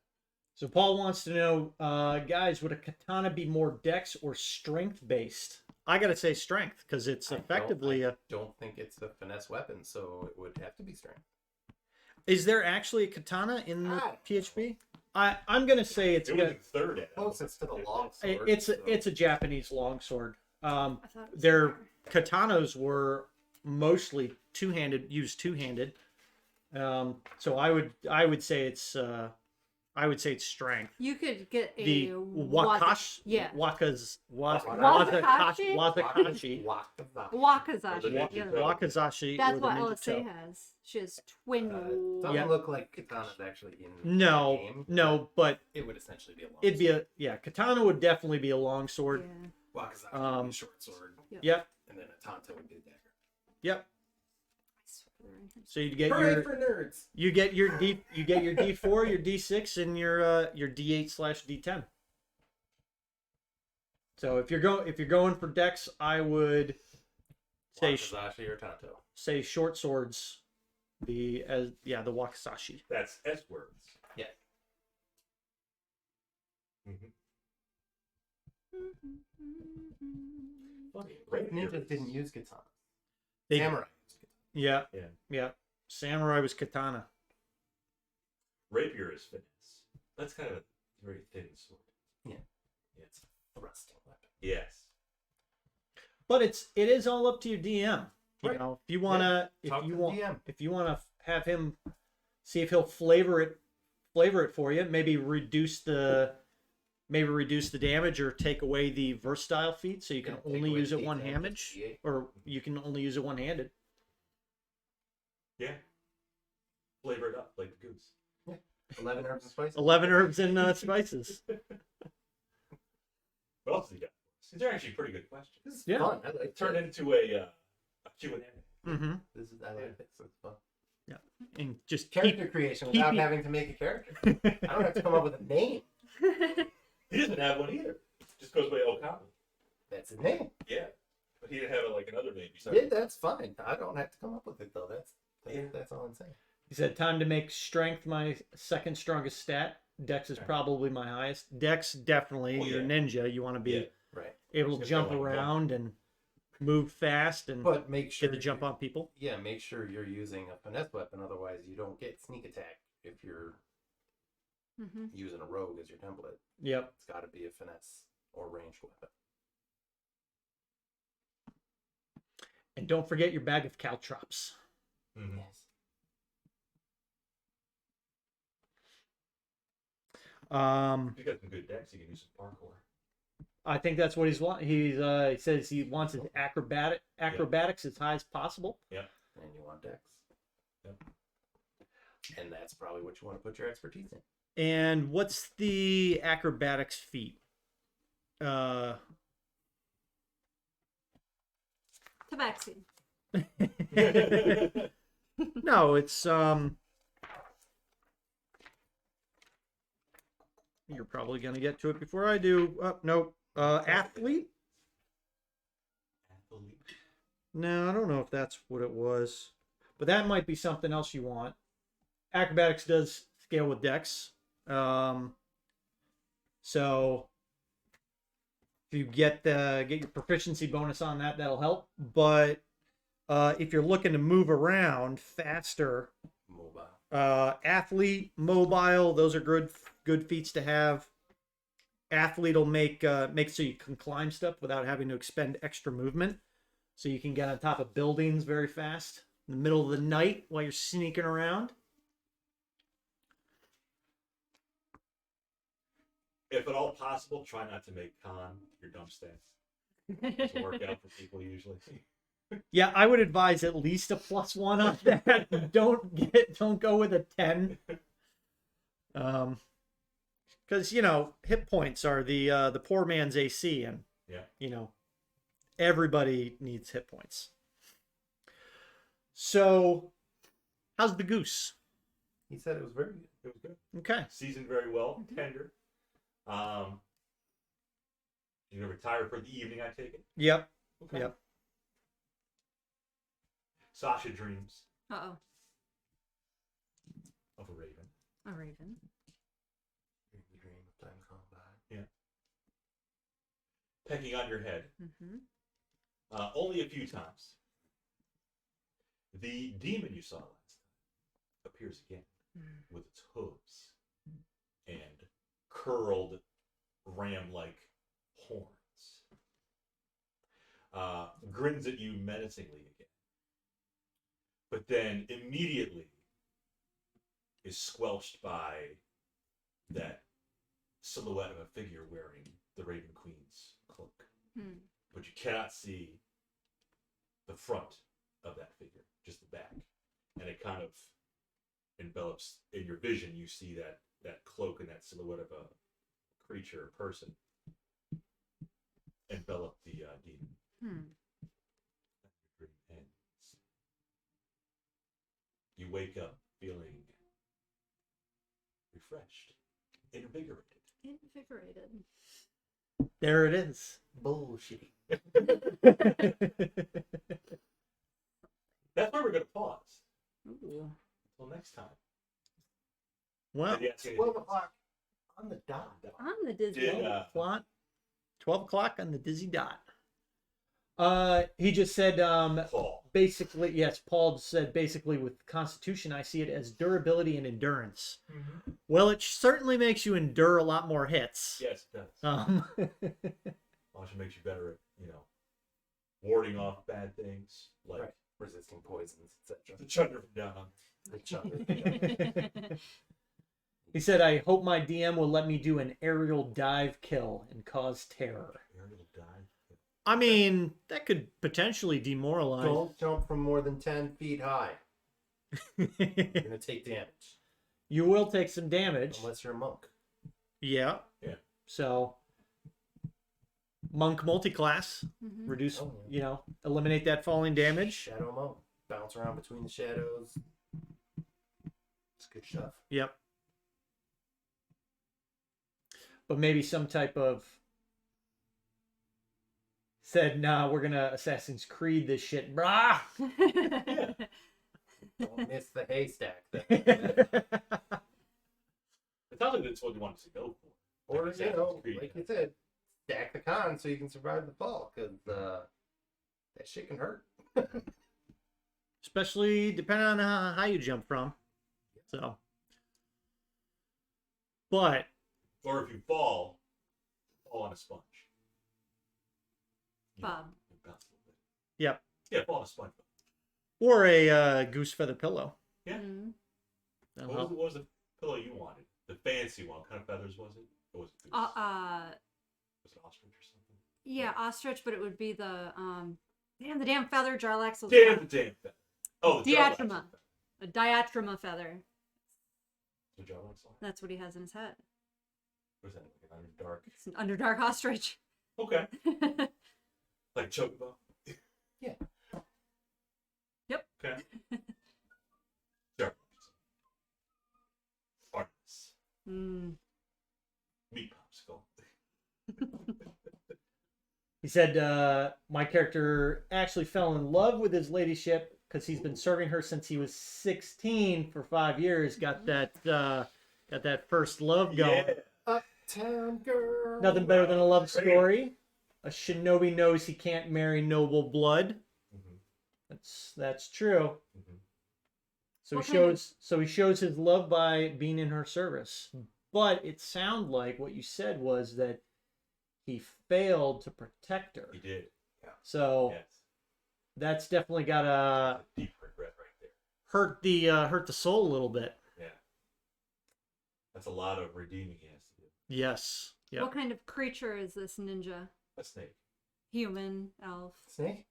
So Paul wants to know, guys, would a katana be more dex or strength based? I gotta say strength, because it's effectively I don't think it's a finesse weapon, so it would have to be strength. Is there actually a katana in the Ah. PHP? I'm gonna say it's It was in third at Closest to the long sword. it's a Japanese longsword. I thought it was Their better. katanas were mostly used two-handed. So I would say it's strength. You could get a The wakash, yeah. wazakashi, Wakazashi. Yeah. wakazashi. That's or the what ninja LSA toe. has. She has twin. Doesn't Yeah. look like katana's actually in the game. No, but It would essentially be a long it'd be sword. katana would definitely be a long sword. Yeah. Wakazashi would be a short sword, Yep, and then a tanto would be a dagger. yep. So you get Hooray your for nerds! you get your D4, your D6, and your D8/D10. So if you're going for dex, I would say Wakazashi or tanto. short swords. The wakazashi. That's S words. Yeah. Funny. Great ninjas didn't use katana. They- Samurai used katana. Yeah, Yeah. yeah. Samurai was katana. Rapier is finesse. That's kind of a very thin sword. Yeah. Yeah. It's a thrusting weapon. Yes. But it is all up to your DM. You Right. know, if you wanna Talk to the DM. if you wanna have him see if he'll flavor it for you, maybe reduce the damage or take away the versatile feat, so you can Yeah, take only away use the it one D10, handed, just D8. or you can only use it one handed. Yeah. Flavor it up like the goose. 11 herbs and spices. 11 herbs and spices. What else do you got? These are actually pretty good questions. This is Yeah. fun. I like It turned it. into a Q&A. Mm-hmm. I like this. It's fun. And just Character creation keep without it- having to make a character. I don't have to come up with a name. He doesn't have one either. Just goes by Okami. That's a name. Yeah. But he didn't have like another name. Yeah, that's fine. I don't have to come up with it though. That's all I'm saying. He said, time to make strength my second strongest stat. Dex is probably my highest. Dex, definitely. Oh, You're a yeah. ninja. You want to be Yeah. Right. able to Just jump go like around and move fast and But make sure get the jump on people. Yeah, make sure you're using a finesse weapon. Otherwise, you don't get sneak attack if you're Mm-hmm. using a rogue as your template. Yep. It's got to be a finesse or ranged weapon. And don't forget your bag of caltrops. Mm-hmm. Yes. If you got some good decks, you can do some parkour. I think that's what he says he wants his acrobatics as high as possible. And you want dex. And that's probably what you want to put your expertise in. And what's the acrobatics feat? Tabaxi. No, it's you're probably gonna get to it before I do. Nope. Athlete? No, I don't know if that's what it was. But that might be something else you want. Acrobatics does scale with Dex. So if you get your proficiency bonus on that, that'll help. But if you're looking to move around faster, Mobile. athlete, mobile, those are good feats to have. Athlete will make so you can climb stuff without having to expend extra movement. So you can get on top of buildings very fast in the middle of the night while you're sneaking around. If at all possible, try not to make con your dump stats. Doesn't work out for people usually. Yeah, I would advise at least a +1 on that. Don't go with a 10. Because hit points are the poor man's AC, and everybody needs hit points. So, how's the goose? He said it was very good. It was good. Okay. Seasoned very well, tender. You gonna retire for the evening, I take it? Yep. Okay. Yep. Sasha dreams Uh-oh. of a raven. A raven. The dream of time combat. Yeah. Pecking on your head. Mm-hmm. Only a few times. The demon you saw last time appears again with its hooves and curled ram-like horns. Grins at you menacingly again. But then immediately is squelched by that silhouette of a figure wearing the Raven Queen's cloak. But you cannot see the front of that figure, just the back. And it kind of envelops, in your vision, you see that cloak and that silhouette of a creature, a person, envelop the demon. The dream ends. You wake up feeling refreshed, invigorated. Invigorated. There it is. Bullshit. That's where we're going to pause. Ooh. Until next time. Well, Did you ask anything 12 else? o'clock on the dot. On the Disney. Did, 12 o'clock on the dizzy dot. He just said, Paul. basically, yes, Paul said basically with Constitution, I see it as durability and endurance. Well, it certainly makes you endure a lot more hits. Yes, it does. Also makes you better at, warding off bad things, like Right. Resisting poisons, etc. the chunder from down under. The chunder. He said, I hope my DM will let me do an aerial dive kill and cause terror. Aerial dive. I mean, that could potentially demoralize. Don't jump from more than 10 feet high. You're going to take damage. You will take some damage. Unless you're a monk. Yeah. Yeah. So, monk multiclass, reduce, Oh, yeah. eliminate that falling damage. Shadow monk. Bounce around between the shadows. It's good stuff. Yep. But maybe some type of said, nah, we're gonna Assassin's Creed this shit, brah. Don't miss the haystack. It sounds like that's what you want us to go for. Or, Like Assassin's Creed. like you said, stack the con so you can survive the fall, because that shit can hurt. Especially depending on how high you jump from. So, but Or if you fall on a sponge. Bob. You bounce a little bit. yep, Yeah, fall on a sponge. or a goose feather pillow. Yeah. That'll What help. was the pillow you wanted? The fancy one. What kind of feathers was it? Or was it goose? Was it ostrich or something? Yeah, ostrich, but it would be the the damn feather Jarlaxle. Damn the damn feather. Oh, the Diatrema. Jarlaxle feather. A diatrema feather. That's what John looks like. That's what he has in his head. What is that? Like an underdark. It's an underdark ostrich. Okay. Like Chocobo. Yeah. Yep. Okay. Sure. Artemis. Mm. Meat popsicle. He said, my character actually fell in love with his ladyship because he's been serving her since he was 16 for 5 years. Got that first love going. Yeah. Uptown girl. Nothing better than a love story. A shinobi knows he can't marry noble blood. Mm-hmm. That's true. Mm-hmm. So What he kind of- shows his love by being in her service. But it sounded like what you said was that he failed to protect her. He did. So Yes. that's definitely gotta That's a deep regret right there. hurt the soul a little bit. Yeah. That's a lot of redeeming he has to do. Yes. Yep. What kind of creature is this ninja? A snake. Human, elf. Snake?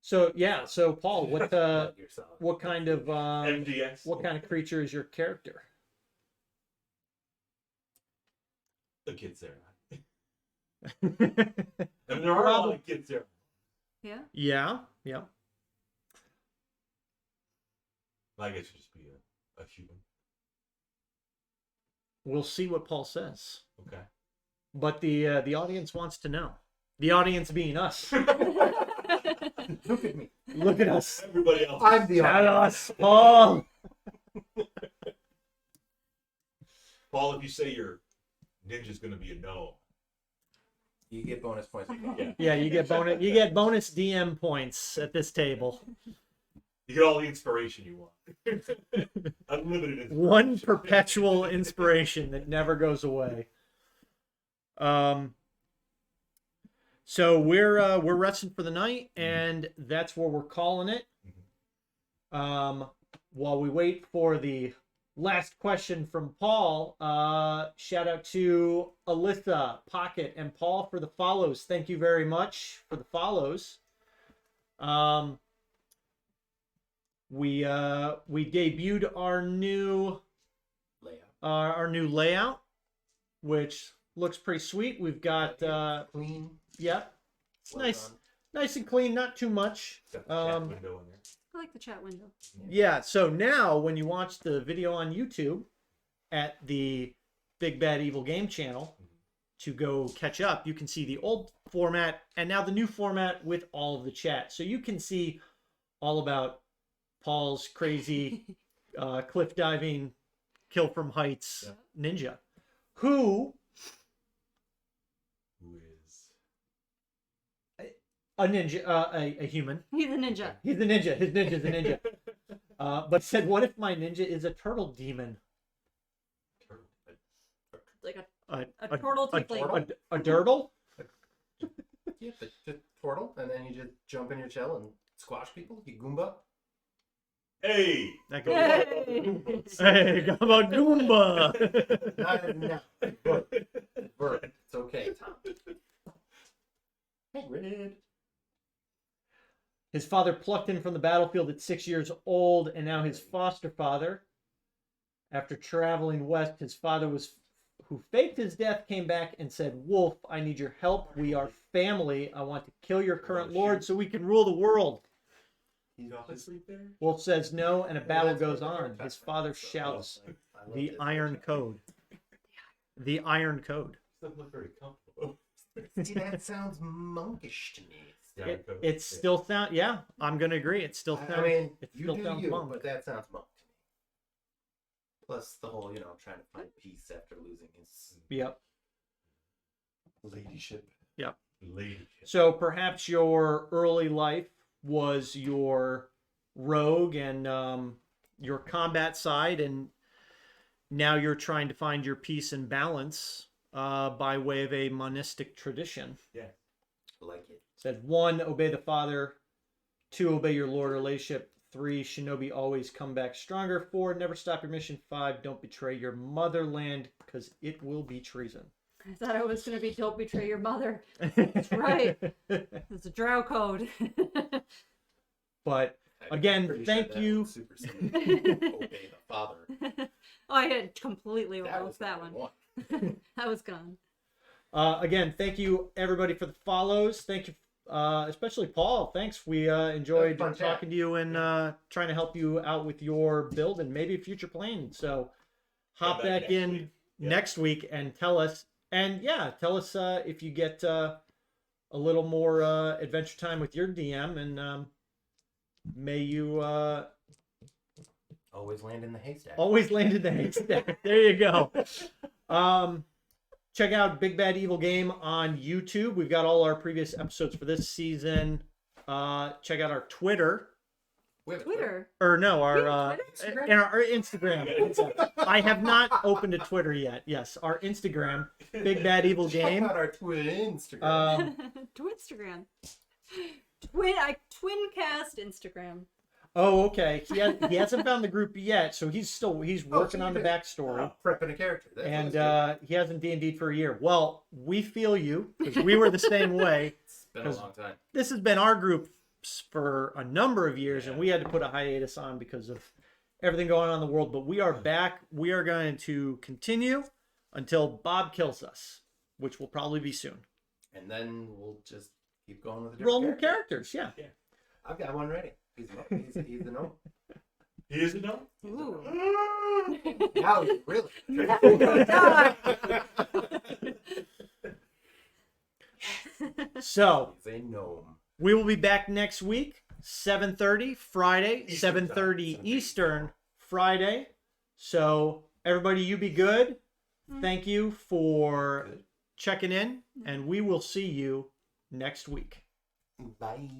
So yeah. So Paul, Plug yourself. what kind of MDS. what kind of creature is your character? The kids there. And there are a lot of kids there. Yeah. Yeah. Yeah. I guess you just be a human. We'll see what Paul says. Okay. But the audience wants to know. The audience being us. Look at me. Look at us. Everybody else. I'm the At audience. us, Paul. Paul, if you say your ninja's gonna be a no. You get bonus points. Yeah. Yeah, you get bonus DM points at this table. You get all the inspiration you want. Unlimited inspiration. One perpetual inspiration that never goes away. So we're resting for the night, and that's where we're calling it. While we wait for the last question from Paul, shout out to Alyssa, Pocket, and Paul for the follows. Thank you very much for the follows. We debuted our new layout, which looks pretty sweet. We've got Clean. yeah, it's nice and clean, not too much. Got the chat window in there. I like the chat window. Yeah, so now when you watch the video on YouTube at the Big Bad Evil Game channel to go catch up, you can see the old format and now the new format with all of the chat. So you can see all about Paul's crazy cliff diving, kill from heights ninja, who is a ninja, a human. He's a ninja. He's a ninja. His ninja's a ninja. But said, what if my ninja is a turtle demon? Like A turtle tiefling. A dirtle? Yeah, the turtle, and then you just jump in your shell and squash people. You Goomba. Hey! That goes. Hey! Hey, how about Goomba? No. Bird. It's okay, Tom. Hey, Red. His father plucked him from the battlefield at 6 years old, and now his foster father, after traveling west, his father who faked his death, came back and said, Wolf, I need your help. We are family. I want to kill your current lord so we can rule the world. He's off asleep there? Wolf says no, and a battle That's goes what on. they're His talking father about, so shouts, I love the this. Iron Code. The Iron Code. Doesn't look very comfortable. See, that sounds monkish to me. Yeah, It still sounds, yeah, I'm going to agree. It still sounds, I mean, it you still do sounds you, monk. but that sounds monk to me. Plus the whole, trying to find peace after losing his Yep. ladyship. Yep. Lady. So perhaps your early life was your rogue and your combat side, and now you're trying to find your peace and balance by way of a monistic tradition. Yeah. Like it. Said 1, obey the father. 2, obey your lord or ladyship. 3, shinobi always come back stronger. 4, never stop your mission. 5, don't betray your motherland because it will be treason. I thought it was going to be don't betray your mother. That's right. It's a drow code. But I'm again, pretty thank that you. one superseded Obey the Father. Oh, I had completely That overlooked was that number one. That was gone. Again, thank you everybody for the follows. Thank you, especially Paul. Thanks. We enjoyed Fun chat. talking to you and trying to help you out with your build and maybe future plane. So hop Come back back next in week. Yeah. next week and tell us. And yeah, tell us if you get a little more adventure time with your DM, and may you Always land in the haystack. always land in the haystack. There you go. Check out Big Bad Evil Game on YouTube. We've got all our previous episodes for this season. Check out our Twitter. We have a Twitter. Or no, our Twitter? and our Instagram. I have not opened a Twitter yet. Yes, our Instagram, Big Bad Evil Check Game. out our Twitter Instagram. Twinstagram. Twincast Instagram. Oh, okay. He hasn't found the group yet, so he's working on the backstory. Prepping a character. That And sounds he hasn't D&D'd for a year. Well, we feel you, because we were the same way. good. It's been a long time. This has been our group for a number of years, and we had to put a hiatus on because of everything going on in the world. But we are back. We are going to continue until Bob kills us, which will probably be soon. And then we'll just keep going with the Roll new different characters. characters, yeah. I've got one ready. He's the gnome. He is a gnome? Ooh. Now you really. So He's a gnome. we will be back next week, 7:30 Friday, Eastern 7:30 time. Eastern Friday. So everybody, you be good. Thank you for Good. checking in, and we will see you next week. Bye.